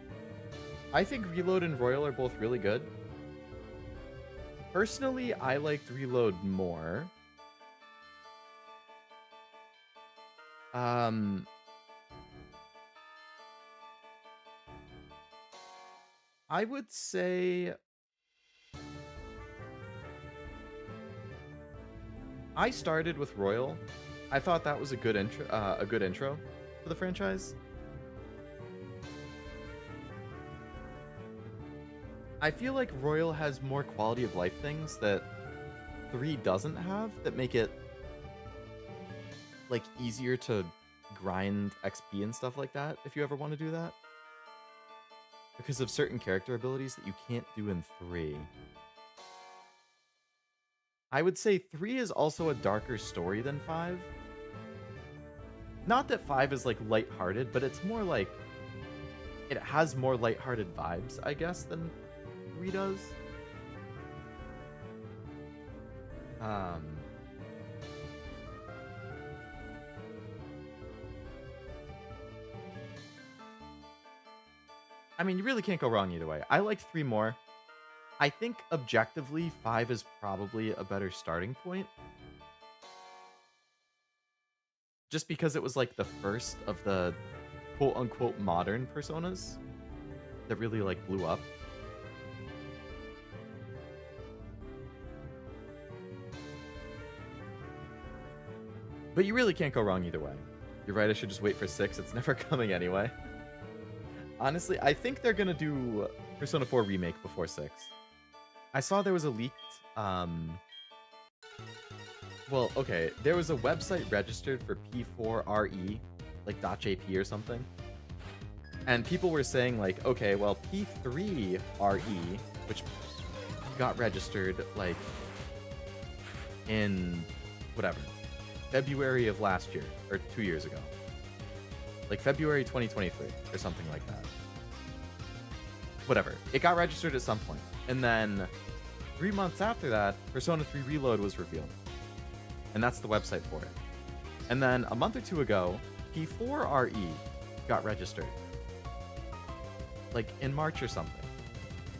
Speaker 1: I think Reload and Royal are both really good. Personally, I liked Reload more. I would say I started with Royal. I thought that was a good intro for the franchise. I feel like Royal has more quality of life things that 3 doesn't have that make it like easier to grind XP and stuff like that if you ever want to do that. Because of certain character abilities that you can't do in 3. I would say 3 is also a darker story than 5. Not that 5 is like lighthearted, but it's more like it has more lighthearted vibes, I guess, than 3 does. I mean, you really can't go wrong either way. I like 3 more. I think objectively 5 is probably a better starting point. Just because it was like the first of the quote-unquote modern personas that really like blew up. But you really can't go wrong either way. You're right, I should just wait for 6. It's never coming anyway. Honestly, I think they're gonna do Persona 4 Remake before 6. I saw there was a leaked, well, okay, there was a website registered for P4RE, like .jp or something. And people were saying like, okay, well, P3RE, which got registered like in whatever, February of last year, or 2 years ago. Like February 2023, or something like that. Whatever. It got registered at some point. And then 3 months after that, Persona 3 Reload was revealed. And that's the website for it. And then a month or two ago, P4RE got registered. Like in March or something.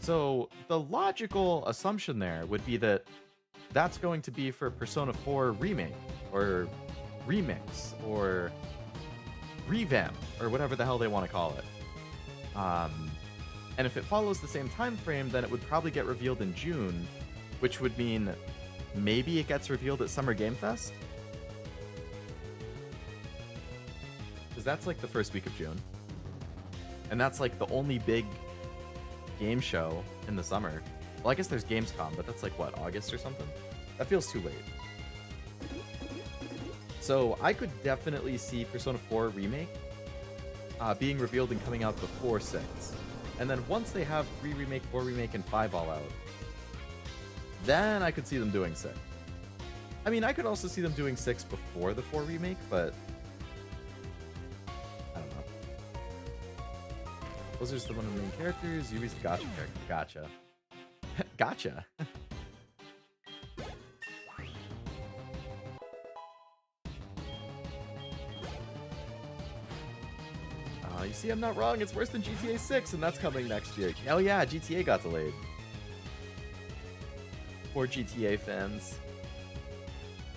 Speaker 1: So the logical assumption there would be that that's going to be for Persona 4 Remake, or Remix, or Revamp, or whatever the hell they want to call it. And if it follows the same time frame, then it would probably get revealed in June, which would mean maybe it gets revealed at Summer Game Fest? Because that's like the first week of June. And that's like the only big game show in the summer. Well, I guess there's Gamescom, but that's like what, August or something? That feels too late. So I could definitely see Persona 4 Remake being revealed and coming out before 6. And then once they have 3 Remake, 4 Remake, and 5 all out, then I could see them doing 6. I mean, I could also see them doing 6 before the 4 Remake, but I don't know. Blizzard's the one of the main characters, Yubi's the gotcha character. Gotcha. Gotcha. You see, I'm not wrong. It's worse than GTA 6, and that's coming next year. Hell yeah, GTA got delayed. Poor GTA fans.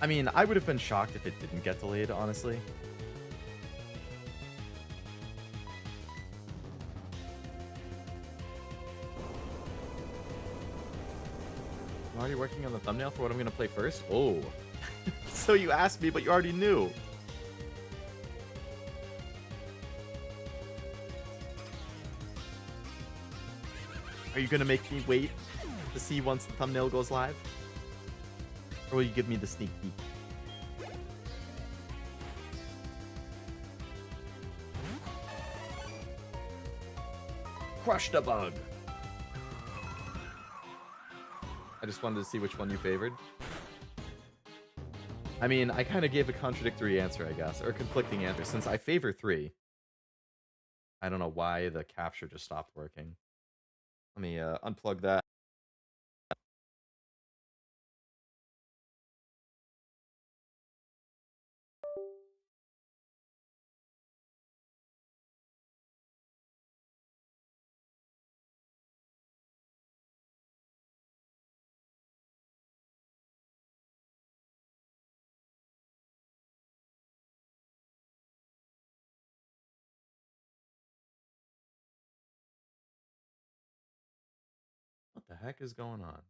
Speaker 1: I mean, I would have been shocked if it didn't get delayed, honestly. I'm already working on the thumbnail for what I'm going to play first? Oh. So you asked me, but you already knew. Are you going to make me wait to see once the thumbnail goes live? Or will you give me the sneak peek? Crush the bug! I just wanted to see which one you favored. I mean, I kind of gave a contradictory answer, I guess, or a conflicting answer, since I favor 3. I don't know why the capture just stopped working. Let me unplug that. What the heck is going on?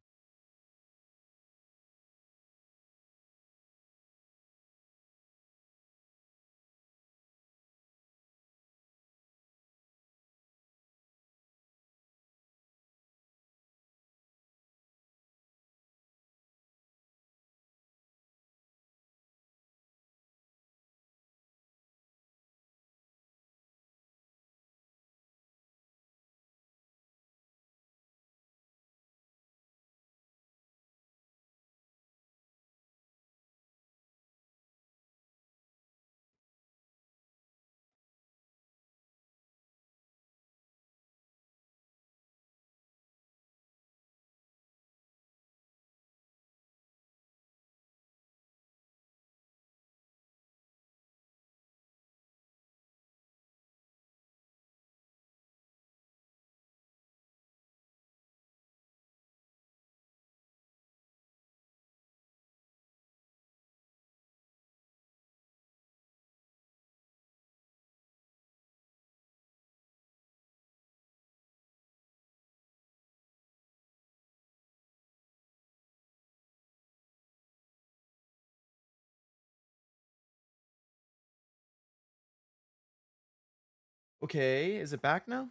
Speaker 1: Okay, is it back now?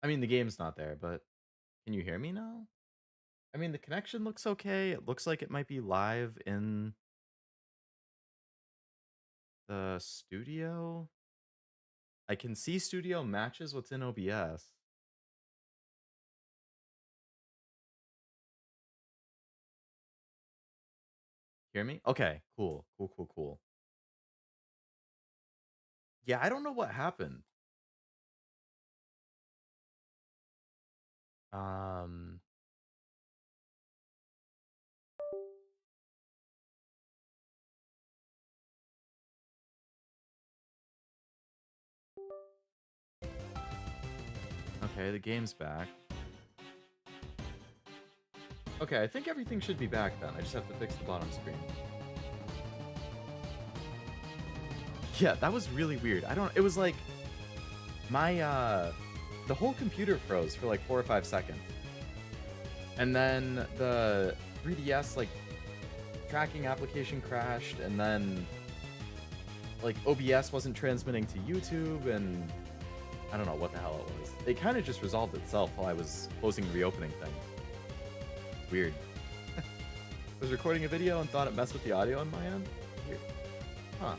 Speaker 1: I mean, the game's not there, but can you hear me now? I mean, the connection looks okay. It looks like it might be live in the studio. I can see studio matches what's in OBS. Hear me? Okay, cool. Cool, cool, cool. Yeah, I don't know what happened. Um, okay, the game's back. Okay, I think everything should be back then. I just have to fix the bottom screen. Yeah, that was really weird. It was like my the whole computer froze for like 4 or 5 seconds. And then the 3DS like tracking application crashed, and then like OBS wasn't transmitting to YouTube, and I don't know what the hell it was. It kind of just resolved itself while I was closing the reopening thing. Weird. I was recording a video and thought it messed with the audio on my end. Weird. Huh.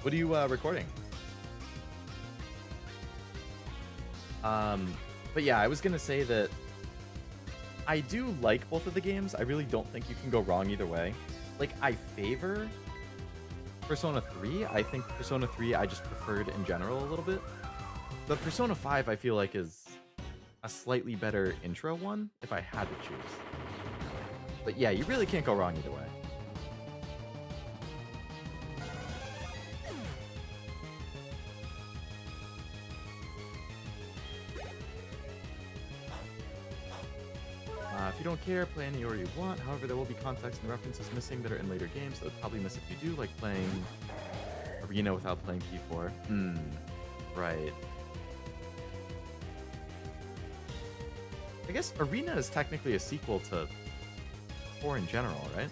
Speaker 1: What are you recording? But yeah, I was gonna say that I do like both of the games. I really don't think you can go wrong either way. Like, I favor Persona 3. I think Persona 3 I just preferred in general a little bit. But Persona 5 I feel like is a slightly better intro one if I had to choose. But yeah, you really can't go wrong either way. If you don't care, play any order you want. However, there will be context and references missing that are in later games that would probably miss if you do, like playing Arena without playing P4. Right. I guess Arena is technically a sequel to 4 in general, right?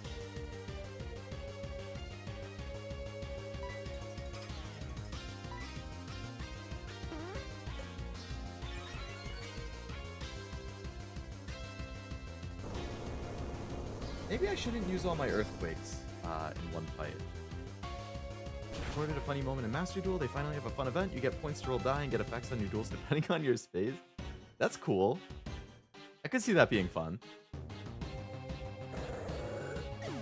Speaker 1: Maybe I shouldn't use all my earthquakes in one fight. Recorded a funny moment in Master Duel. They finally have a fun event. You get points to roll die and get effects on your duels depending on your space. That's cool. I could see that being fun. Answer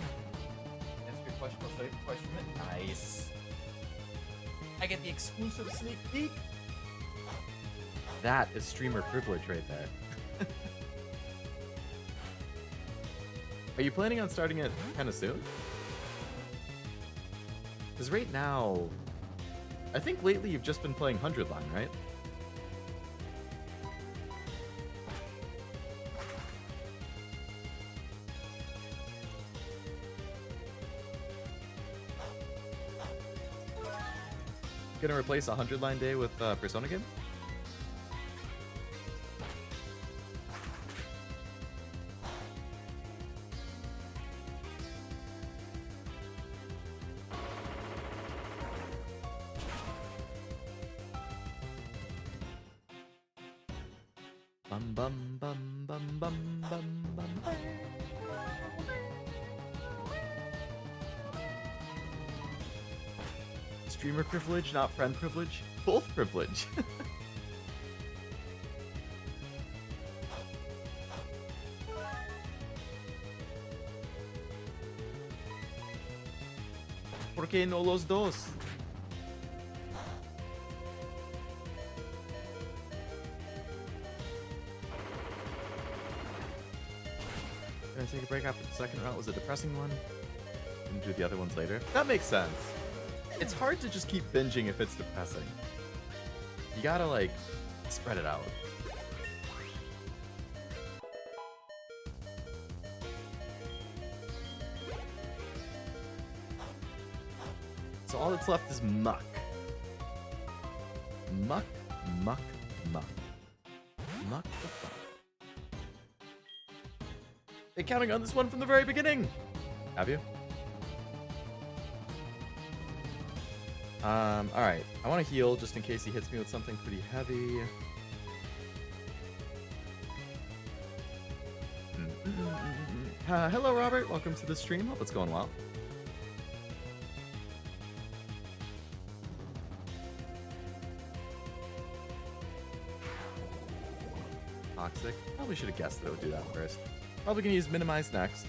Speaker 1: your question. I'll show you the question. Nice. I get the exclusive sneak peek. That is streamer privilege right there. Are you planning on starting it kind of soon? Because right now, I think lately you've just been playing 100 line, right? Gonna replace a 100 line day with Persona game? Bum bum bum bum bum bum bum. Streamer privilege, not friend privilege. Both privilege. ¿Por qué no los dos? Can I take a break after the second round? Was a depressing one? And do the other ones later? That makes sense. It's hard to just keep binging if it's depressing. You gotta, like, spread it out. So all that's left is muck. Muck, muck, muck. Muck the fuck. Been counting on this one from the very beginning. Have you? Alright. I want to heal just in case he hits me with something pretty heavy. Hello, Robert. Welcome to the stream. Hope it's going well. Toxic. Probably should have guessed that it would do that first. Probably gonna use minimize next.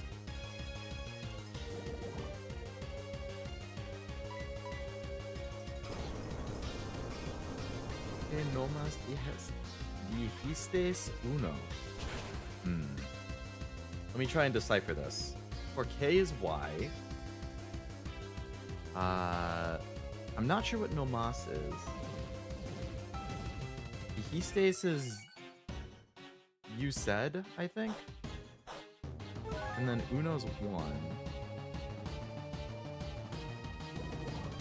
Speaker 1: nomas dijistes uno? Let me try and decipher this. For K is Y. I'm not sure what nomas is. Dijistes is you said, I think. And then uno's 1.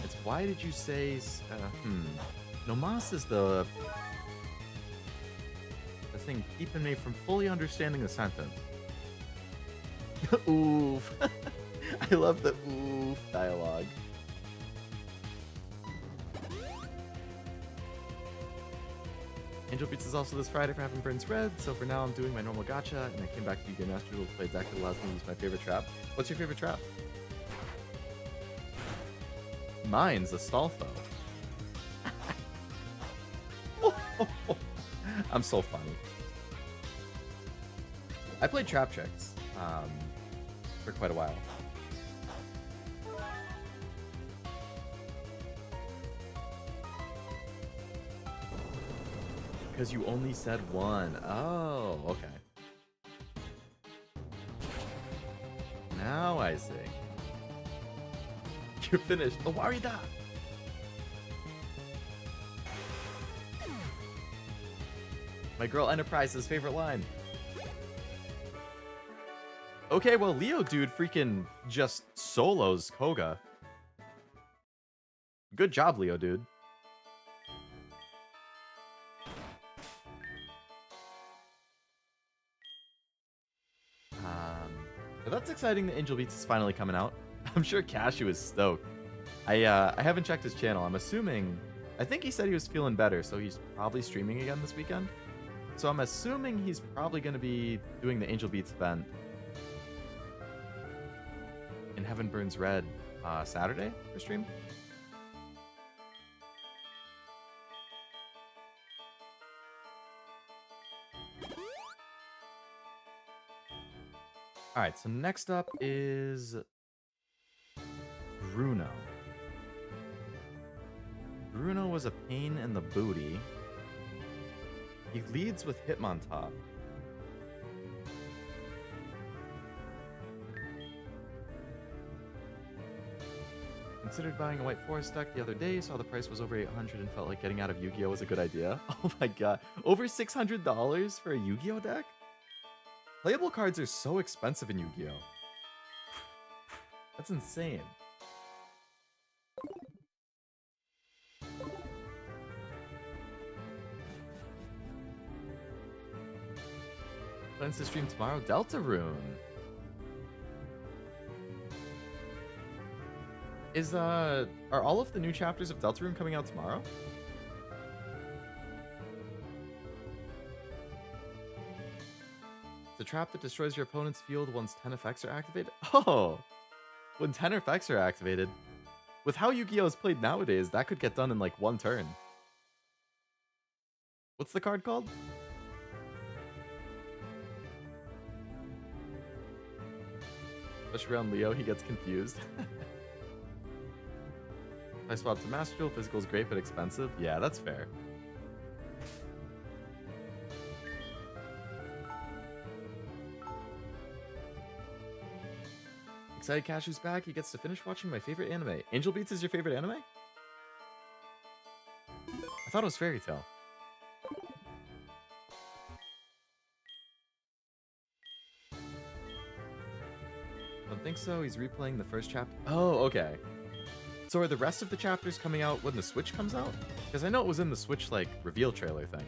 Speaker 1: It's why did you say nomas is the thing keeping me from fully understanding the sentence. Oof. I love the oof dialogue. Angel Beats is also this Friday for having Burns Red, so for now I'm doing my normal gacha, and I came back to Game Master to play a deck that allows me to use my favorite trap. What's your favorite trap? Mine's Astolfo. I'm so funny. I played Trap Tricks for quite a while. Because you only said 1. Oh, okay. Now I see. You're finished. Oh, Warida! My girl Enterprise's favorite line. Okay, well, Leodude freaking just solos Koga. Good job, Leodude. But that's exciting that Angel Beats is finally coming out. I'm sure Cashew is stoked. I haven't checked his channel. I'm assuming... I think he said he was feeling better, so he's probably streaming again this weekend. So I'm assuming he's probably going to be doing the Angel Beats event in Heaven Burns Red Saturday for stream. Alright, so next up is Bruno. Bruno was a pain in the booty. He leads with Hitmontop. Considered buying a White Forest deck the other day, saw the price was over 800 and felt like getting out of Yu-Gi-Oh was a good idea. Oh my god. Over $600 for a Yu-Gi-Oh deck? Playable cards are so expensive in Yu-Gi-Oh! That's insane. Plans to stream tomorrow? Deltarune. Are all of the new chapters of Deltarune coming out tomorrow? The trap that destroys your opponent's field once 10 effects are activated? Oh! When 10 effects are activated. With how Yu-Gi-Oh! Is played nowadays, that could get done in like one turn. What's the card called? Especially around Leo, he gets confused. If I swap to Master Duel, physical is great but expensive. Yeah, that's fair. Excited Cashew's back. He gets to finish watching my favorite anime. Angel Beats is your favorite anime? I thought it was Fairy Tail. Don't think so. He's replaying the first chapter. Oh, okay. So are the rest of the chapters coming out when the Switch comes out? Because I know it was in the Switch, like, reveal trailer thing.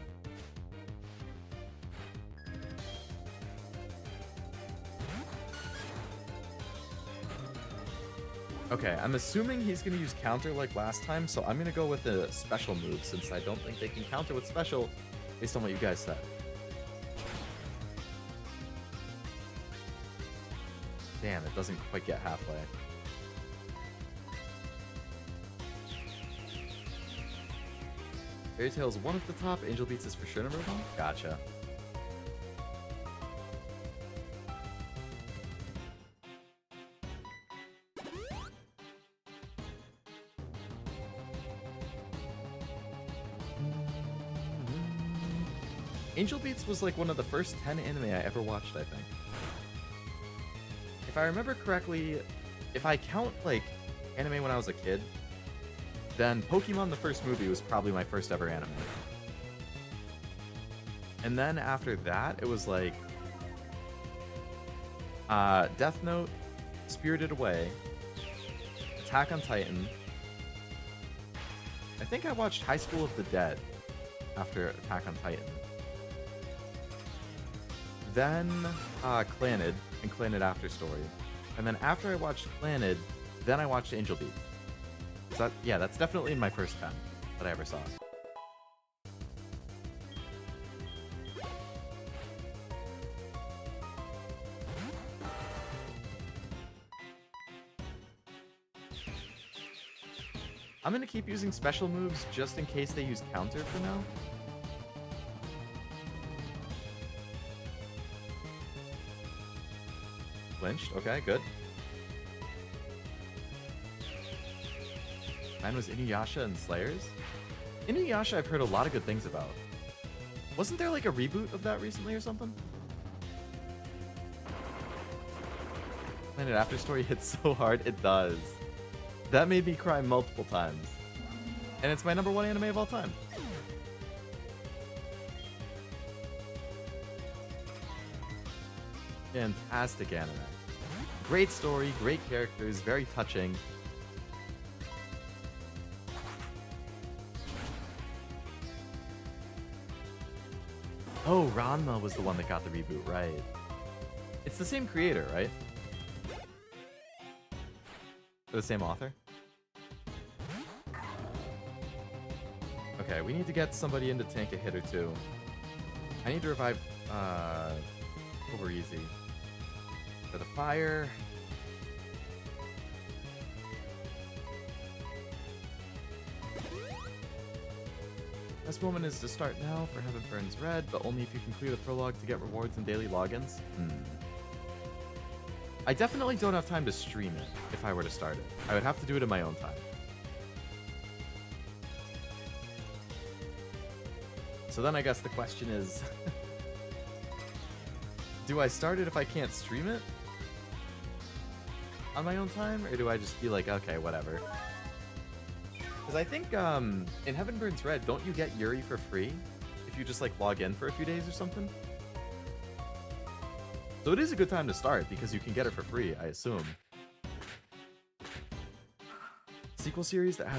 Speaker 1: Okay, I'm assuming he's going to use counter like last time, so I'm going to go with a special move since I don't think they can counter with special based on what you guys said. Damn, it doesn't quite get halfway. Fairy Tail's one at the top, Angel Beats is for sure number 1? Gotcha. Angel Beats was like one of the first 10 anime I ever watched, I think. If I remember correctly, if I count like anime when I was a kid, then Pokemon the first movie was probably my first ever anime. And then after that, it was like Death Note, Spirited Away, Attack on Titan. I think I watched High School of the Dead after Attack on Titan. Then Clannad and Clannad After Story. And then after I watched Clannad, then I watched Angel Beats. So that, yeah, that's definitely in my first 10 that I ever saw. I'm gonna keep using special moves just in case they use counter for now. Flinched, okay, good. Mine was Inuyasha and Slayers. Inuyasha I've heard a lot of good things about. Wasn't there like a reboot of that recently or something? Planet After Story hits so hard, it does. That made me cry multiple times. And it's my #1 anime of all time. Fantastic anime. Great story, great characters, very touching. Oh, Ranma was the one that got the reboot, right? It's the same creator, right? Or the same author? Okay, we need to get somebody in to tank a hit or two. I need to revive OverEZ. For the fire. This moment is to start now for Heaven Burns Red, but only if you can clear the prologue to get rewards and daily logins. I definitely don't have time to stream it if I were to start it. I would have to do it in my own time. So then I guess the question is, do I start it if I can't stream it on my own time? Or do I just be like, okay, whatever? Because I think in Heaven Burns Red, don't you get Yuri for free if you just like log in for a few days or something? So it is a good time to start because you can get it for free, I assume. Sequel series that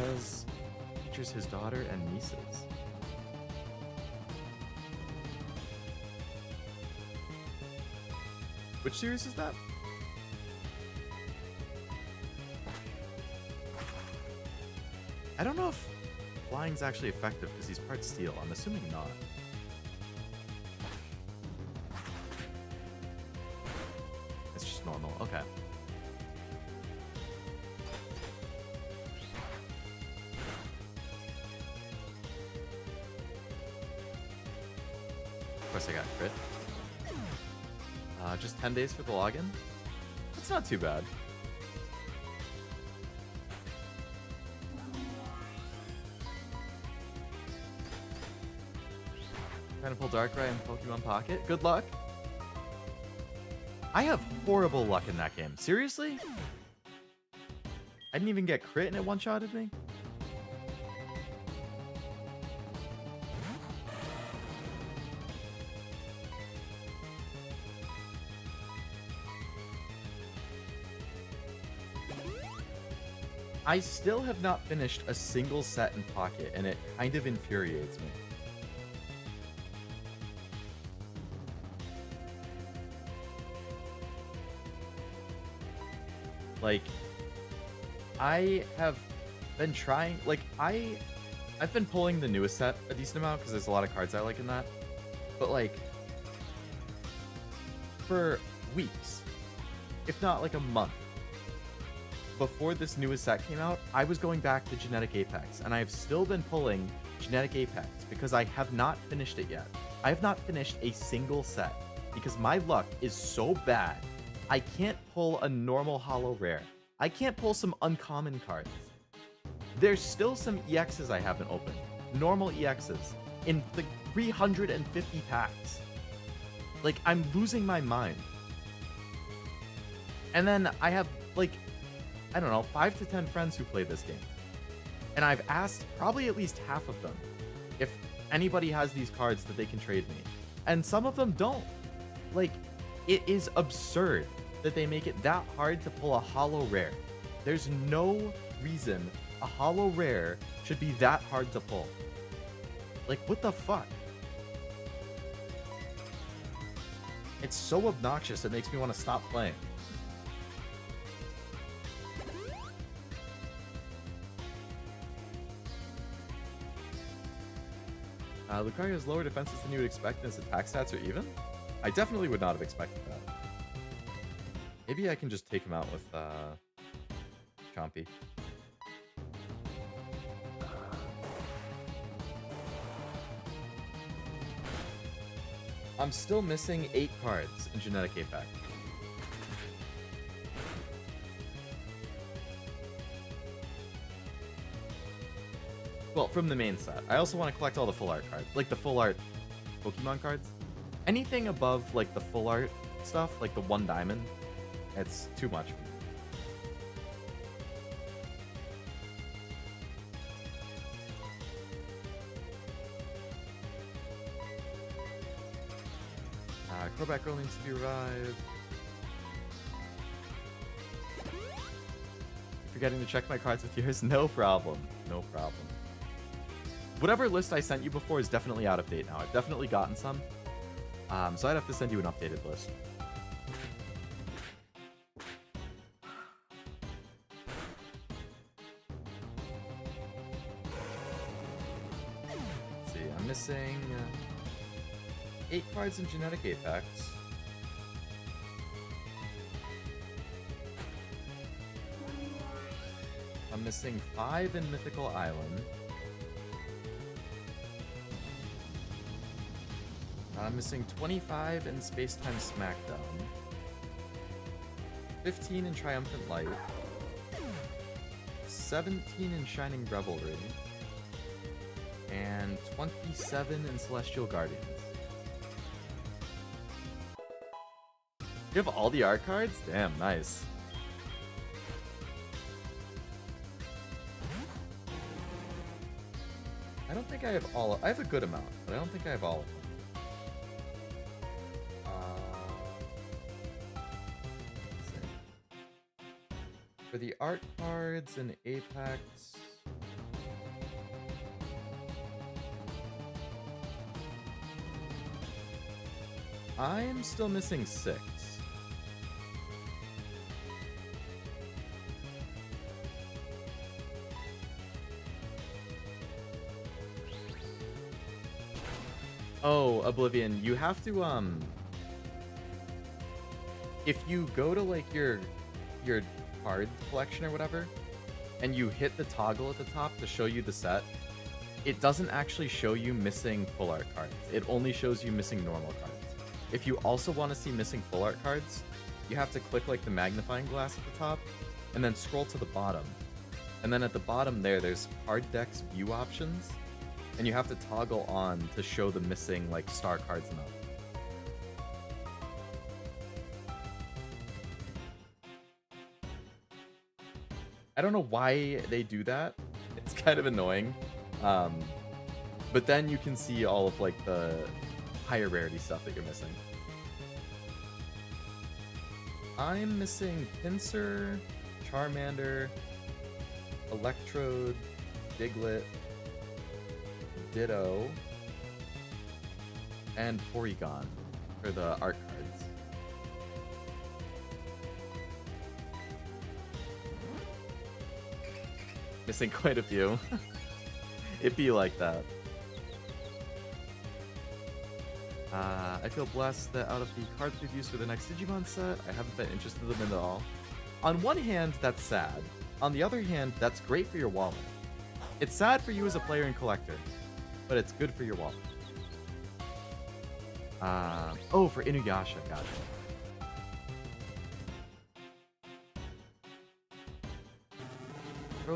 Speaker 1: features his daughter and nieces. Which series is that? I don't know if flying's actually effective because he's part steel. I'm assuming not. It's just normal. Okay. Of course I got crit. Just 10 days for the login? That's not too bad. Trying to pull Darkrai in Pokemon Pocket. Good luck. I have horrible luck in that game. Seriously? I didn't even get crit and it one-shotted me? I still have not finished a single set in Pocket, and it kind of infuriates me. Like, I have been trying, like, I've been pulling the newest set a decent amount, because there's a lot of cards I like in that. But, like, for weeks, if not like a month, before this newest set came out, I was going back to Genetic Apex, and I have still been pulling Genetic Apex because I have not finished it yet. I have not finished a single set because my luck is so bad. I can't pull a normal holo rare. I can't pull some uncommon cards. There's still some EXs I haven't opened. Normal EXs. In the 350 packs. Like, I'm losing my mind. And then I have, like, I don't know, 5 to 10 friends who play this game. And I've asked probably at least half of them if anybody has these cards that they can trade me. And some of them don't. Like, it is absurd that they make it that hard to pull a holo rare. There's no reason a holo rare should be that hard to pull. Like, what the fuck? It's so obnoxious, it makes me want to stop playing. Lucario has lower defenses than you would expect, and his attack stats are even? I definitely would not have expected that. Maybe I can just take him out with Chompy. I'm still missing 8 cards in Genetic APAC. Well, from the main set. I also want to collect all the full art cards. Like the full art Pokemon cards. Anything above like the full art stuff, like the 1 diamond, it's too much for me. CroBatgirl needs to be revived. Forgetting to check my cards with yours? No problem. No problem. Whatever list I sent you before is definitely out of date now. I've definitely gotten some. So I'd have to send you an updated list. Let's see, I'm missing 8 cards in Genetic Apex. I'm missing 5 in Mythical Island. I'm missing 25 in Spacetime Smackdown. 15 in Triumphant Light. 17 in Shining Revelry. And 27 in Celestial Guardians. You have all the art cards? Damn, nice. I don't think I have all. I have a good amount, but I don't think I have all of them. Let's see. For the art cards in Apex, I'm still missing 6. Oh, Oblivion, you have to, if you go to, like, your card collection or whatever, and you hit the toggle at the top to show you the set, it doesn't actually show you missing full art cards. It only shows you missing normal cards. If you also want to see missing full art cards, you have to click, like, the magnifying glass at the top, and then scroll to the bottom. And then at the bottom there's card decks view options, and you have to toggle on to show the missing, like, star cards amount. I don't know why they do that. It's kind of annoying. But then you can see all of, like, the higher rarity stuff that you're missing. I'm missing Pinsir, Charmander, Electrode, Diglett, Ditto, and Porygon for the art cards. Missing quite a few. It'd be like that. I feel blessed that out of the card previews for the next Digimon set, I haven't been interested in them at all. On one hand, that's sad. On the other hand, that's great for your wallet. It's sad for you as a player and collector, but it's good for your wallet. Oh, for Inuyasha, gotcha.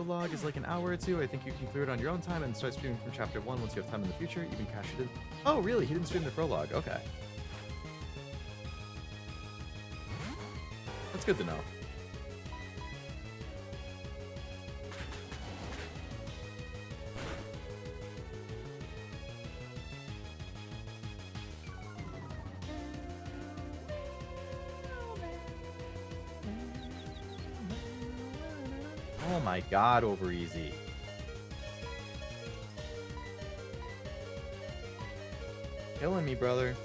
Speaker 1: prologue is like an hour or two. I think you can clear it on your own time and start streaming from chapter 1 once you have time in the future. Even cash it in. Oh, really? He didn't stream the prologue. Okay. That's good to know. Oh my god, OverEZ. Killing me, brother.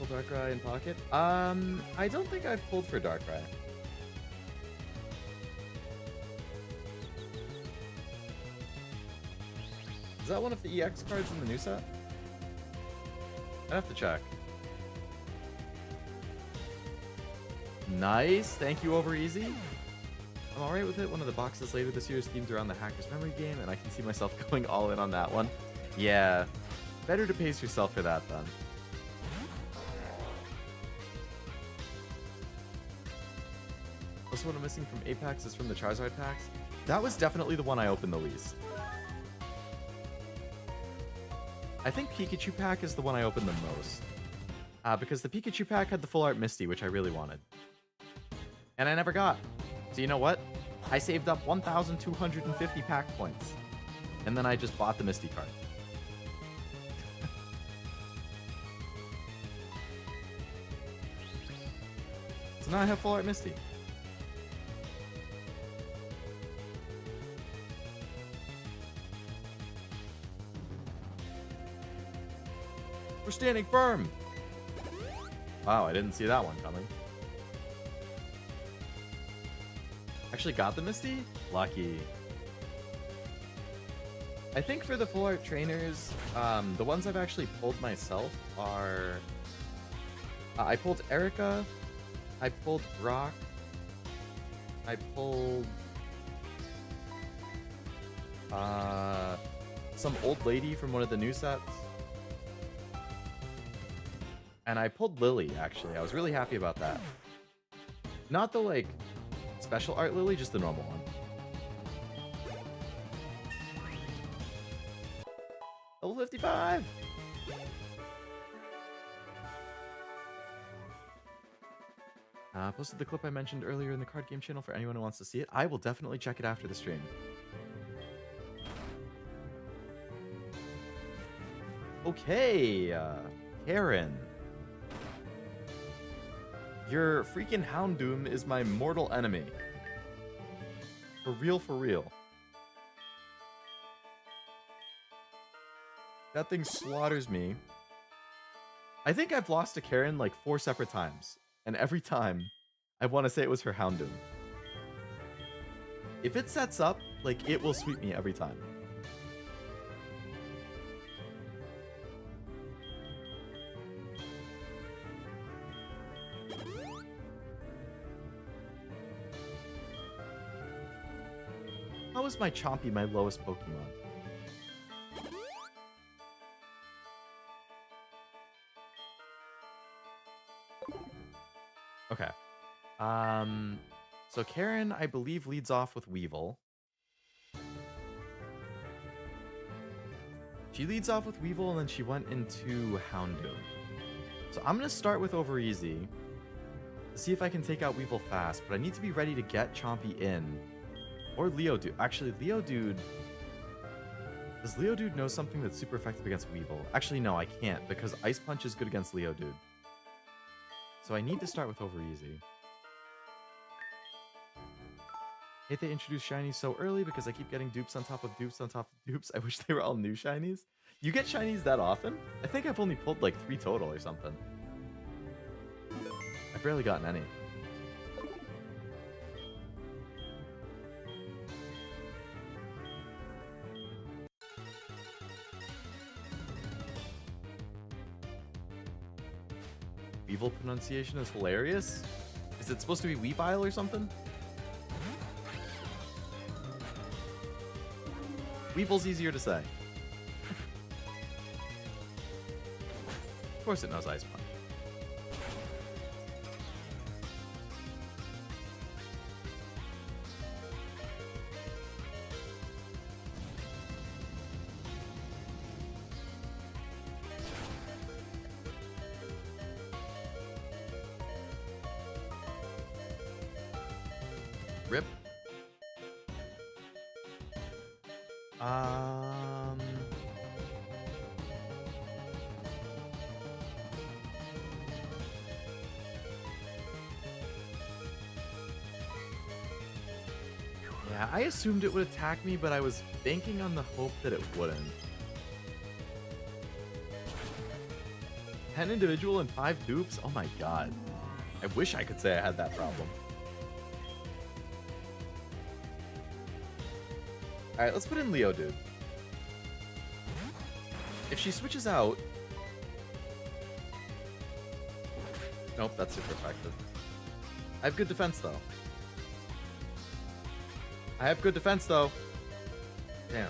Speaker 1: Darkrai in pocket? I don't think I've pulled for Darkrai. Is that one of the EX cards in the new set? I'd have to check. Nice, thank you, OverEZ. I'm alright with it. One of the boxes later this year is themed around the Hacker's Memory game, and I can see myself going all in on that one. Yeah, better to pace yourself for that then. Also, what I'm missing from Apex is from the Charizard packs. That was definitely the one I opened the least. I think Pikachu pack is the one I opened the most. Because the Pikachu pack had the full art Misty, which I really wanted. And I never got. So you know what? I saved up 1,250 pack points. And then I just bought the Misty card. So now I have full art Misty. We're standing firm. Wow, I didn't see that one coming. Actually got the Misty? Lucky. I think for the full art trainers, the ones I've actually pulled myself are... I pulled Erica, I pulled Brock, I pulled... some old lady from one of the new sets. And I pulled Lily, actually. I was really happy about that. Not the, like, special art Lily, just the normal one. Level 55! Posted the clip I mentioned earlier in the card game channel for anyone who wants to see it. I will definitely check it after the stream. Okay, Karen. Your freaking Houndoom is my mortal enemy. For real, for real. That thing slaughters me. I think I've lost to Karen like 4 separate times. And every time, I want to say it was her Houndoom. If it sets up, like, it will sweep me every time. How is my Chompy my lowest Pokemon? Okay. So Karen, I believe, leads off with Weevil. She leads off with Weevil, and then she went into Houndoom. So I'm going to start with OverEZ to see if I can take out Weevil fast, but I need to be ready to get Chompy in. Or Leodude. Actually, Leodude... Does Leodude know something that's super effective against Weevil? Actually, no, I can't, because Ice Punch is good against Leodude. So I need to start with OverEZ. Hate they introduced shinies so early because I keep getting dupes on top of dupes on top of dupes. I wish they were all new shinies. You get shinies that often? I think I've only pulled like 3 total or something. I've barely gotten any. Weevil pronunciation is hilarious. Is it supposed to be Weavile or something? Weevil's easier to say. Of course it knows Ice Punch. Rip. Yeah, I assumed it would attack me, but I was banking on the hope that it wouldn't. 10 individual and 5 dupes? Oh my god. I wish I could say I had that problem. Alright, let's put in Leodude. If she switches out... Nope, that's super effective. I have good defense, though. Damn.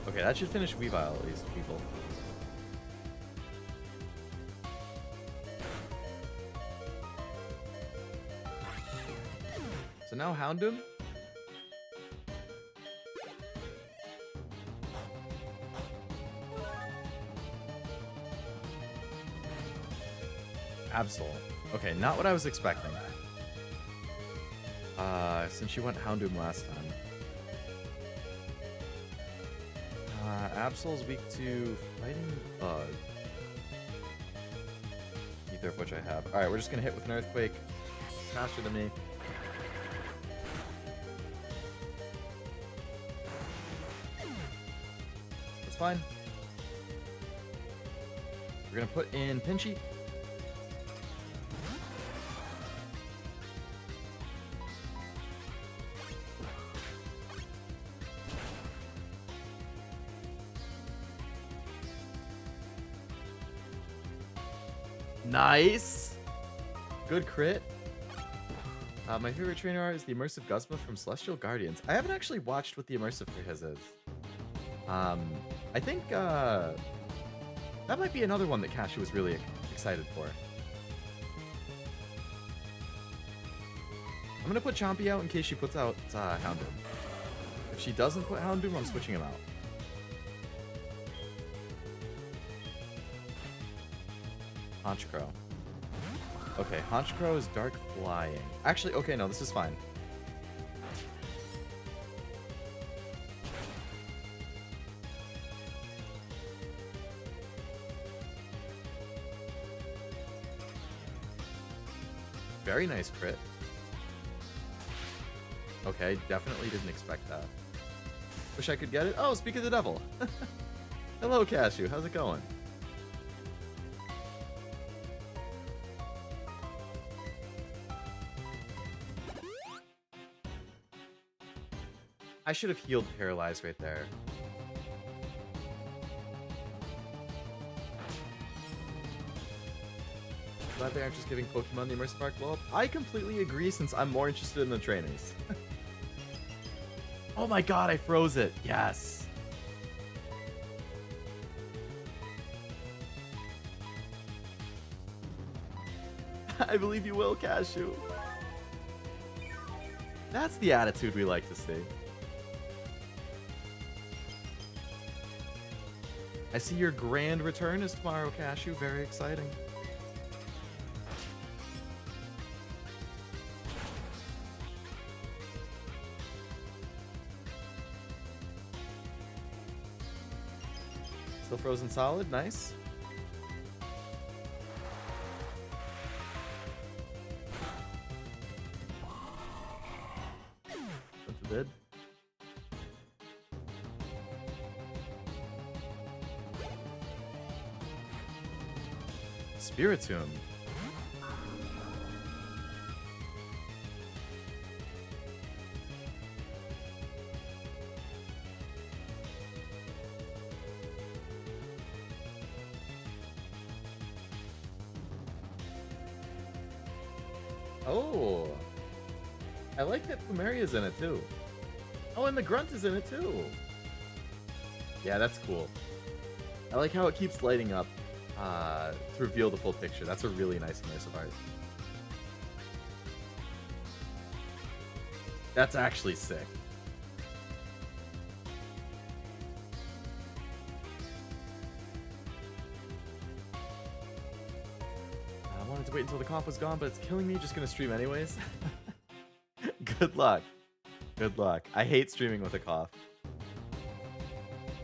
Speaker 1: Okay, that should finish Weavile, at least, people. So now Houndoom? Absol. Okay, not what I was expecting. Since she went Houndoom last time. Absol's weak to Fighting Bug. Neither of which I have. Alright, we're just gonna hit with an Earthquake. Faster than me. That's fine. We're gonna put in Pinchy. Nice! Good crit. My favorite trainer art is the immersive Guzma from Celestial Guardians. I haven't actually watched what the immersive for his is. I think that might be another one that Cashew was really excited for. I'm gonna put Chompy out in case she puts out Houndoom. If she doesn't put Houndoom, I'm switching him out. Honchkrow. Okay, Honchkrow is Dark Flying. Actually, okay, no, this is fine. Very nice crit. Okay, definitely didn't expect that. Wish I could get it. Oh, speak of the devil. Hello, Cashew. How's it going? I should have healed Paralyzed right there. Glad they aren't just giving Pokemon the Immersive Arc blow up. I completely agree since I'm more interested in the trainers. Oh my god, I froze it. Yes. I believe you will, Cashew. That's the attitude we like to see. I see your grand return is tomorrow, Cashew. Very exciting. Still frozen solid. Nice. That's a bid. Spiritomb. Oh, I like that Plumeria's in it too. Oh, and the Grunt is in it too. Yeah, that's cool. I like how it keeps lighting up to reveal the full picture. That's a really nice immersive art. That's actually sick. I wanted to wait until the cough was gone, but it's killing me. Just gonna stream anyways. Good luck. Good luck. I hate streaming with a cough.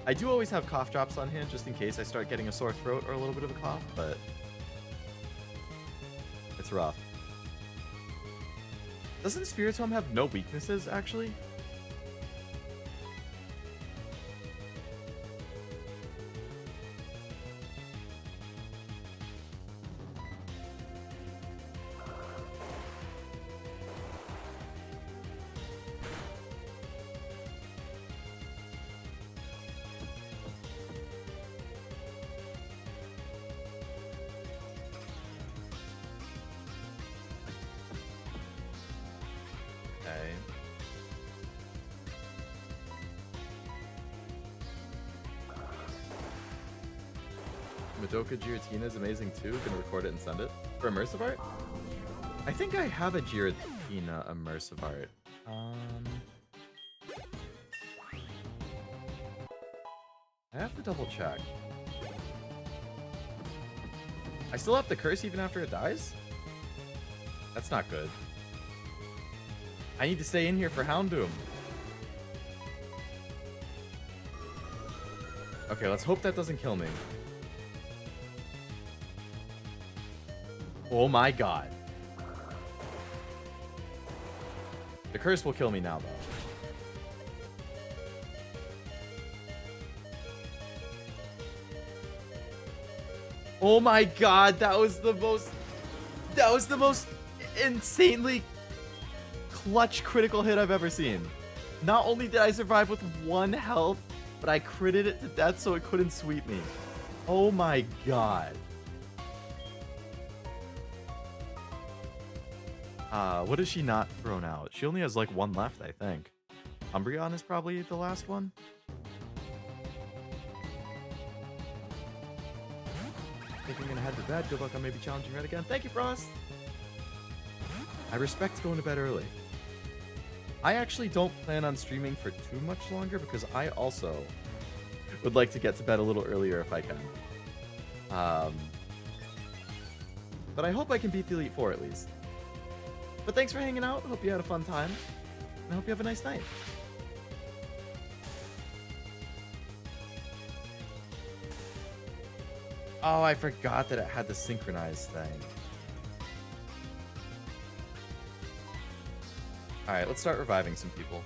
Speaker 1: I do always have cough drops on hand just in case I start getting a sore throat or a little bit of a cough, but it's rough. Doesn't Spiritomb have no weaknesses, actually? Madoka Giratina is amazing too. Gonna record it and send it. For immersive art? I think I have a Giratina immersive art. I have to double check. I still have the curse even after it dies? That's not good. I need to stay in here for Houndoom. Okay, let's hope that doesn't kill me. Oh my god. The curse will kill me now, though. Oh my god, that was the most insanely clutch critical hit I've ever seen. Not only did I survive with 1 health, but I critted it to death so it couldn't sweep me. Oh my god. What is she not thrown out? She only has like 1 left, I think. Umbreon is probably the last one. I think I'm gonna head to bed. Good luck on maybe challenging Red again. Thank you, Frost! I respect going to bed early. I actually don't plan on streaming for too much longer because I also would like to get to bed a little earlier if I can. But I hope I can beat the Elite Four at least. But thanks for hanging out. Hope you had a fun time. And I hope you have a nice night. Oh, I forgot that it had the synchronized thing. Alright, let's start reviving some people.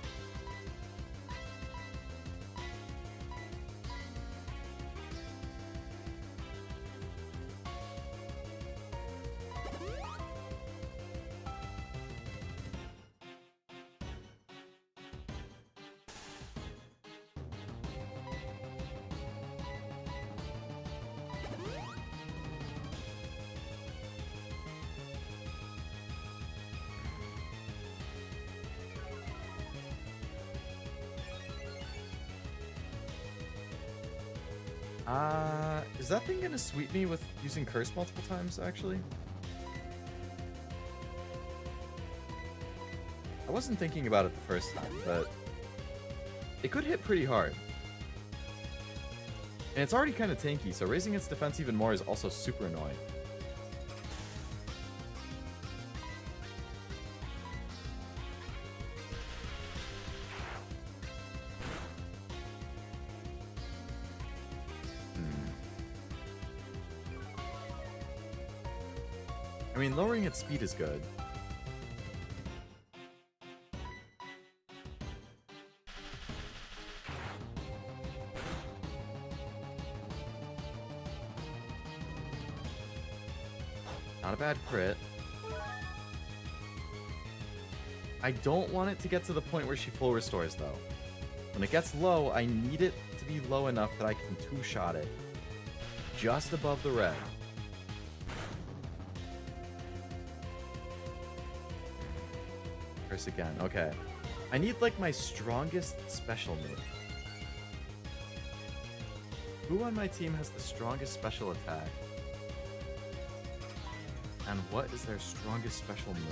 Speaker 1: Is that thing gonna sweep me with using curse multiple times, actually? I wasn't thinking about it the first time, but it could hit pretty hard. And it's already kind of tanky, so raising its defense even more is also super annoying. I mean, lowering its speed is good. Not a bad crit. I don't want it to get to the point where she full restores, though. When it gets low, I need it to be low enough that I can two-shot it just above the red. Curse again. Okay. I need, like, my strongest special move. Who on my team has the strongest special attack? And what is their strongest special move?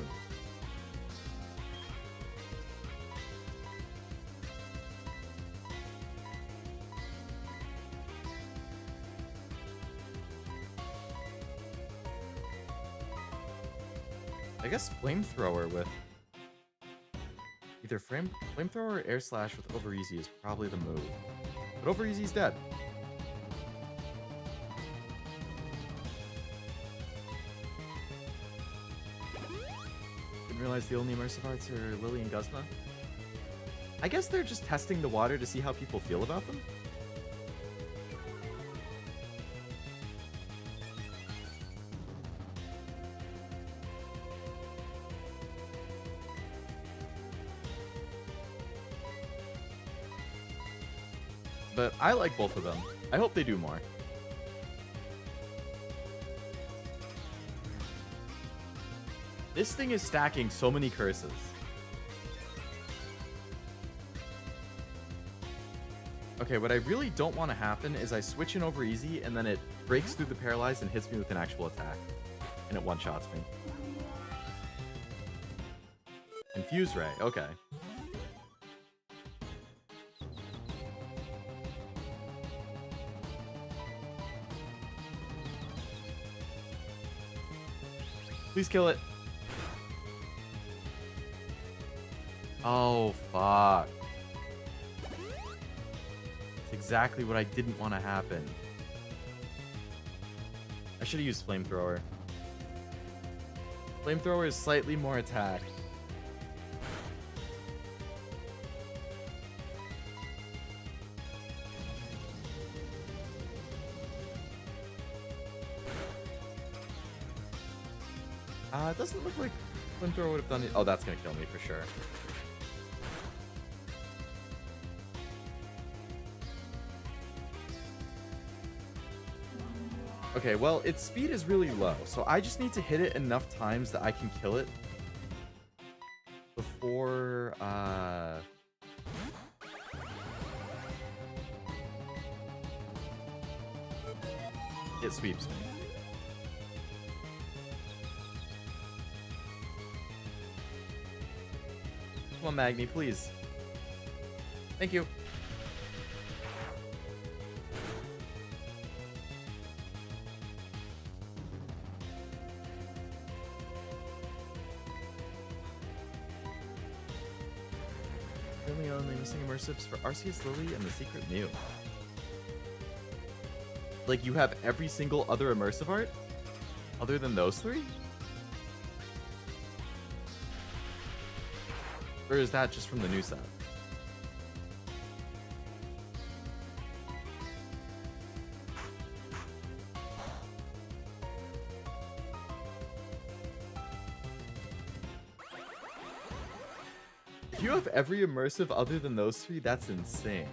Speaker 1: I guess Flamethrower with either Flamethrower or Air Slash with OverEZ is probably the move. But OverEZ's dead. Didn't realize the only immersive arts are Lily and Guzma. I guess they're just testing the water to see how people feel about them. But I like both of them. I hope they do more. This thing is stacking so many curses. Okay, what I really don't want to happen is I switch in OverEZ and then it breaks through the paralyze and hits me with an actual attack. And it one-shots me. Infuse Ray, okay. Please kill it. Oh, fuck. It's exactly what I didn't want to happen. I should have used Flamethrower. Flamethrower is slightly more attack. It doesn't look like Flamethrower would have done it. Oh, that's gonna kill me for sure. Okay, well, its speed is really low, so I just need to hit it enough times that I can kill it before, it sweeps me. Come on, Magni, please. Thank you. Only missing immersives for Arceus Lily and the Secret Mew. Like, you have every single other immersive art? Other than those three? Or is that just from the new set? If you have every immersive other than those three, that's insane.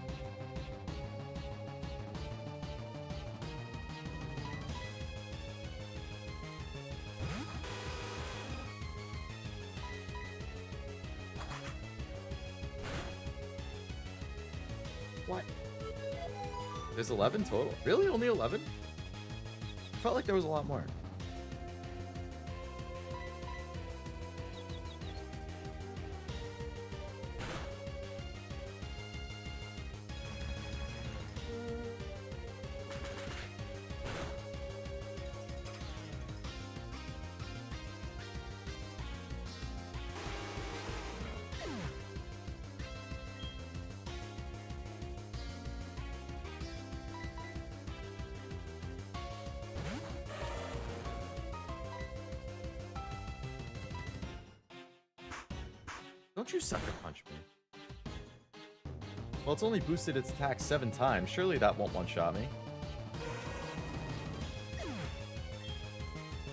Speaker 1: What? There's 11 total? Really? Only 11? I felt like there was a lot more. Don't you sucker punch me. Well, it's only boosted its attack 7 times. Surely that won't one-shot me.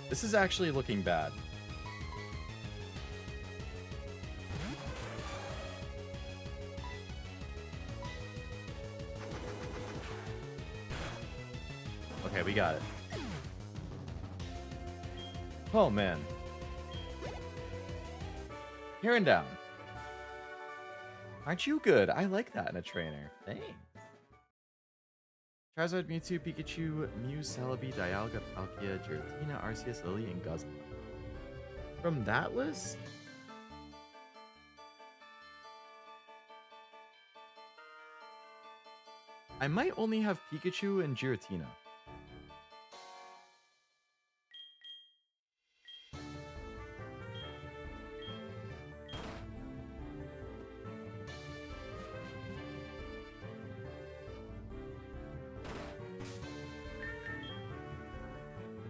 Speaker 1: This is actually looking bad. Okay, we got it. Oh, man. Heron down. Aren't you good? I like that in a trainer. Thanks. Charizard, Mewtwo, Pikachu, Mew, Celebi, Dialga, Palkia, Giratina, Arceus, Lily, and Guzma. From that list? I might only have Pikachu and Giratina.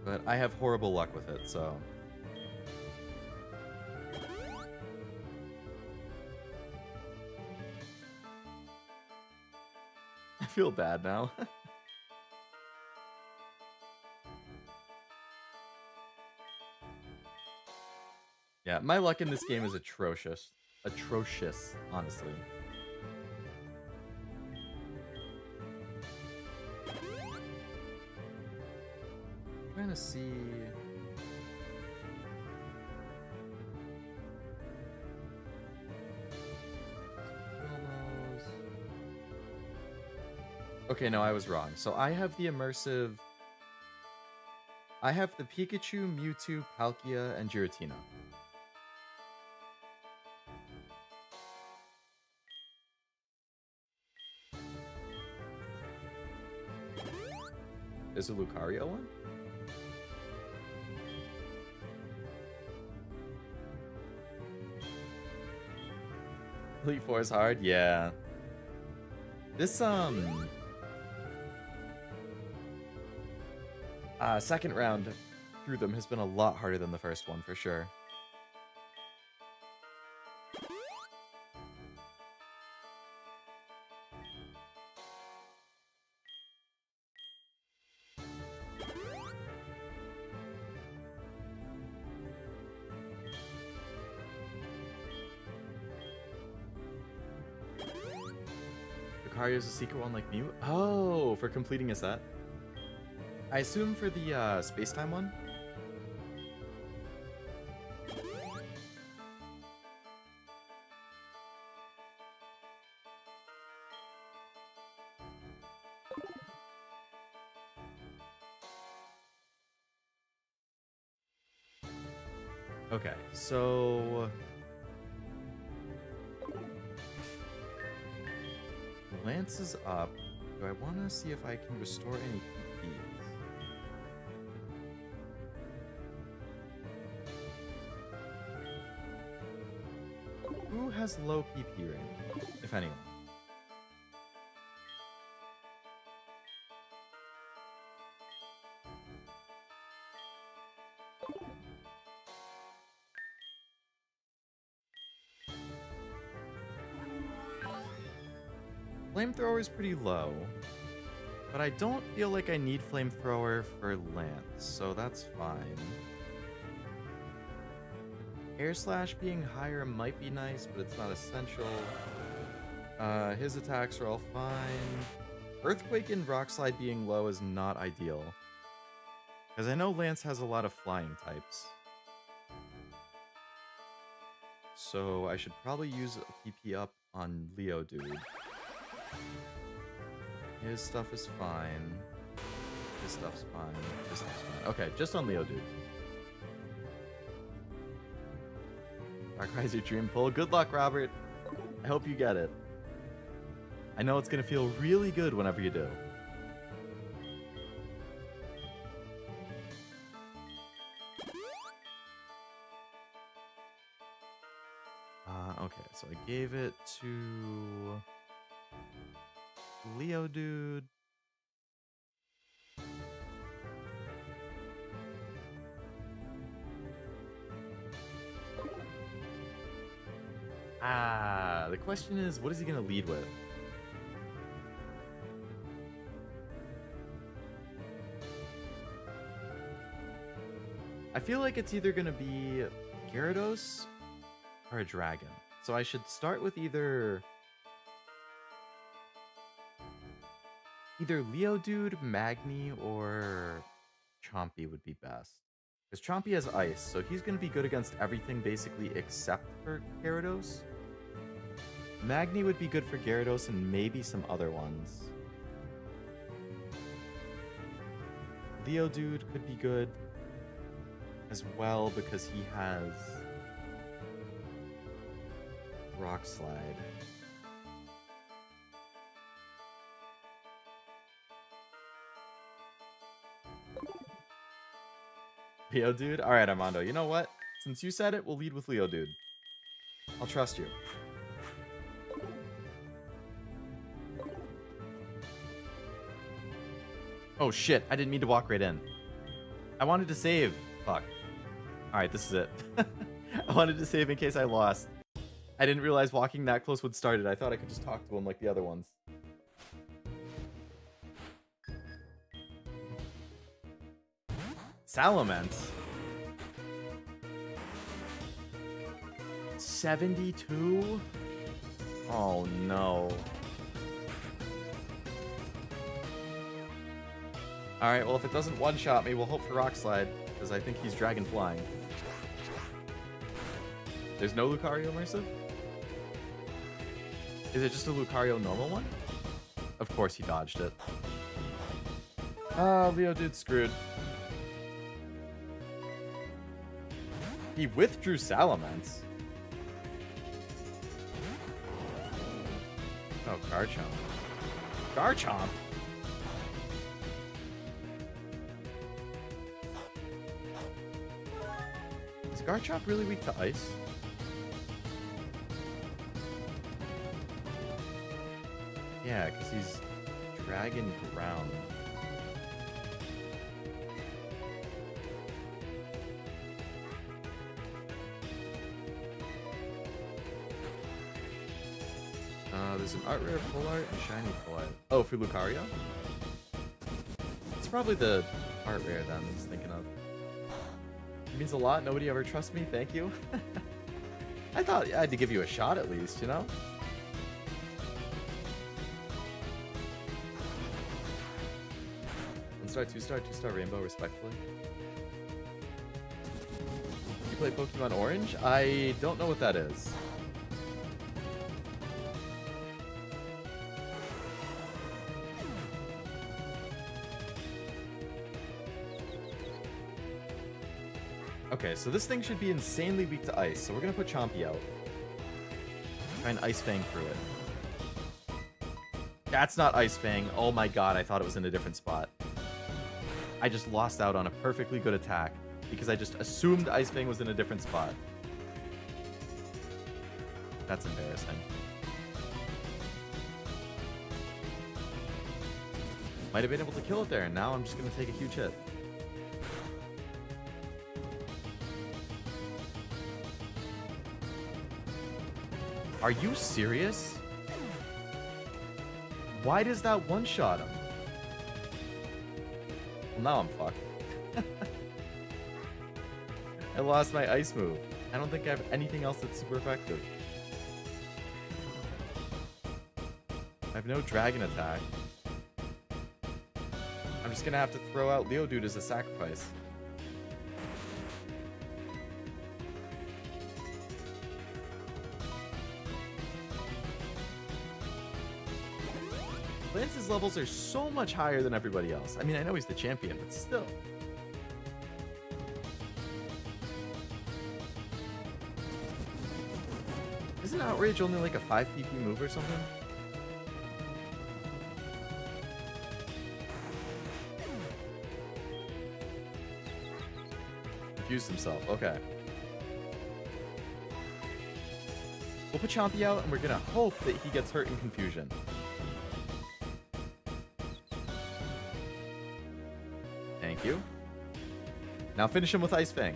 Speaker 1: But I have horrible luck with it, so... I feel bad now. Yeah, my luck in this game is atrocious. Atrocious, honestly. I'm trying to see... Okay, no, I was wrong. So I have the immersive... I have the Pikachu, Mewtwo, Palkia, and Giratina. Is a Lucario one? Elite Four is hard? Yeah. This, second round through them has been a lot harder than the first one, for sure. Lucario's a secret one like Mew? Oh, for completing a set? I assume for the space-time one? Okay, so... Lance is up. Do I want to see if I can restore any PPs? Who has low PP rating, if anyone? Flamethrower is pretty low, but I don't feel like I need Flamethrower for Lance, so that's fine. Air Slash being higher might be nice, but it's not essential. His attacks are all fine. Earthquake and Rock Slide being low is not ideal, because I know Lance has a lot of flying types. So I should probably use a PP up on Leodude. His stuff is fine. His stuff's fine. His stuff's fine. Okay, just on Leodude. Darkrai's your dream pull. Good luck, Robert. I hope you get it. I know it's gonna feel really good whenever you do. Okay, so I gave it to Leodude. The question is, what is he gonna lead with? I feel like it's either gonna be Gyarados or a dragon. So I should start with either Leodude, Magni, or Chompy would be best. Because Chompy has ice, so he's going to be good against everything basically except for Gyarados. Magni would be good for Gyarados and maybe some other ones. Leodude could be good as well because he has Rock Slide. Leodude? Alright, Armando, you know what? Since you said it, we'll lead with Leodude. I'll trust you. Oh shit, I didn't mean to walk right in. I wanted to save. Fuck. Alright, this is it. I wanted to save in case I lost. I didn't realize walking that close would start it. I thought I could just talk to him like the other ones. Salamence. 72? Oh no. Alright, well if it doesn't one-shot me, we'll hope for Rock Slide, because I think he's Dragon Flying. There's no Lucario Immersive? Is it just a Lucario normal one? Of course he dodged it. Oh, Leodude's screwed. He withdrew Salamence. Oh, Garchomp. Garchomp? Is Garchomp really weak to ice? Yeah, because he's Dragon Ground. There's an art rare, full art, and shiny full art. Oh, for Lucario? It's probably the art rare then I was thinking of. It means a lot. Nobody ever trusts me. Thank you. I thought I had to give you a shot at least, you know? One-star, two-star, two-star rainbow, respectfully. You play Pokemon Orange? I don't know what that is. Okay, so this thing should be insanely weak to ice, so we're gonna put Chompy out. Try and Ice Fang through it. That's not Ice Fang. Oh my god, I thought it was in a different spot. I just lost out on a perfectly good attack because I just assumed Ice Fang was in a different spot. That's embarrassing. Might have been able to kill it there, and now I'm just gonna take a huge hit. Are you serious? Why does that one-shot him? Well, now I'm fucked. I lost my ice move. I don't think I have anything else that's super effective. I have no dragon attack. I'm just gonna have to throw out Leodude as a sacrifice. Lance's levels are so much higher than everybody else. I mean, I know he's the champion, but still. Isn't Outrage only like a 5 PP move or something? Confused himself. Okay. We'll put Chompy out, and we're gonna hope that he gets hurt in confusion. Thank you. Now finish him with Ice Fang.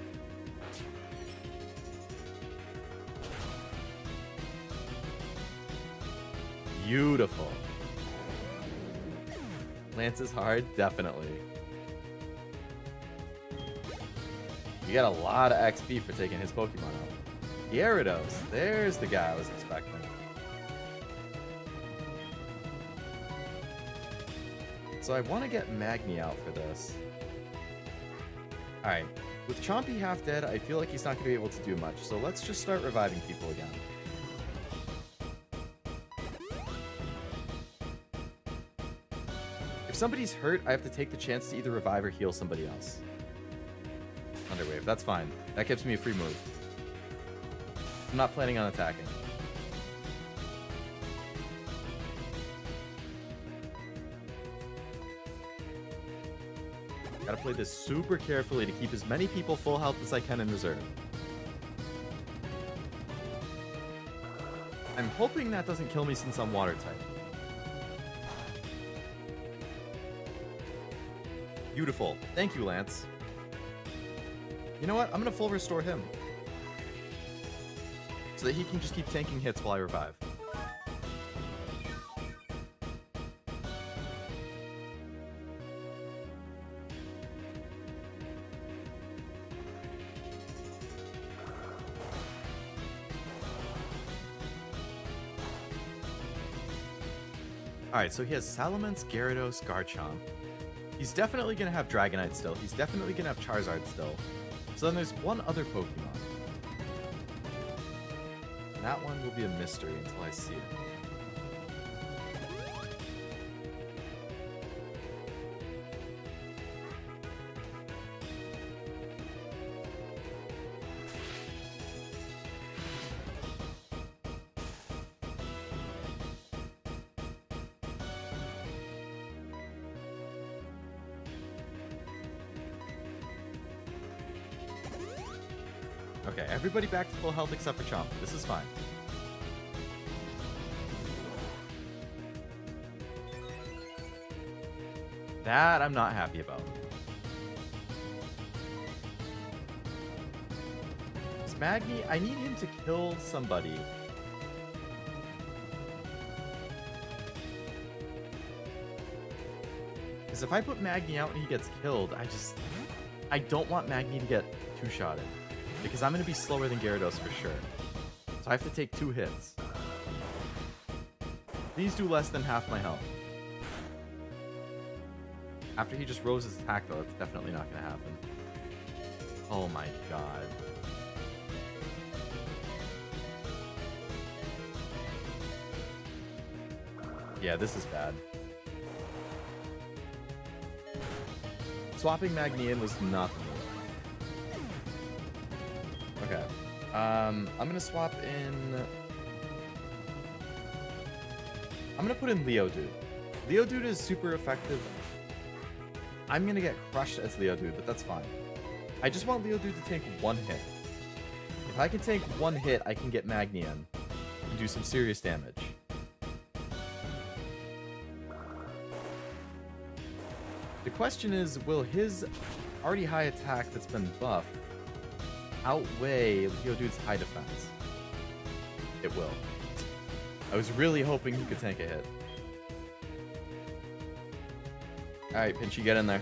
Speaker 1: Beautiful. Lance is hard, definitely. You got a lot of XP for taking his Pokemon out. Gyarados, there's the guy I was expecting. So I want to get Magni out for this. Alright, with Chompy half dead, I feel like he's not going to be able to do much, so let's just start reviving people again. If somebody's hurt, I have to take the chance to either revive or heal somebody else. Underwave, that's fine. That gives me a free move. I'm not planning on attacking. Gotta play this super carefully to keep as many people full health as I can in reserve. I'm hoping that doesn't kill me since I'm water type. Beautiful. Thank you, Lance. You know what? I'm gonna full restore him. So that he can just keep tanking hits while I revive. Alright, so he has Salamence, Gyarados, Garchomp. He's definitely going to have Dragonite still. He's definitely going to have Charizard still. So then there's one other Pokemon. And that one will be a mystery until I see it. Okay, everybody back to full health except for Chompy. This is fine. That I'm not happy about. This Magni, I need him to kill somebody. Because if I put Magni out and he gets killed, I don't want Magni to get two-shotted. Because I'm going to be slower than Gyarados for sure. So I have to take 2 hits. These do less than half my health. After he just rose his attack though, it's definitely not going to happen. Oh my god. Yeah, this is bad. Swapping Magni in was not the move. Okay. I'm gonna swap in... I'm gonna put in Leodude. Leodude is super effective. I'm gonna get crushed as Leodude, but that's fine. I just want Leodude to take 1 hit. If I can take 1 hit, I can get Magni in and do some serious damage. The question is, will his already high attack that's been buffed outweigh Leodude's high defense? It will. I was really hoping he could tank a hit. Alright, Pinchy, get in there.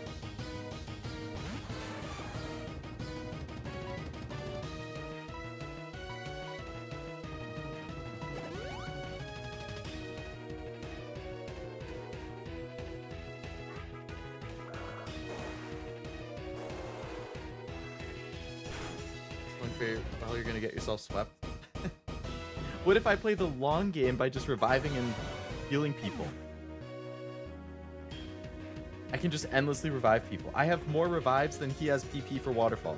Speaker 1: Well, you're gonna get yourself swept. What if I play the long game by just reviving and healing people? I can just endlessly revive people. I have more revives than he has PP for Waterfall.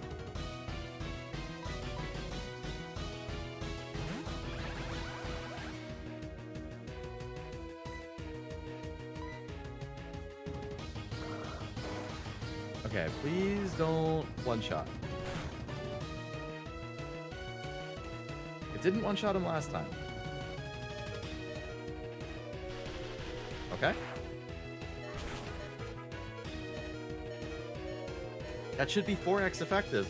Speaker 1: Okay, please don't one-shot. It didn't one-shot him last time. Okay. That should be 4x effective.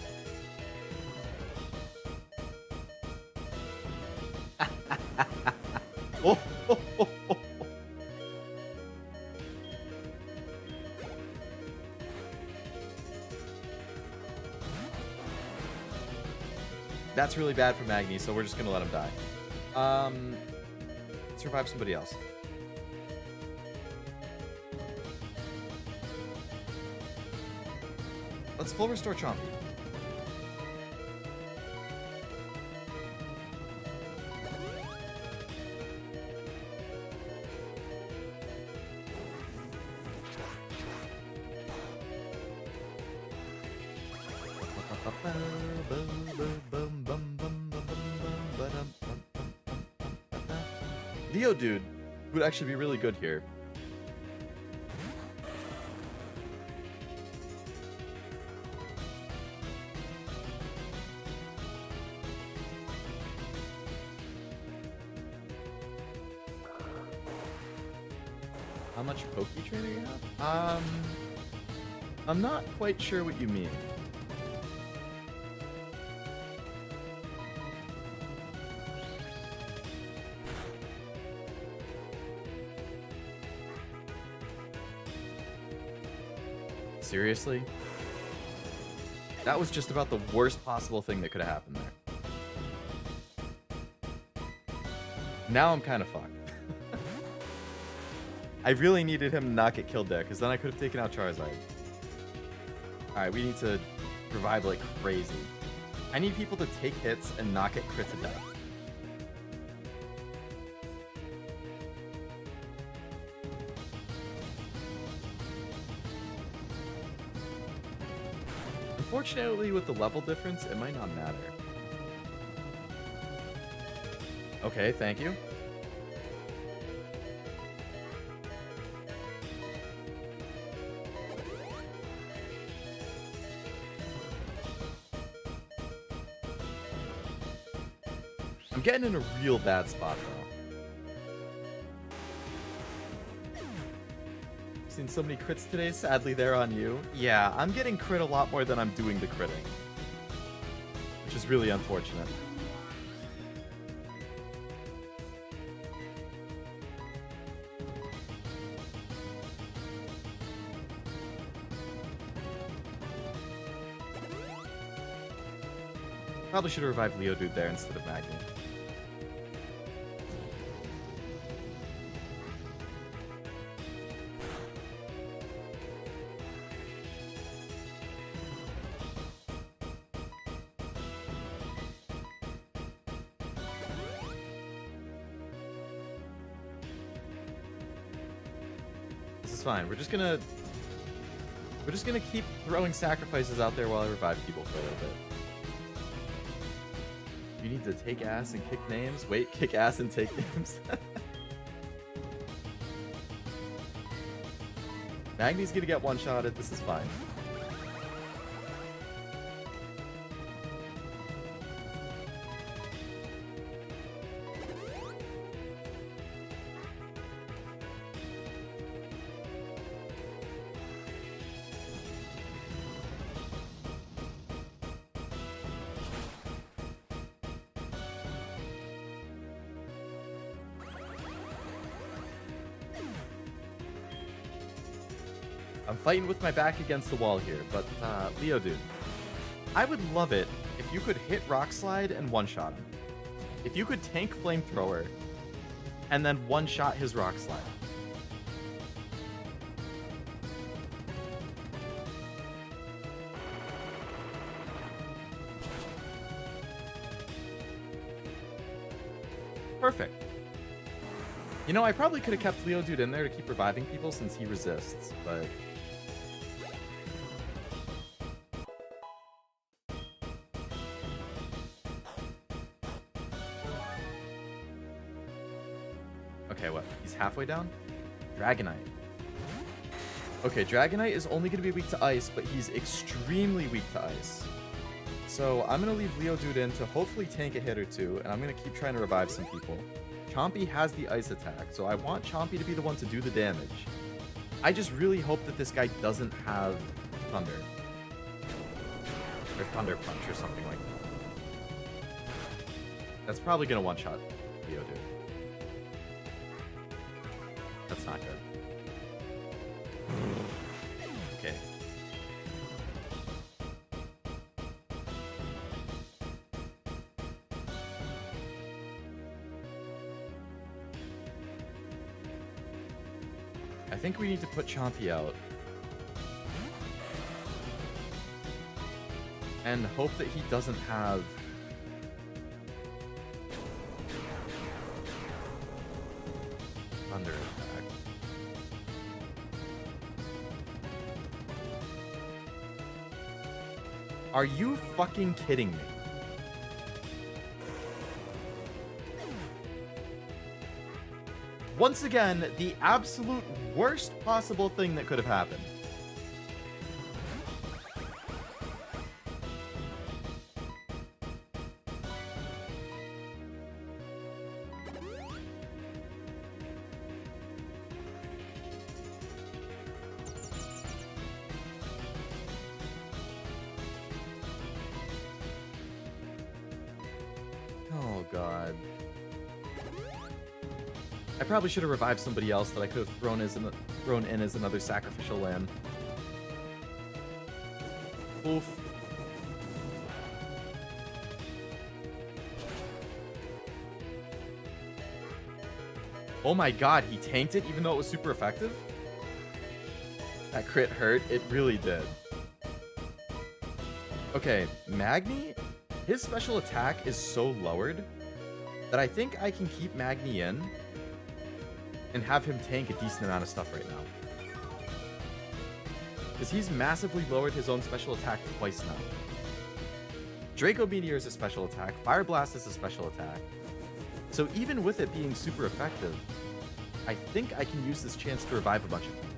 Speaker 1: Oh, oh, oh, oh. That's really bad for Magni, so we're just gonna let him die. Let's revive somebody else. Let's full restore Chompy. Leodude would actually be really good here. How much Poke Trainer you have? I'm not quite sure what you mean. Seriously? That was just about the worst possible thing that could have happened there. Now I'm kind of fucked. I really needed him to not get killed there, because then I could have taken out Charizard. Alright, we need to revive like crazy. I need people to take hits and not get crit to death. Unfortunately, with the level difference, it might not matter. Okay, thank you. I'm getting in a real bad spot, though. Seen so many crits today, sadly they're on you. Yeah, I'm getting crit a lot more than I'm doing the critting. Which is really unfortunate. Probably should have revived Leodude there instead of Magni. Fine. We're just gonna keep throwing sacrifices out there while I revive people for a little bit. You need to take ass and kick names? Wait, kick ass and take names? Magni's gonna get one-shotted. This is fine. I'm fighting with my back against the wall here, but Leodude, I would love it if you could hit Rock Slide and one-shot him. If you could tank Flamethrower and then one-shot his Rock Slide. Perfect. You know, I probably could have kept Leodude in there to keep reviving people since he resists, but... Okay, what? He's halfway down? Dragonite. Okay, Dragonite is only going to be weak to Ice, but he's extremely weak to Ice. So I'm going to leave Leodude in to hopefully tank a hit or two, and I'm going to keep trying to revive some people. Chompy has the Ice attack, so I want Chompy to be the one to do the damage. I just really hope that this guy doesn't have Thunder. Or Thunder Punch or something like that. That's probably going to one-shot Leodude. That's not good. Okay. I think we need to put Chompy out. And hope that he doesn't have... Thunder attack. Are you fucking kidding me? Once again, the absolute worst possible thing that could have happened. Oh, God. I probably should have revived somebody else that I could have thrown in as another sacrificial lamb. Oof. Oh my god, he tanked it even though it was super effective? That crit hurt. It really did. Okay, Magni, his special attack is so lowered that I think I can keep Magni in and have him tank a decent amount of stuff right now. Because he's massively lowered his own special attack twice now. Draco Meteor is a special attack. Fire Blast is a special attack. So even with it being super effective, I think I can use this chance to revive a bunch of people.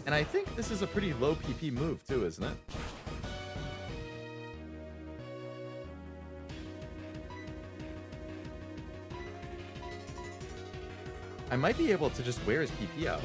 Speaker 1: And I think this is a pretty low PP move too, isn't it? I might be able to just wear his PP out.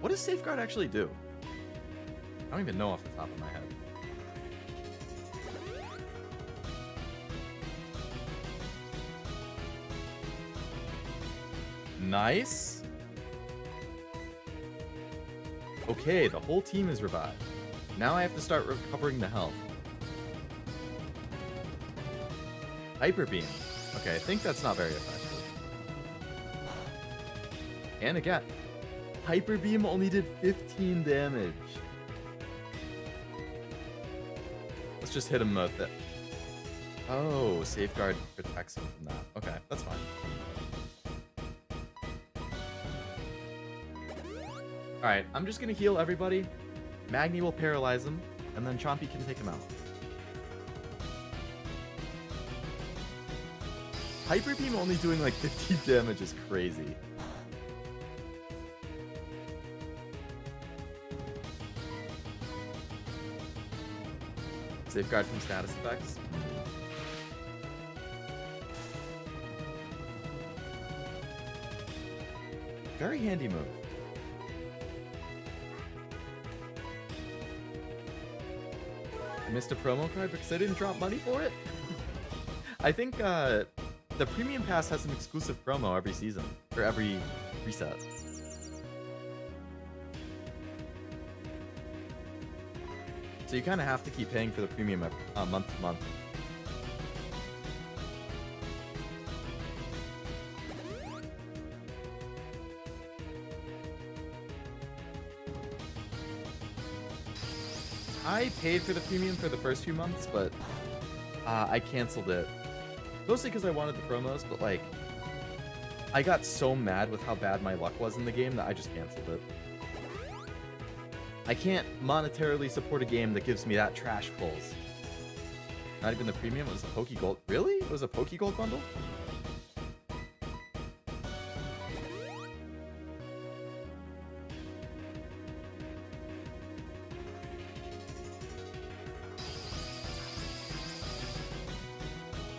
Speaker 1: What does Safeguard actually do? I don't even know off the top of my head. Nice. Okay, the whole team is revived. Now I have to start recovering the health. Hyper Beam. Okay, I think that's not very effective. And again, Hyper Beam only did 15 damage. Let's just hit him with it. Oh, Safeguard protects him from that. Okay, that's fine. Alright, I'm just gonna heal everybody. Magni will paralyze him, and then Chompy can take him out. Hyper Beam only doing like 15 damage is crazy. Safeguard from status effects. Very handy move. I missed a promo card because I didn't drop money for it. I think the Premium Pass has an exclusive promo every season, or every reset. So you kind of have to keep paying for the premium month to month. I paid for the premium for the first few months, but I canceled it. Mostly because I wanted the promos, but like, I got so mad with how bad my luck was in the game that I just canceled it. I can't monetarily support a game that gives me that trash pulls. Not even the premium, it was a Poke Gold. Really? It was a Poke Gold bundle?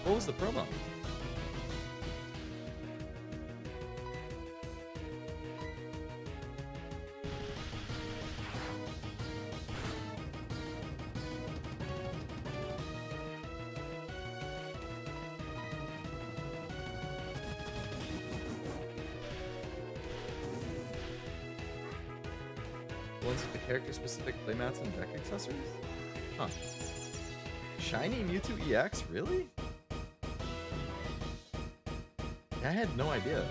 Speaker 1: What was the promo? Ones with the character-specific playmats and deck accessories? Huh. Shiny Mewtwo EX? Really? I had no idea.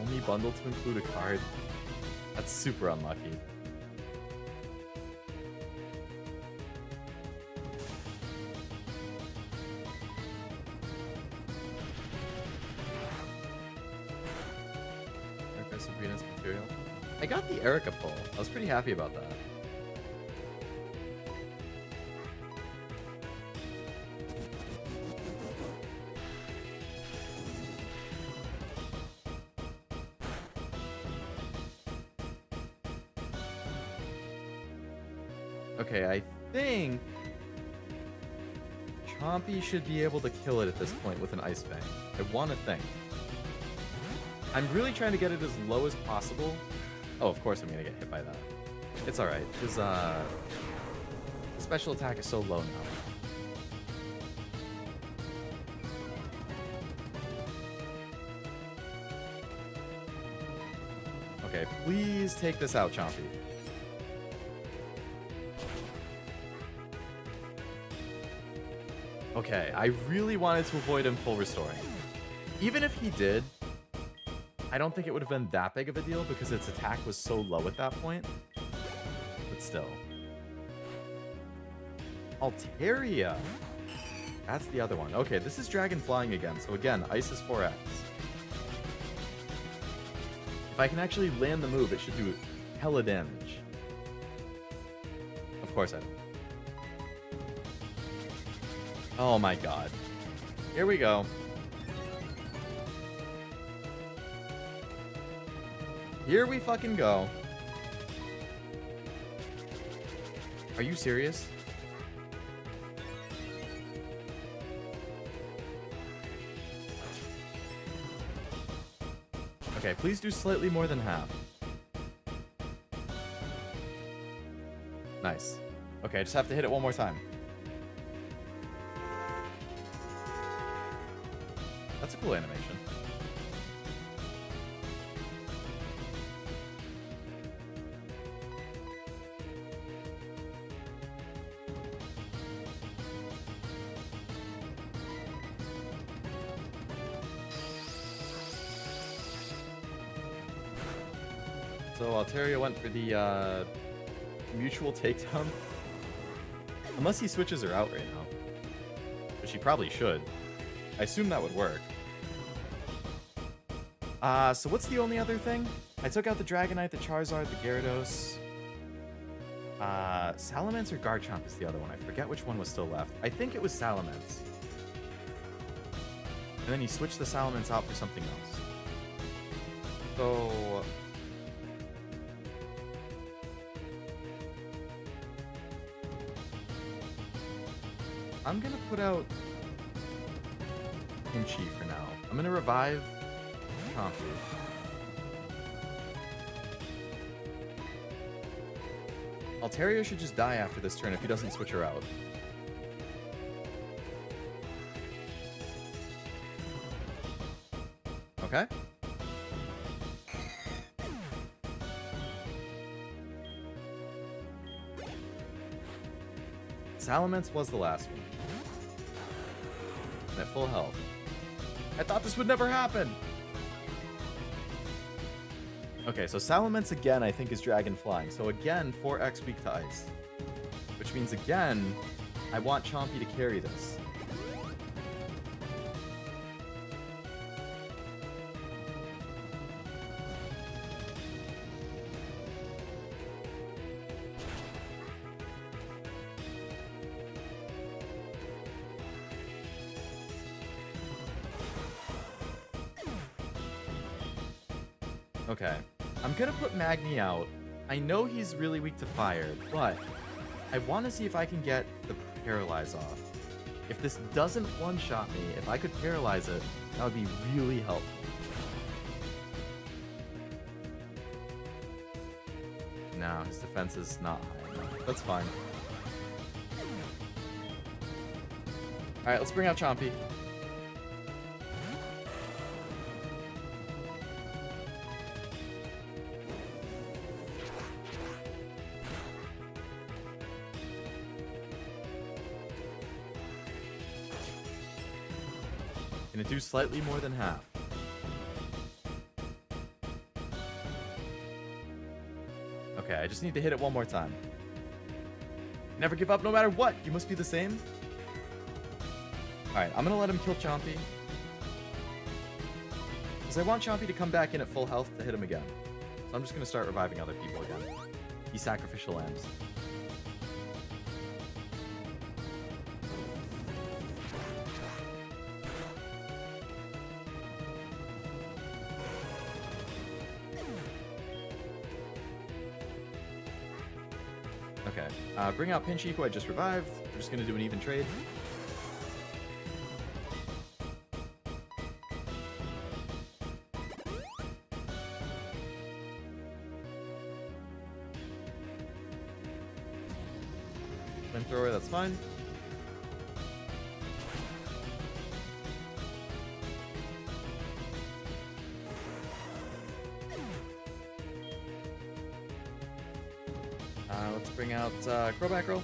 Speaker 1: Only bundle to include a card? That's super unlucky. Material. I got the Erica pull. I was pretty happy about that. Okay, I think Chompy should be able to kill it at this point with an Ice Fang. I want to think. I'm really trying to get it as low as possible. Oh, of course I'm gonna get hit by that. It's alright, because the special attack is so low now. Okay, please take this out, Chompy. Okay, I really wanted to avoid him full restoring. Even if he did, I don't think it would have been that big of a deal because its attack was so low at that point. But still. Altaria. That's the other one. Okay, this is Dragon Flying again. So again, Ice is 4x. If I can actually land the move, it should do hella damage. Of course I don't. Oh my god. Here we go. Here we fucking go. Are you serious? Okay, please do slightly more than half. Nice. Okay, I just have to hit it one more time. That's a cool animation. So Altaria went for the mutual takedown. Unless he switches her out right now. But she probably should. I assume that would work. So what's the only other thing? I took out the Dragonite, the Charizard, the Gyarados. Salamence or Garchomp is the other one. I forget which one was still left. I think it was Salamence. And then he switched the Salamence out for something else. So... I'm gonna put out Pinchy for now. I'm gonna revive Chompy. Altaria should just die after this turn if he doesn't switch her out. Okay. Salamence was the last one. And at full health. I thought this would never happen! Okay, so Salamence again I think is Dragon Flying. So again, 4x weak to Ice. Which means again, I want Chompy to carry this. Okay, I'm gonna put Magni out. I know he's really weak to fire, but I want to see if I can get the paralyze off. If this doesn't one-shot me, if I could paralyze it, that would be really helpful. No, his defense is not high enough. That's fine. Alright, let's bring out Chompy. Gonna do slightly more than half. Okay, I just need to hit it one more time. Never give up no matter what. You must be the same. Alright, I'm gonna let him kill Chompy. Because I want Chompy to come back in at full health to hit him again. So I'm just gonna start reviving other people again. These sacrificial lambs. Okay, bring out Pinchy, who I just revived. We're just gonna do an even trade. Flamethrower, that's fine. Let's bring out CroBatgirl.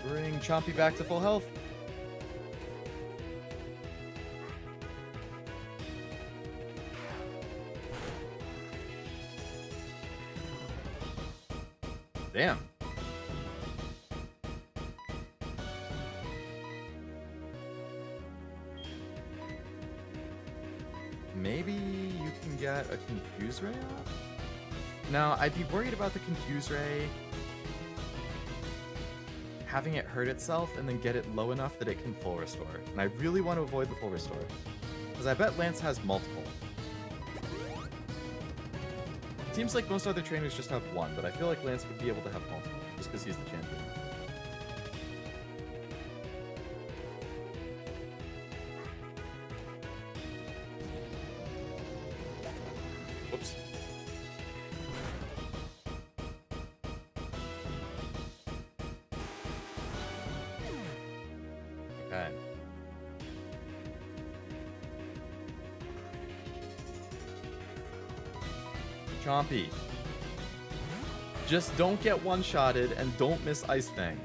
Speaker 1: Bring Chompy back to full health. Damn. Maybe you can get a Confuse Ray off? No, I'd be worried about the Confuse Ray having it hurt itself and then get it low enough that it can full restore. And I really want to avoid the full restore. Because I bet Lance has multiple. Seems like most other trainers just have one, but I feel like Lance would be able to have multiple, just because he's the champion. Whoops. Okay. Chompy. Just don't get one-shotted and don't miss Ice Fang.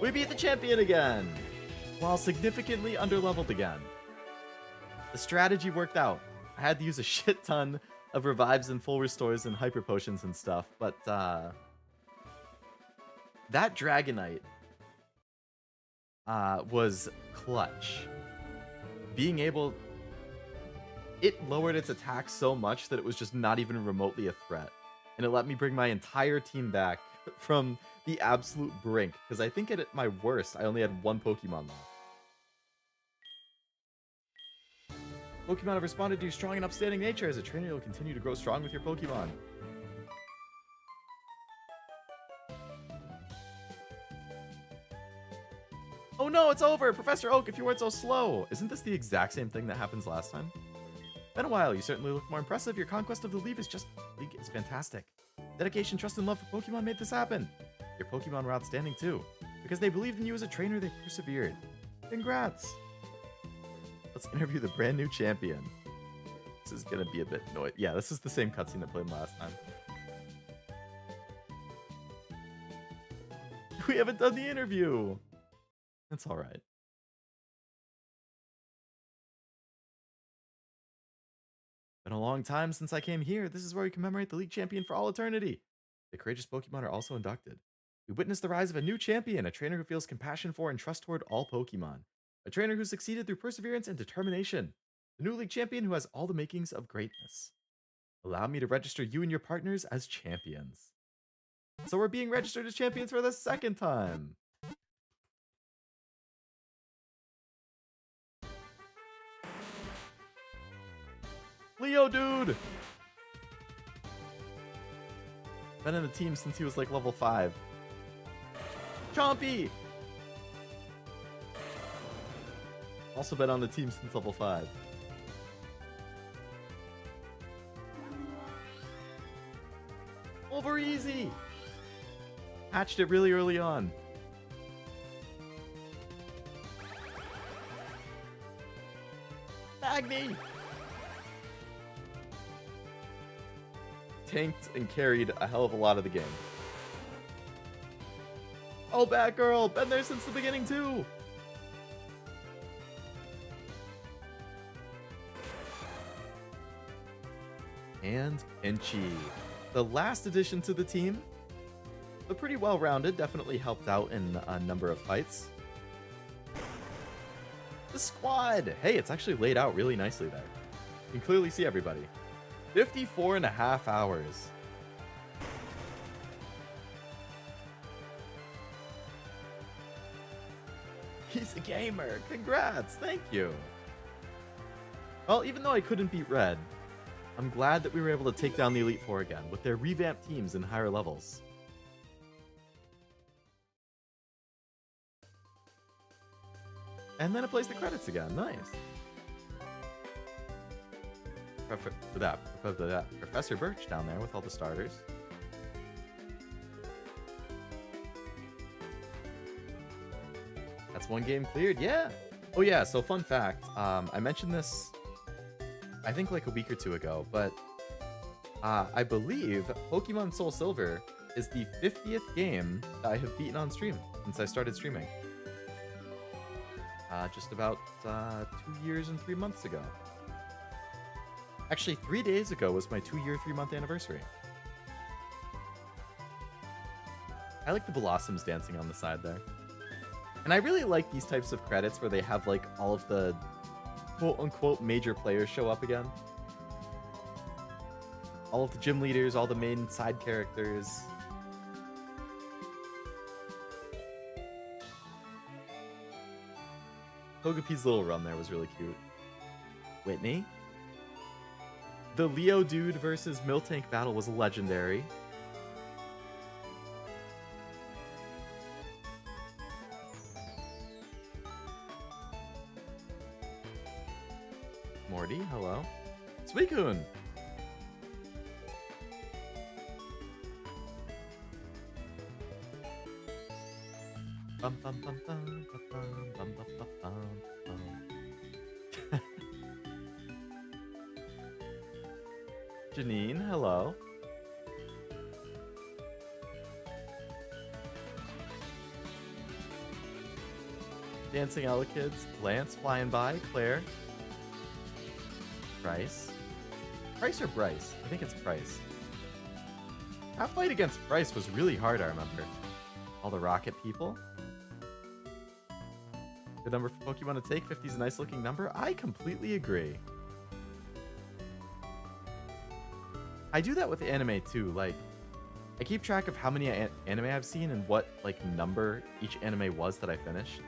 Speaker 1: We beat the champion again, while significantly underleveled again. The strategy worked out. I had to use a shit ton of revives and full restores and hyper potions and stuff, but that Dragonite was clutch. Being able... It lowered its attack so much that it was just not even remotely a threat. And it let me bring my entire team back from the absolute brink, because I think at my worst, I only had one Pokemon left. Pokemon have responded to your strong and upstanding nature. As a trainer, you'll continue to grow strong with your Pokemon. Oh no, it's over! Professor Oak, if you weren't so slow! Isn't this the exact same thing that happens last time? Been a while, you certainly look more impressive. Your conquest of the leaf is fantastic. Dedication, trust, and love for Pokemon made this happen. Your Pokemon were outstanding too. Because they believed in you as a trainer, they persevered. Congrats! Let's interview the brand new champion. This is gonna be a bit annoying. Yeah, this is the same cutscene that played last time. We haven't done the interview! That's alright. Been a long time since I came here. This is where we commemorate the league champion for all eternity. The courageous Pokemon are also inducted. We witness the rise of a new champion, a trainer who feels compassion for and trust toward all Pokemon. A trainer who succeeded through perseverance and determination. The new league champion who has all the makings of greatness. Allow me to register you and your partners as champions. So we're being registered as champions for the second time. Leodude! Been in the team since he was like level 5. Chompy! Also been on the team since level 5. OverEZ! Hatched it really early on. Magni! Tanked and carried a hell of a lot of the game. Oh, Batgirl! Been there since the beginning, too! And Pinchy. The last addition to the team, but pretty well-rounded, definitely helped out in a number of fights. The squad! Hey, it's actually laid out really nicely there. You can clearly see everybody. 54.5 hours. He's a gamer. Congrats. Thank you. Well, even though I couldn't beat Red, I'm glad that we were able to take down the Elite Four again with their revamped teams in higher levels. And then it plays the credits again. Nice. Professor Birch down there with all the starters. That's one game cleared. Yeah. Oh yeah. So fun fact. I mentioned this, I think like a week or two ago, but I believe Pokemon Soul Silver is the 50th game that I have beaten on stream since I started streaming. Just about 2 years and 3 months ago. Actually, 3 days ago was my 2-year, 3-month anniversary. I like the blossoms dancing on the side there. And I really like these types of credits where they have like all of the quote-unquote major players show up again. All of the gym leaders, all the main side characters. Togepi's little run there was really cute. Whitney? The Leodude versus Miltank battle was legendary. Morty, hello. Suicune! Bum, bum, bum, bum, bum, bum, bum, bum, bum, bum. Janine, hello. Dancing Ella Kids, Lance flying by, Claire. Bryce. Price or Bryce? I think it's Price. That fight against Bryce was really hard, I remember. All the rocket people. Good number for Pokemon to take. 50 is a nice looking number. I completely agree. I do that with anime too. Like, I keep track of how many anime I've seen and what like number each anime was that I finished.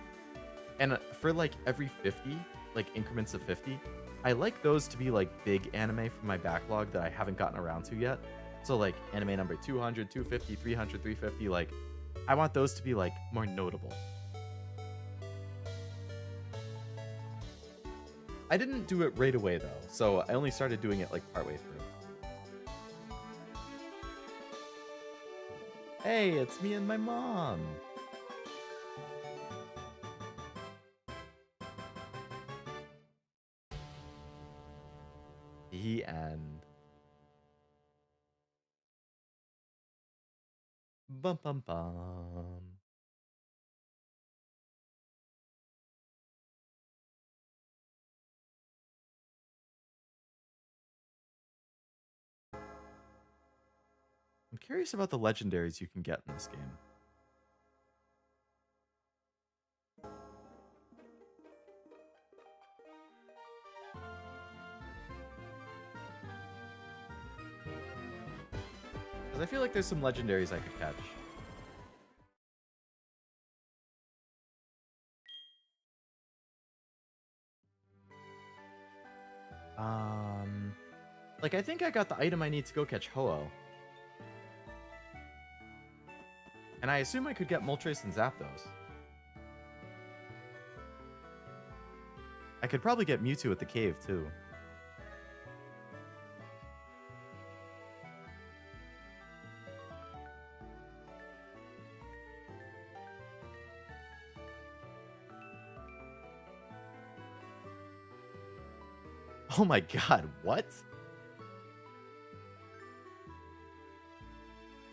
Speaker 1: And for like every 50, like increments of 50, I like those to be like big anime from my backlog that I haven't gotten around to yet. So like anime number 200, 250, 300, 350, like I want those to be like more notable. I didn't do it right away though, so I only started doing it like partway through. Hey, it's me and my mom. The end. Bum bum bum. I'm curious about the legendaries you can get in this game. Because I feel like there's some legendaries I could catch. Like, I think I got the item I need to go catch Ho-Oh. And I assume I could get Moltres and Zapdos. I could probably get Mewtwo at the cave, too. Oh my god, what?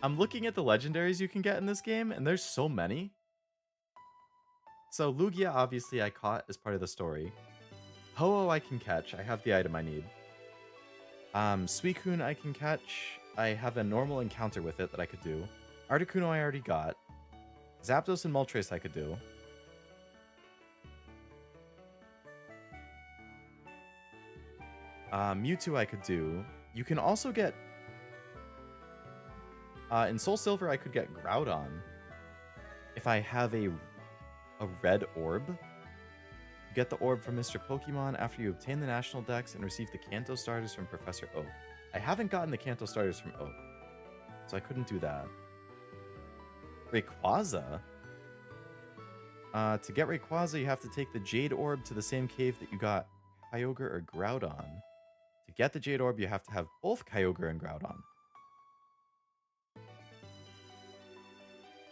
Speaker 1: I'm looking at the legendaries you can get in this game, and there's so many. So Lugia, obviously, I caught as part of the story. Ho-Oh I can catch. I have the item I need. Suicune I can catch. I have a normal encounter with it that I could do. Articuno I already got. Zapdos and Moltres I could do. Mewtwo I could do. You can also get... in SoulSilver I could get Groudon. If I have a red orb. You get the orb from Mr. Pokemon after you obtain the National Dex and receive the Kanto starters from Professor Oak. I haven't gotten the Kanto starters from Oak, so I couldn't do that. Rayquaza? To get Rayquaza, you have to take the Jade Orb to the same cave that you got Kyogre or Groudon. To get the Jade Orb, you have to have both Kyogre and Groudon.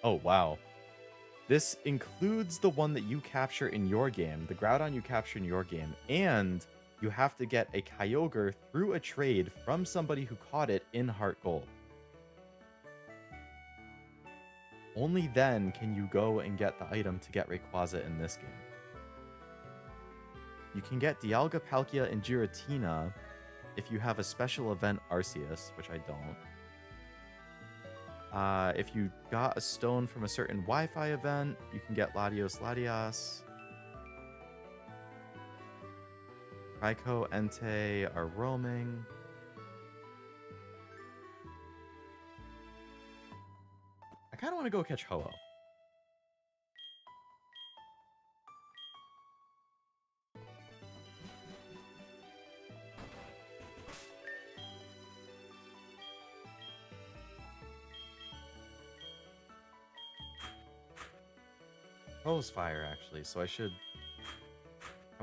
Speaker 1: Oh, wow. This includes the one that you capture in your game, the Groudon you capture in your game, and you have to get a Kyogre through a trade from somebody who caught it in Heart Gold. Only then can you go and get the item to get Rayquaza in this game. You can get Dialga, Palkia, and Giratina if you have a special event Arceus, which I don't. If you got a stone from a certain Wi-Fi event, you can get Latios, Latias. Raikou, Entei are roaming. I kind of want to go catch Ho-Oh. Rose Fire, actually, so I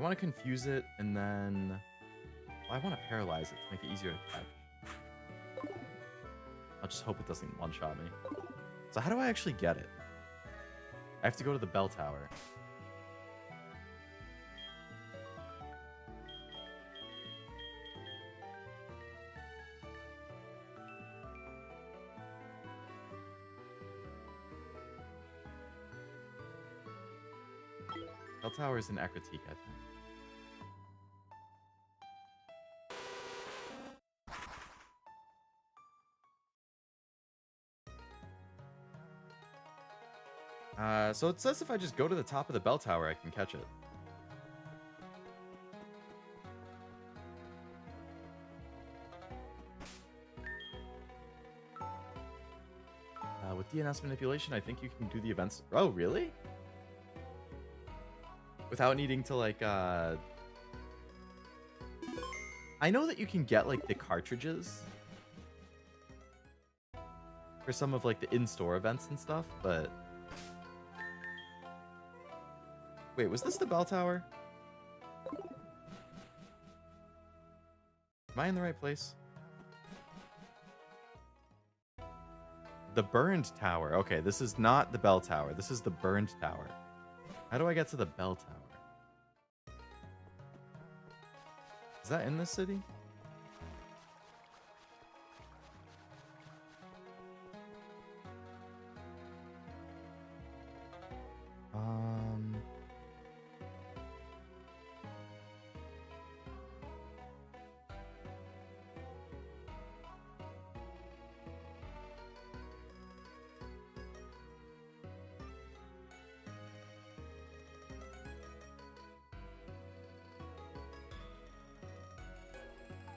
Speaker 1: want to confuse it, and then... Well, I want to paralyze it to make it easier to catch. I'll just hope it doesn't one-shot me. So how do I actually get it? I have to go to the bell tower. Bell tower is in Ekritique, I think. So it says if I just go to the top of the bell tower, I can catch it. With DNS manipulation, I think you can do the events. Oh, really? Without needing to, like, I know that you can get, like, the cartridges for some of, like, the in-store events and stuff, but... Wait, was this the bell tower? Am I in the right place? The burned tower. Okay, this is not the bell tower. This is the burned tower. How do I get to the bell tower? Is that in this city?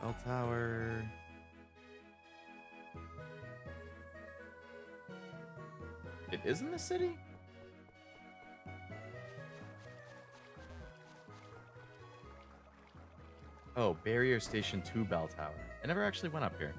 Speaker 1: Bell tower. It is in the city? Oh, Barrier Station 2 bell tower. I never actually went up here.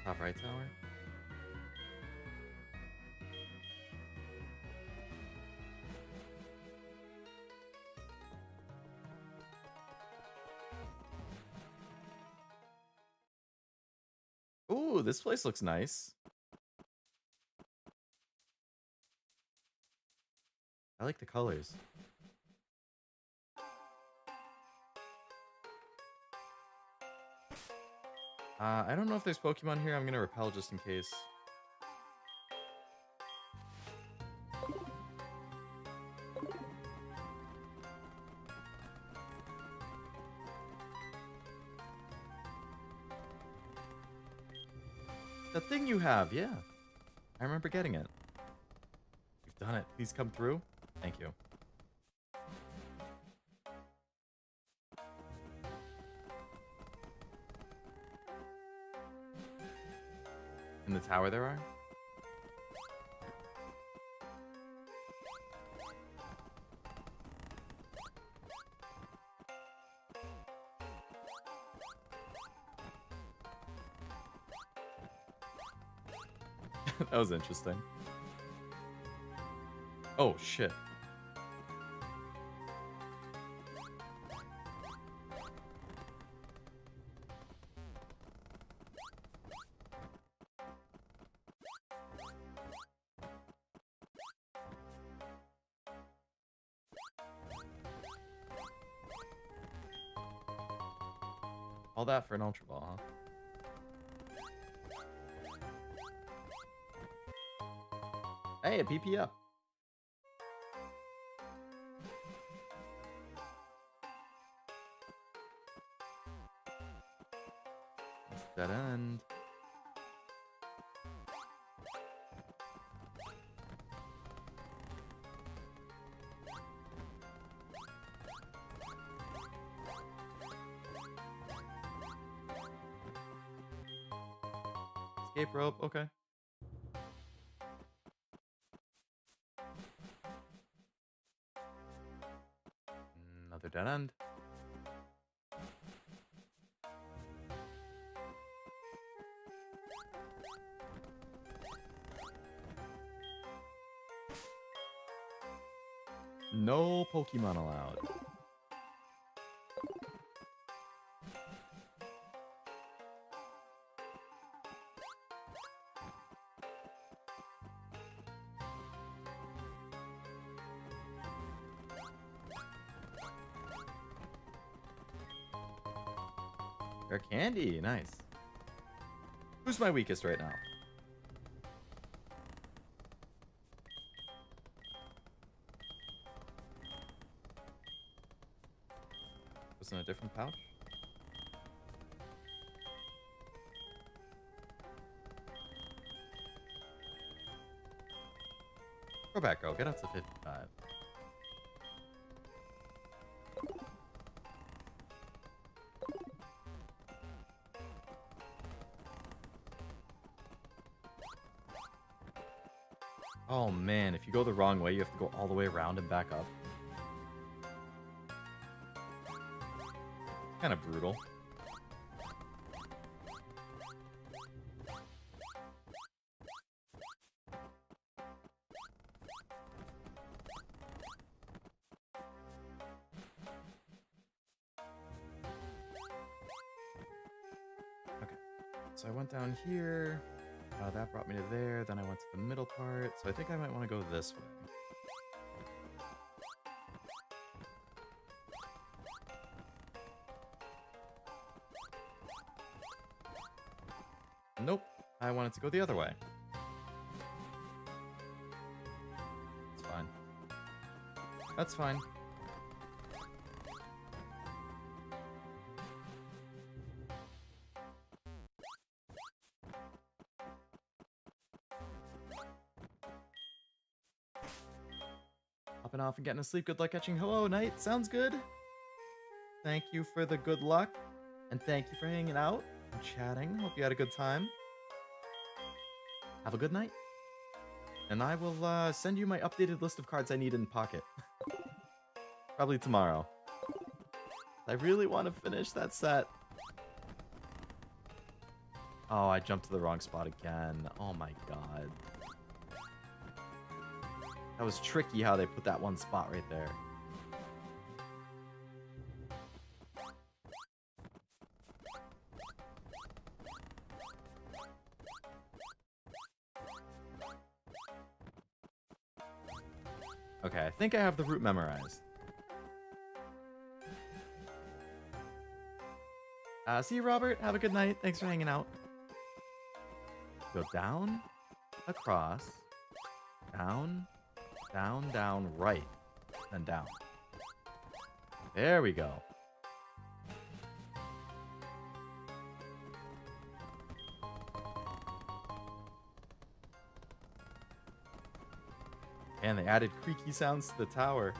Speaker 1: Top right tower. Ooh, this place looks nice. I like the colors. I don't know if there's Pokemon here. I'm gonna repel just in case. The thing you have, yeah. I remember getting it. You've done it. Please come through. Thank you. In the tower there are? That was interesting. Oh, shit. All that for an Ultra Ball, huh? Hey, a PP up. Dead end. Escape rope, okay. Another dead end. No Pokemon allowed. Rare candy, nice. Who's my weakest right now? Was in a different pouch? CroBatgirl, get up to 55. Oh man, if you go the wrong way, you have to go all the way around and back up. Kind of brutal. Okay, so I went down here. That brought me to there. Then I went to the middle part. So I think I might want to go this way. Nope. I wanted to go the other way. It's fine. That's fine. Hopping off and getting to sleep. Good luck catching Hello Night. Sounds good. Thank you for the good luck. And thank you for hanging out and chatting. Hope you had a good time. Have a good night. And I will send you my updated list of cards I need in Pocket. Probably tomorrow. I really want to finish that set. Oh, I jumped to the wrong spot again. Oh my god. That was tricky how they put that one spot right there. Okay, I think I have the route memorized. See you, Robert. Have a good night. Thanks for hanging out. Go down, across, down, down, down, right, and down. There we go. And they added creaky sounds to the tower.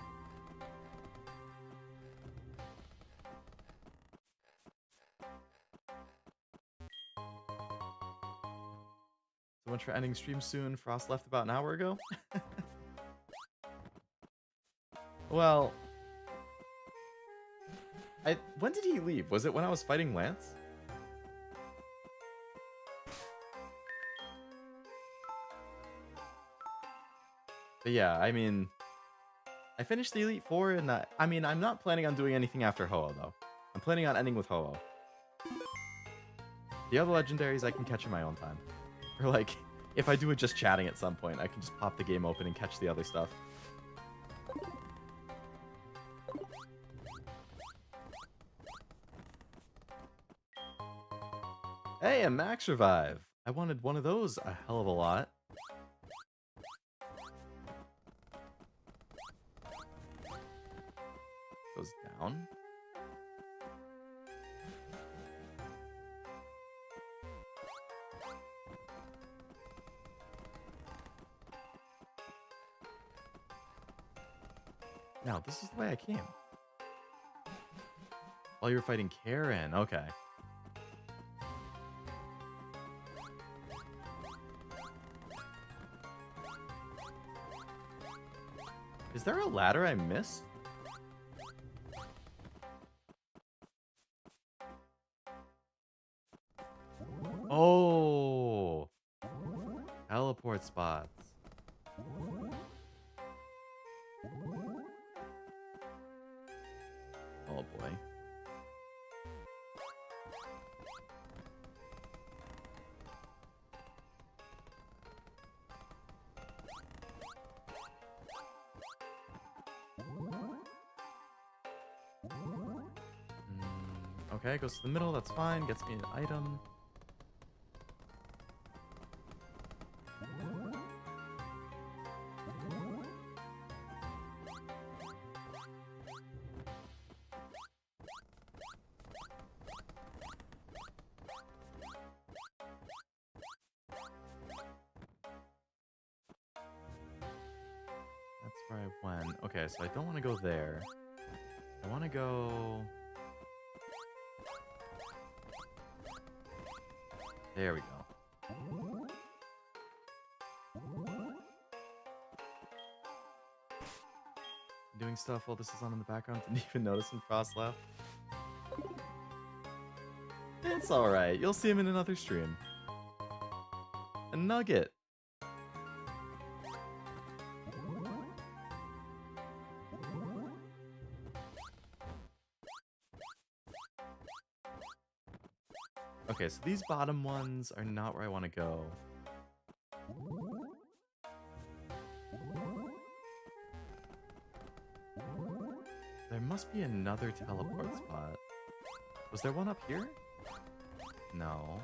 Speaker 1: So much for ending stream soon. Frost left about an hour ago. Well, when did he leave? Was it when I was fighting Lance? But yeah, I mean, I finished the Elite Four, and I mean, I'm not planning on doing anything after Ho-Oh, though. I'm planning on ending with Ho-Oh. The other legendaries I can catch in my own time. Or like, if I do it just chatting at some point, I can just pop the game open and catch the other stuff. Hey, a Max Revive! I wanted one of those a hell of a lot. Goes down. Now, this is the way I came. While you were fighting Karen, okay. Is there a ladder I missed? Oh! Teleport spots. Oh boy. Okay, goes to the middle, that's fine. Gets me an item. That's where I went. Okay, so I don't want to go there. I want to go... There we go. Doing stuff while this is on in the background. Didn't even notice when Frost left. It's alright. You'll see him in another stream. A nugget. Okay, so these bottom ones are not where I want to go. There must be another teleport spot. Was there one up here? No.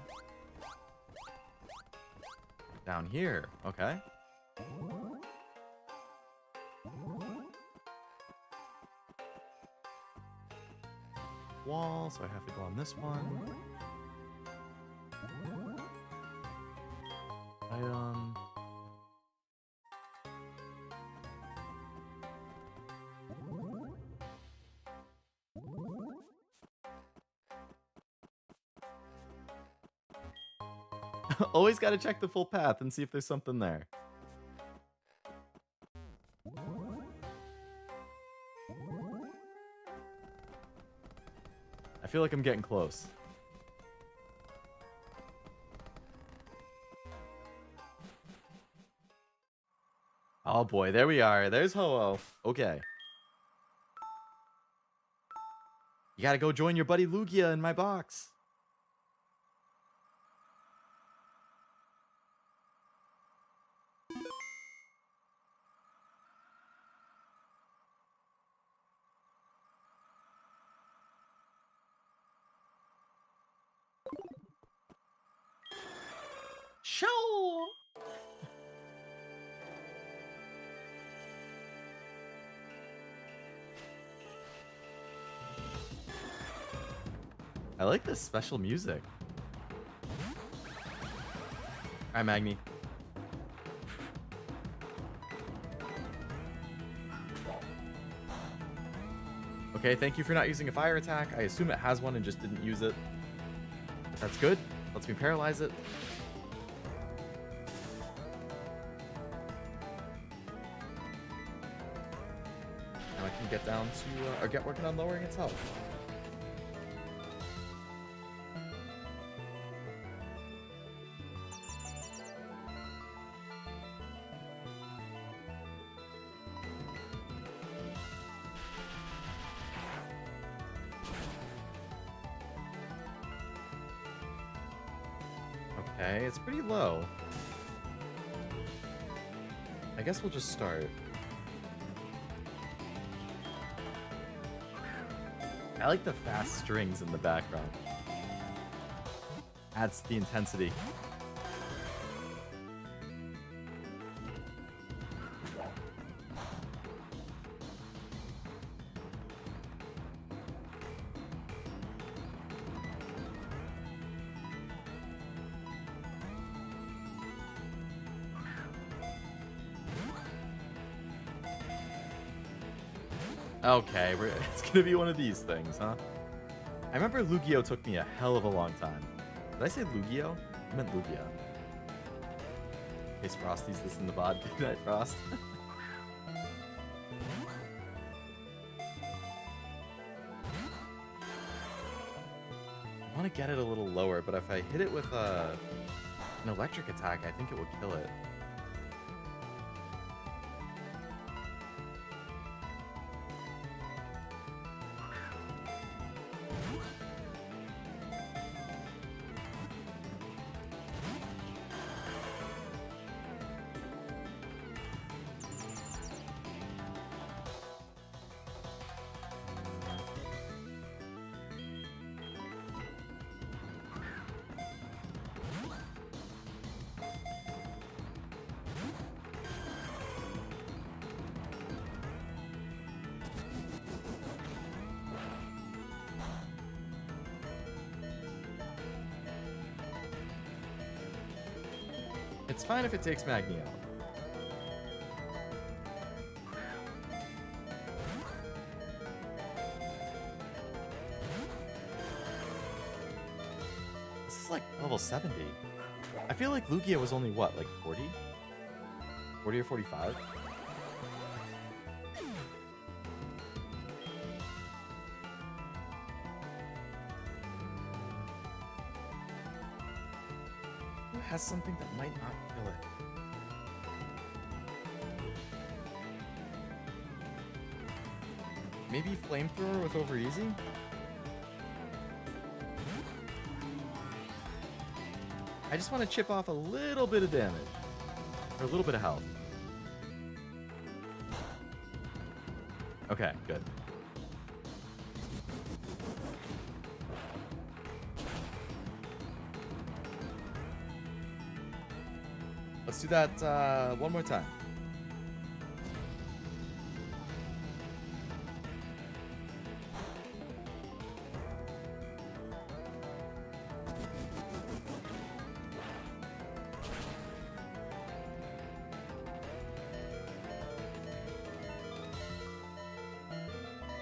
Speaker 1: Down here. Okay. Wall, so I have to go on this one. Item. Always gotta check the full path and see if there's something there. I feel like I'm getting close. Oh boy, there we are. There's Ho-Oh. Okay. You gotta go join your buddy Lugia in my box. Show! I like this special music. Hi, Magni. Okay, thank you for not using a fire attack. I assume it has one and just didn't use it. That's good. Lets me paralyze it. Now I can get down to, or get working on lowering its health. Okay, it's pretty low. I guess we'll just start. I like the fast strings in the background. Adds to the intensity. Okay, it's gonna be one of these things, huh? I remember Lugia took me a hell of a long time. Did I say Lugio? I meant Lugia. In case Frosty's this in the VOD. Good night, Frost. I want to get it a little lower, but if I hit it with an electric attack, I think it will kill it. It's fine if it takes Magni out. This is like level 70. I feel like Lugia was only what, like 40? 40 or 45? Has something that might not kill it. Maybe flamethrower with OverEZ? I just want to chip off a little bit of damage. Or a little bit of health. Okay, good. Let's do that one more time.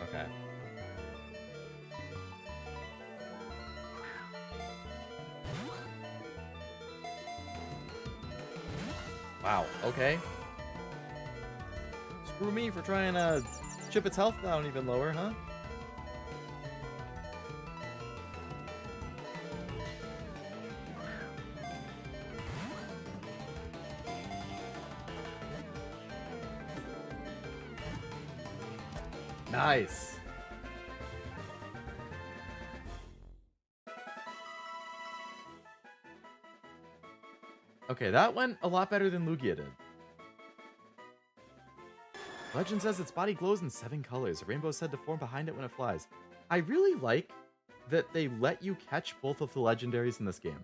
Speaker 1: Okay. Wow, okay. Screw me for trying to chip its health down even lower, huh? Nice. Okay, that went a lot better than Lugia did. Legend says its body glows in 7 colors. A rainbow is said to form behind it when it flies. I really like that they let you catch both of the legendaries in this game.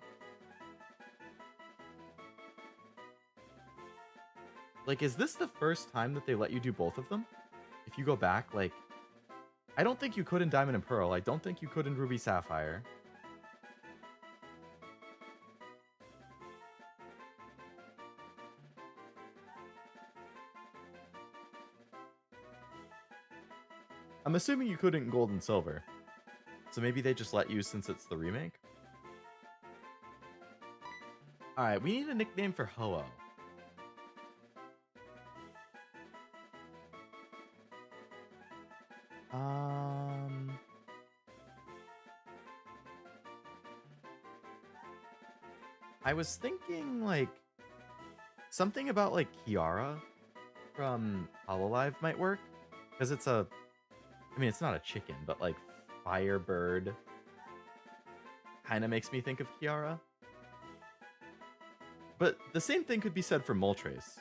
Speaker 1: Like, is this the first time that they let you do both of them? If you go back, like, I don't think you could in Diamond and Pearl. I don't think you could in Ruby Sapphire. I'm assuming you couldn't in Gold and Silver. So maybe they just let you since it's the remake? Alright, we need a nickname for Ho-Oh. I was thinking, like, something about, like, Kiara from Hololive might work. Because it's a... I mean, it's not a chicken, but, like, Firebird kind of makes me think of Kiara. But the same thing could be said for Moltres.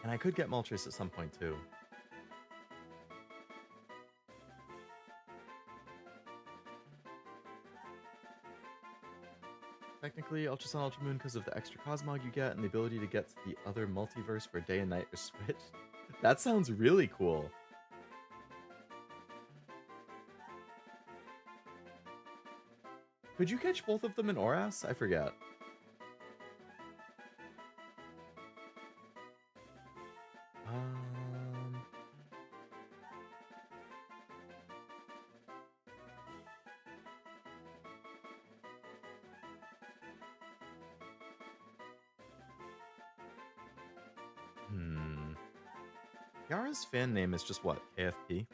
Speaker 1: And I could get Moltres at some point, too. Technically, Ultra Sun, Ultra Moon because of the extra Cosmog you get and the ability to get to the other multiverse where day and night are switched. That sounds really cool. Could you catch both of them in OverEZ? I forget. Kiara's fan name is just what? KFP?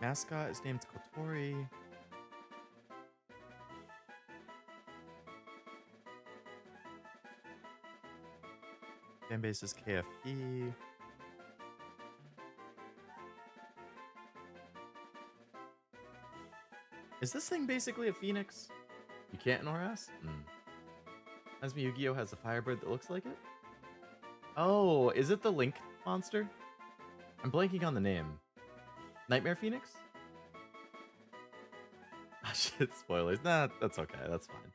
Speaker 1: Mascot is named Kotori. Fanbase is KFP. Is this thing basically a phoenix? You can't in OverEZ? Reminds me Yu-Gi-Oh! Has a Firebird that looks like it? Oh, is it the Link monster? I'm blanking on the name. Nightmare Phoenix? Ah, shit, spoilers. Nah, that's okay. That's fine.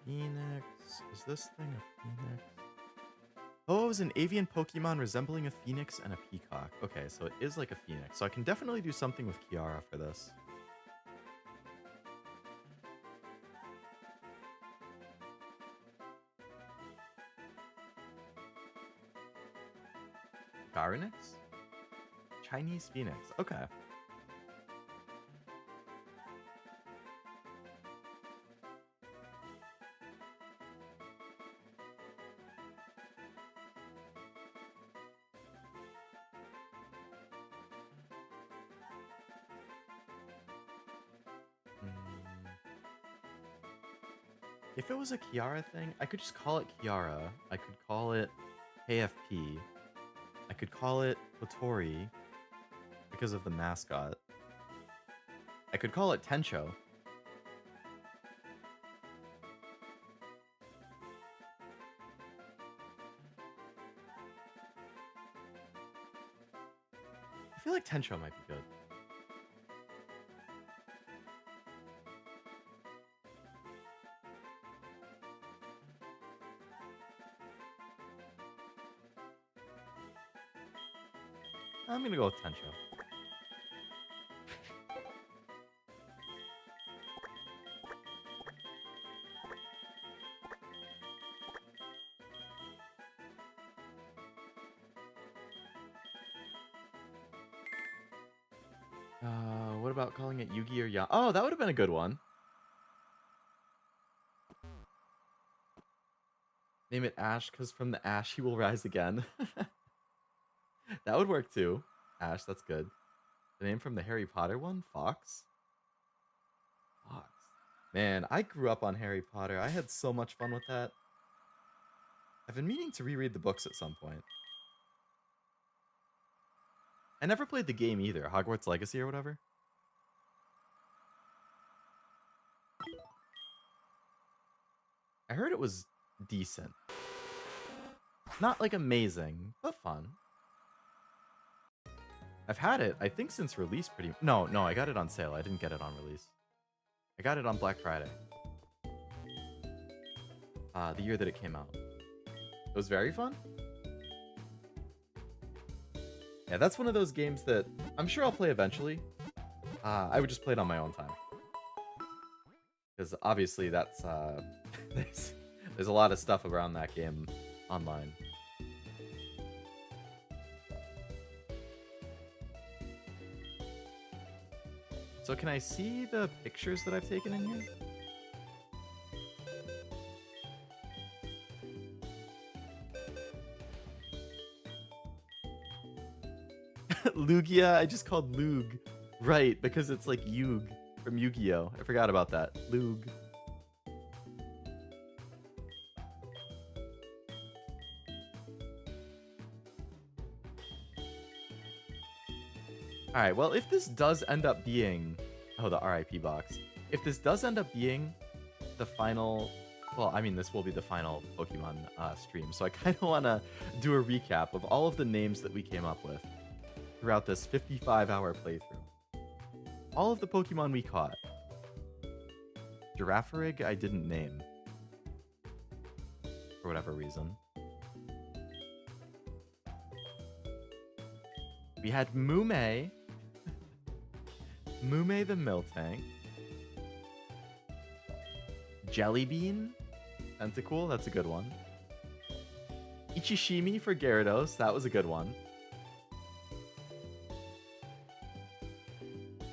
Speaker 1: Phoenix. Is this thing a phoenix? Oh, it was an avian Pokemon resembling a phoenix and a peacock. Okay, so it is like a phoenix. So I can definitely do something with Kiara for this. Garinix? Chinese phoenix. Okay. If it was a Kiara thing, I could just call it Kiara. I could call it KFP. I could call it Kotori because of the mascot. I could call it Tencho. feel like Tencho might be good. I'm gonna go with Tencho. What about calling it Yugi or Ya? Oh, that would have been a good one. Name it Ash, because from the ash he will rise again. That would work too. Ash, that's good. The name from the Harry Potter one? Fox? Fox. Man, I grew up on Harry Potter. I had so much fun with that. I've been meaning to reread the books at some point. I never played the game either, Hogwarts Legacy or whatever. I heard it was decent. Not like amazing, but fun. I've had it, I think, since release pretty... No, I got it on sale. I didn't get it on release. I got it on Black Friday. The year that it came out. It was very fun. Yeah, that's one of those games that I'm sure I'll play eventually. I would just play it on my own time. Because obviously that's... there's a lot of stuff around that game online. So can I see the pictures that I've taken in here? Lugia, I just called Lug. Right, because it's like Yug from Yu-Gi-Oh! I forgot about that. Lug. Alright, well, if this does end up being... Oh, the RIP box. If this does end up being the final... Well, I mean, this will be the final Pokemon stream, so I kind of want to do a recap of all of the names that we came up with throughout this 55-hour playthrough. All of the Pokemon we caught. Girafarig, I didn't name. For whatever reason. We had Mume. Mume the Miltank. Jellybean. Tentacool, that's a good one. Ichishimi for Gyarados, that was a good one.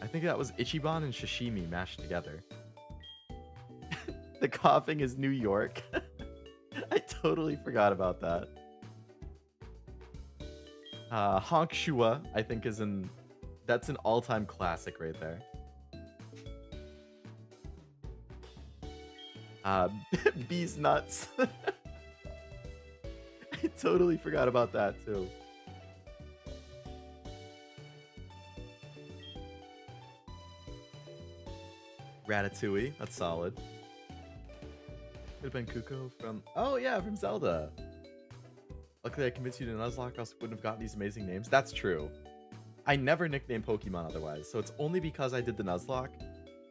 Speaker 1: I think that was Ichiban and Shishimi mashed together. The coughing is New York. I totally forgot about that. Honk Shua, I think is that's an all-time classic right there. Bees Nuts. I totally forgot about that too. Ratatouille, that's solid. Could have been Kuko from... Oh yeah, from Zelda. Luckily I convinced you to Nuzlocke, else wouldn't have gotten these amazing names. That's true. I never nicknamed Pokemon otherwise, so it's only because I did the Nuzlocke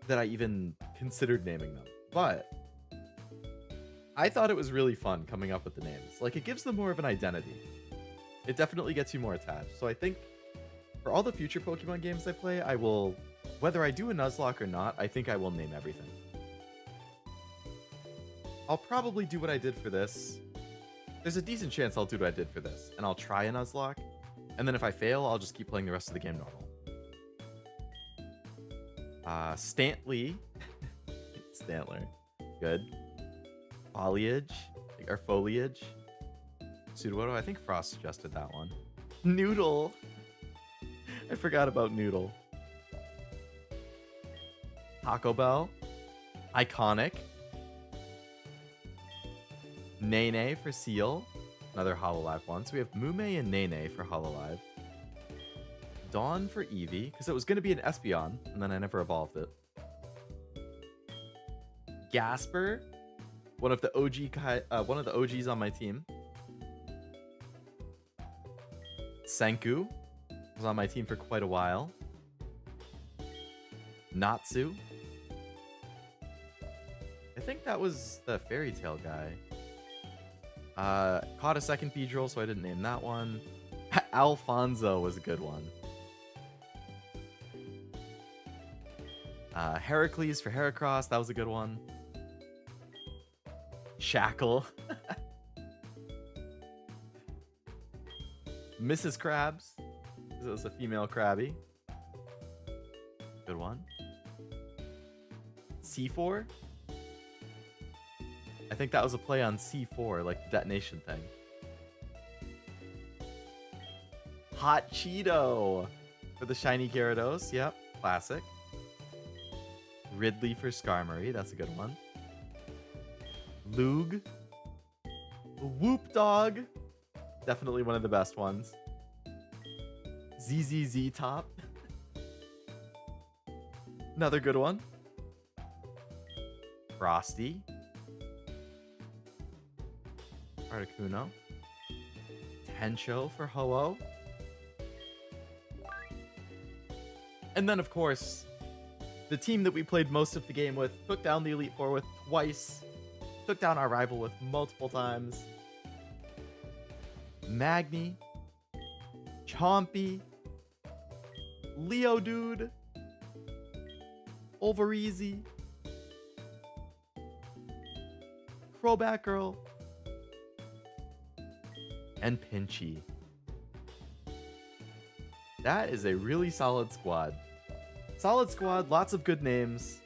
Speaker 1: that I even considered naming them. But I thought it was really fun coming up with the names. Like, it gives them more of an identity. It definitely gets you more attached. So I think for all the future Pokemon games I play, I will, whether I do a Nuzlocke or not, I think I will name everything. I'll probably do what I did for this. There's a decent chance I'll do what I did for this, and I'll try a Nuzlocke. And then if I fail, I'll just keep playing the rest of the game normal. Stantley. Stantler. Good. Foliage. Or Foliage. Sudowoodo. I think Frost suggested that one. Noodle. I forgot about Noodle. Taco Bell. Iconic. Nene for Seal. Another Hololive one. So we have Mume and Nene for Hololive. Dawn for Eevee, because it was going to be an Espeon, and then I never evolved it. Gasper, one of the OGs on my team. Senku, Was on my team for quite a while. Natsu. I think that was the fairy tale guy. Caught a second Beedrill, so I didn't name that one. Alfonso was a good one. Heracles for Heracross, that was a good one. Shackle. Mrs. Krabs, because it was a female Krabby. Good one. C4? I think that was a play on C4, like the detonation thing. Hot Cheeto for the shiny Gyarados. Yep, classic. Ridley for Skarmory. That's a good one. Lug. Whoop Dog. Definitely one of the best ones. ZZZ Top. Another good one. Frosty. Articuno. Tencho for Ho-Oh. And then, of course, the team that we played most of the game with, took down the Elite Four with twice, took down our rival with multiple times. Magni, Chompy, Leodude, OverEZ, CroBatgirl, and Pinchy. That is a really solid squad. Solid squad, lots of good names.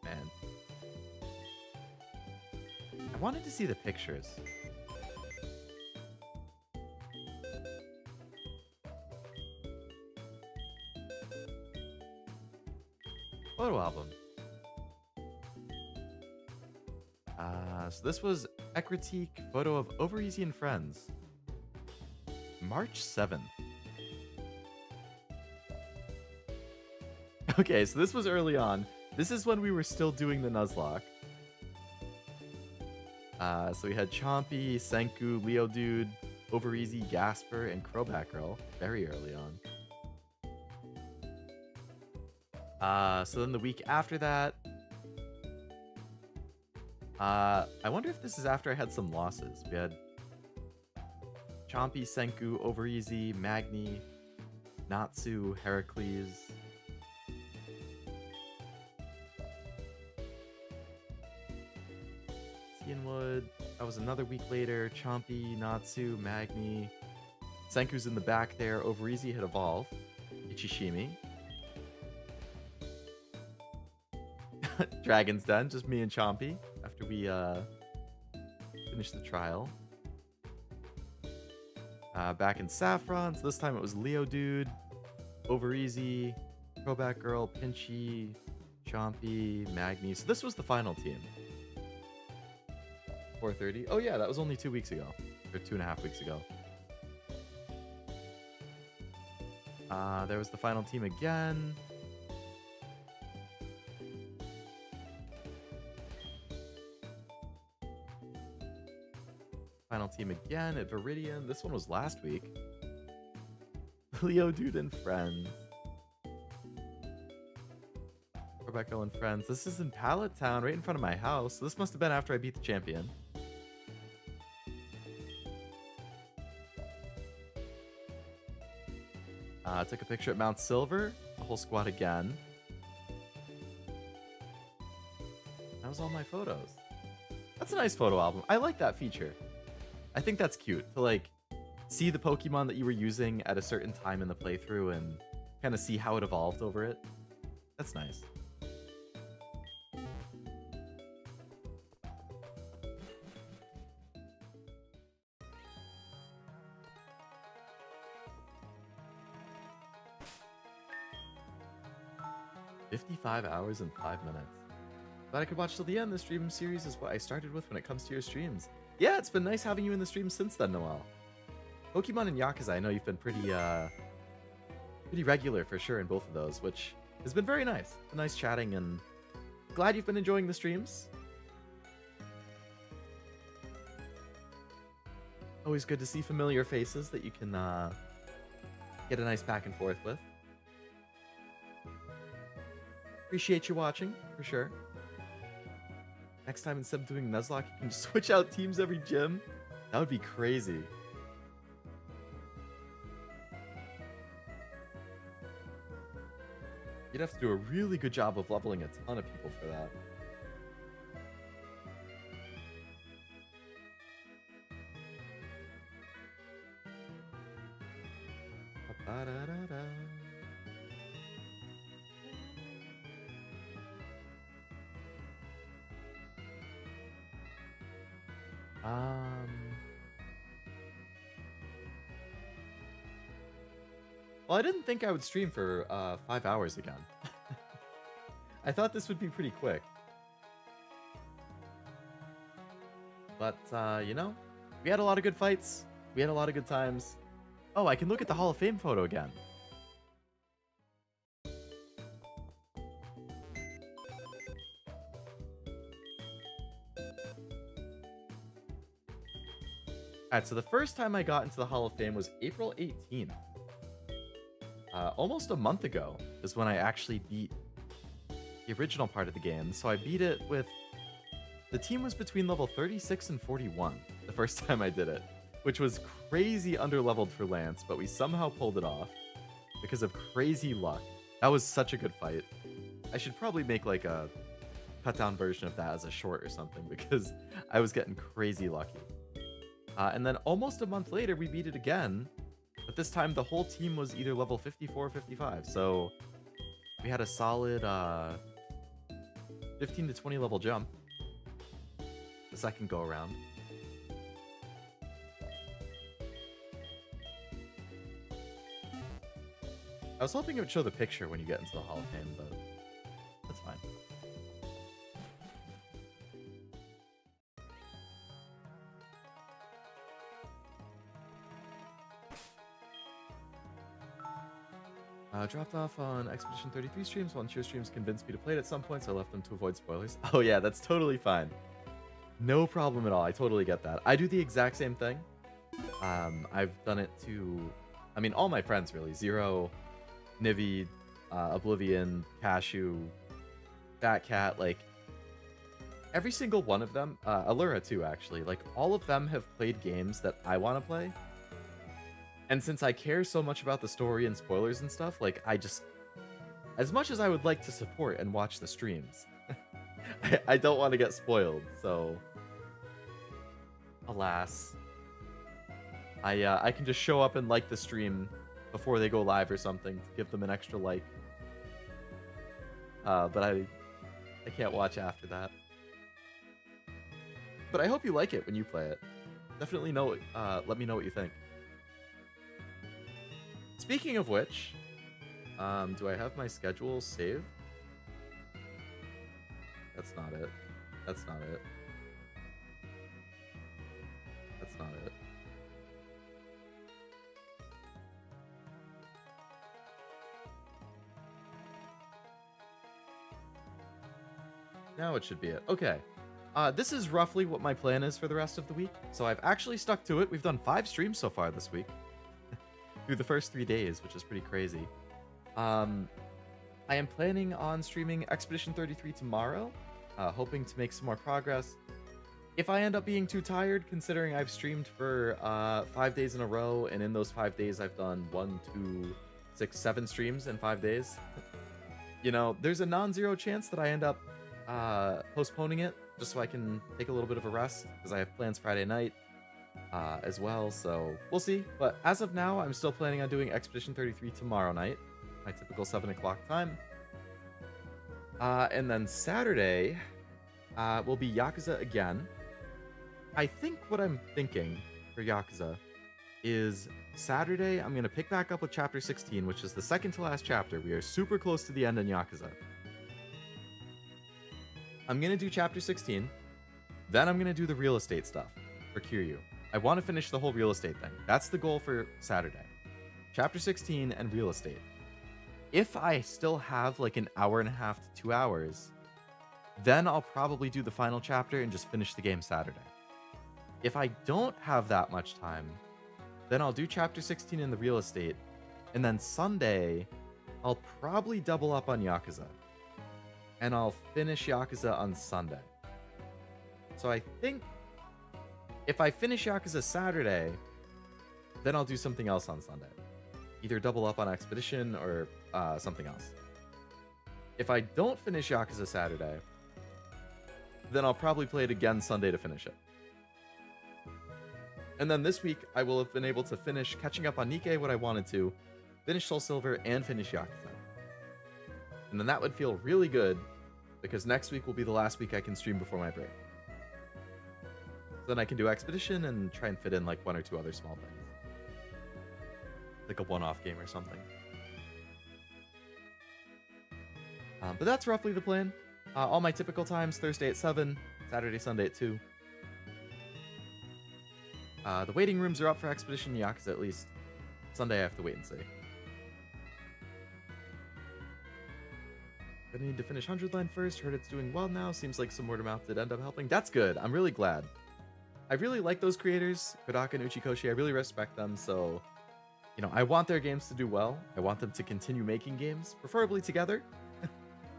Speaker 1: Man. I wanted to see the pictures. Photo album. So this was Ecritique photo of OverEZ and friends. March 7th. Okay, so this was early on. This is when we were still doing the Nuzlocke. So we had Chompy, Senku, Leodude, OverEZ, Gasper, and CroBatgirl very early on. So then the week after that, I wonder if this is after I had some losses. We had Chompy, Senku, OverEZ, Magni, Natsu, Heracles. Cianwood. That was another week later. Chompy, Natsu, Magni. Senku's in the back there. OverEZ had evolved. Ichishimi. Dragon's Den, just me and Chompy after we finished the trial. Back in Saffrons, this time it was Leodude, OverEZ, CroBatgirl, Pinchy, Chompy, Magni. So this was the final team. 4:30. Oh yeah, that was only 2 weeks ago, or 2.5 weeks ago. There was the final team again. Final team again at Viridian. This one was last week. Leodude and friends. CroBatgirl and friends. This is in Pallet Town, right in front of my house. This must have been after I beat the champion. Took a picture at Mount Silver. The whole squad again. That was all my photos. That's a nice photo album. I like that feature. I think that's cute to like see the Pokemon that you were using at a certain time in the playthrough and kind of see how it evolved over it. That's nice. "55 hours and 5 minutes. Glad I could watch till the end. The stream series is what I started with when it comes to your streams." Yeah, it's been nice having you in the stream since then, Noel. Pokemon and Yakuza, I know you've been pretty regular for sure in both of those, which has been very nice. Nice chatting, and glad you've been enjoying the streams. Always good to see familiar faces that you can get a nice back and forth with. Appreciate you watching, for sure. Next time, instead of doing Nuzlocke, you can just switch out teams every gym. That would be crazy. You'd have to do a really good job of leveling a ton of people for that. Ba-da-da-da. Well, I didn't think I would stream for 5 hours again. I thought this would be pretty quick. But, you know, we had a lot of good fights. We had a lot of good times. Oh, I can look at the Hall of Fame photo again. Alright, so the first time I got into the Hall of Fame was April 18th. Almost a month ago is when I actually beat the original part of the game. So I beat it with... The team was between level 36 and 41 the first time I did it, which was crazy underleveled for Lance, but we somehow pulled it off because of crazy luck. That was such a good fight. I should probably make like a cut down version of that as a short or something because I was getting crazy lucky. And then almost a month later, we beat it again. But this time, the whole team was either level 54 or 55. So we had a solid 15 to 20 level jump the second go around. I was hoping it would show the picture when you get into the Hall of Fame, but that's fine. Dropped off on Expedition 33 streams. One of your streams convinced me to play it at some point, so I left them to avoid spoilers. Oh yeah, that's totally fine. No problem at all. I totally get that. I do the exact same thing. I've done it to, I mean, all my friends really. Zero, Nivi, Oblivion, Cashew, Fat Cat, like every single one of them, Allura too actually, like all of them have played games that I want to play. And since I care so much about the story and spoilers and stuff, like I just, as much as I would like to support and watch the streams, I don't want to get spoiled, so alas. I can just show up and like the stream before they go live or something to give them an extra like. But I can't watch after that. But I hope you like it when you play it. Definitely know. Let me know what you think. Speaking of which, do I have my schedule saved? That's not it. That's not it. That's not it. Now it should be it. Okay. This is roughly what my plan is for the rest of the week. So I've actually stuck to it. We've done 5 streams so far this week. Through the first 3 days, which is pretty crazy. I am planning on streaming Expedition 33 tomorrow. Hoping to make some more progress. If I end up being too tired, considering I've streamed for 5 days in a row, and in those 5 days I've done 1, 2, 6, 7 streams in 5 days. You know, there's a non-zero chance that I end up postponing it, just so I can take a little bit of a rest, because I have plans Friday night as well, so we'll see. But as of now, I'm still planning on doing Expedition 33 tomorrow night, my typical 7 o'clock time. And then Saturday will be Yakuza again. I think what I'm thinking for Yakuza is Saturday, I'm going to pick back up with Chapter 16, which is the second to last chapter. We are super close to the end in Yakuza. I'm going to do Chapter 16. Then I'm going to do the real estate stuff for Kiryu. I want to finish the whole real estate thing. That's the goal for Saturday. Chapter 16 and real estate. If I still have like an hour and a half to 2 hours, then I'll probably do the final chapter and just finish the game Saturday. If I don't have that much time, then I'll do Chapter 16 in the real estate, and then Sunday, I'll probably double up on Yakuza. And I'll finish Yakuza on Sunday. So I think if I finish Yakuza Saturday, then I'll do something else on Sunday. Either double up on Expedition or something else. If I don't finish Yakuza Saturday, then I'll probably play it again Sunday to finish it. And then this week, I will have been able to finish catching up on Nikke what I wanted to, finish SoulSilver, and finish Yakuza. And then that would feel really good, because next week will be the last week I can stream before my break. So then I can do Expedition and try and fit in like 1 or 2 other small things. Like a one-off game or something. But that's roughly the plan. All my typical times, Thursday at 7, Saturday, Sunday at 2. The waiting rooms are up for Expedition and Yakuza at least. Sunday I have to wait and see. Gonna need to finish 100 line first. Heard it's doing well now. Seems like some word of mouth did end up helping. That's good. I'm really glad. I really like those creators, Kodaka and Uchikoshi. I really respect them. So, you know, I want their games to do well. I want them to continue making games, preferably together.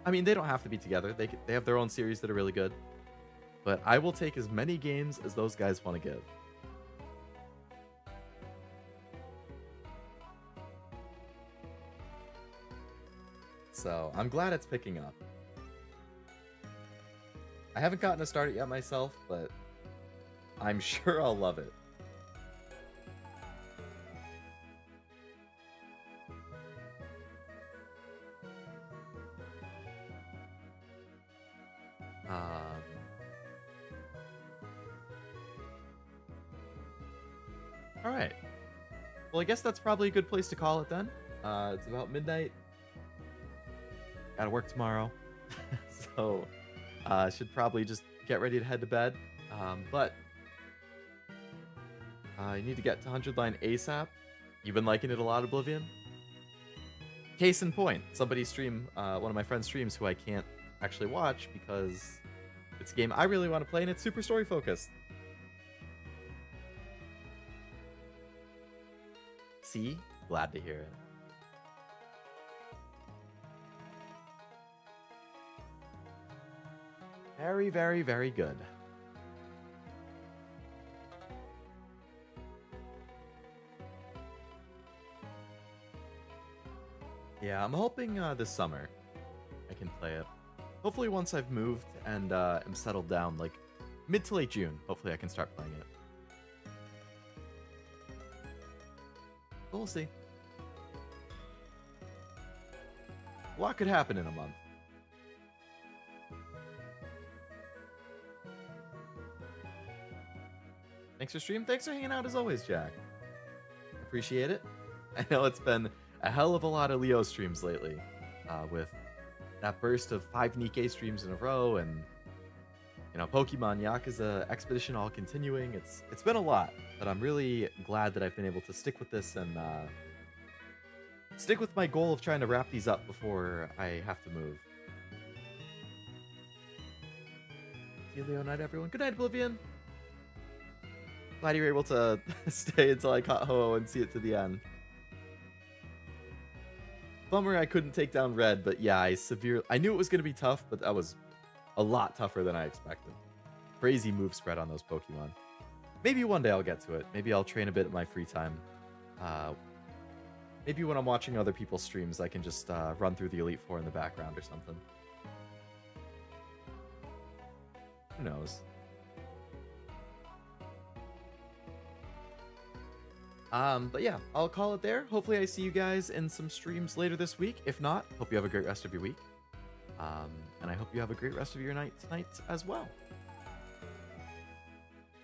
Speaker 1: I mean, they don't have to be together. They have their own series that are really good. But I will take as many games as those guys want to give. So I'm glad it's picking up. I haven't gotten to start it yet myself, but I'm sure I'll love it. All right. Well, I guess that's probably a good place to call it then. It's about midnight. Gotta work tomorrow. So should probably just get ready to head to bed. But you need to get to 100 line ASAP. You've been liking it a lot, Oblivion. Case in point, somebody stream, one of my friends streams who I can't actually watch because it's a game I really want to play and it's super story focused. See? Glad to hear it. Very, very, very good. Yeah, I'm hoping this summer I can play it. Hopefully once I've moved and am settled down, like mid to late June, hopefully I can start playing it. But we'll see. A lot could happen in a month. Thanks for stream. Thanks for hanging out as always, Jack. Appreciate it. I know it's been a hell of a lot of Leo streams lately, with that burst of 5 Nikke streams in a row, and you know, Pokemon, Yakuza, Expedition all continuing. It's been a lot, but I'm really glad that I've been able to stick with this and stick with my goal of trying to wrap these up before I have to move. See you, Leo night, everyone. Good night, Oblivion. Glad you were able to stay until I caught Ho-Oh and see it to the end. Bummer I couldn't take down Red, but yeah, I knew it was going to be tough, but that was a lot tougher than I expected. Crazy move spread on those Pokemon. Maybe one day I'll get to it. Maybe I'll train a bit in my free time. Maybe when I'm watching other people's streams, I can just run through the Elite Four in the background or something. Who knows? But yeah, I'll call it there. Hopefully I see you guys in some streams later this week. If not, hope you have a great rest of your week. And I hope you have a great rest of your night tonight as well.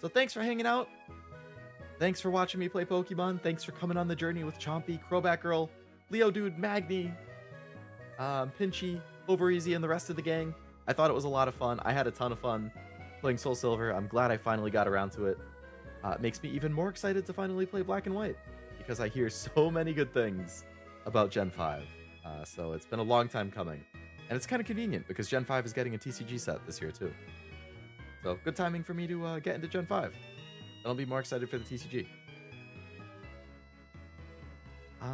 Speaker 1: So thanks for hanging out. Thanks for watching me play Pokemon. Thanks for coming on the journey with Chompy, CroBatgirl, Leodude, Magni, Pinchy, OverEZ, and the rest of the gang. I thought it was a lot of fun. I had a ton of fun playing SoulSilver. I'm glad I finally got around to it. It makes me even more excited to finally play Black and White, because I hear so many good things about Gen 5. So it's been a long time coming. And it's kind of convenient, because Gen 5 is getting a TCG set this year, too. So good timing for me to get into Gen 5. I'll be more excited for the TCG.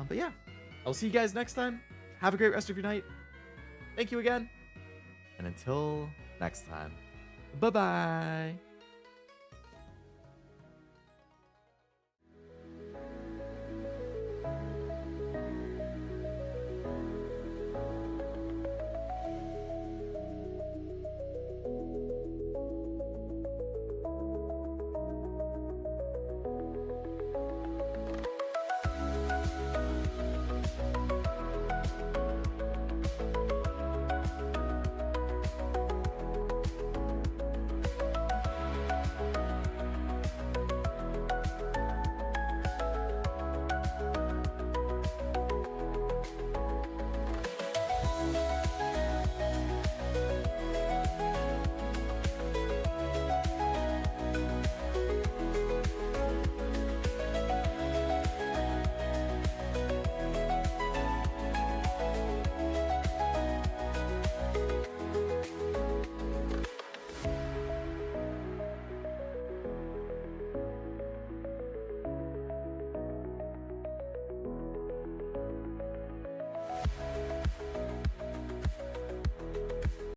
Speaker 1: But yeah, I'll see you guys next time. Have a great rest of your night. Thank you again. And until next time, bye-bye.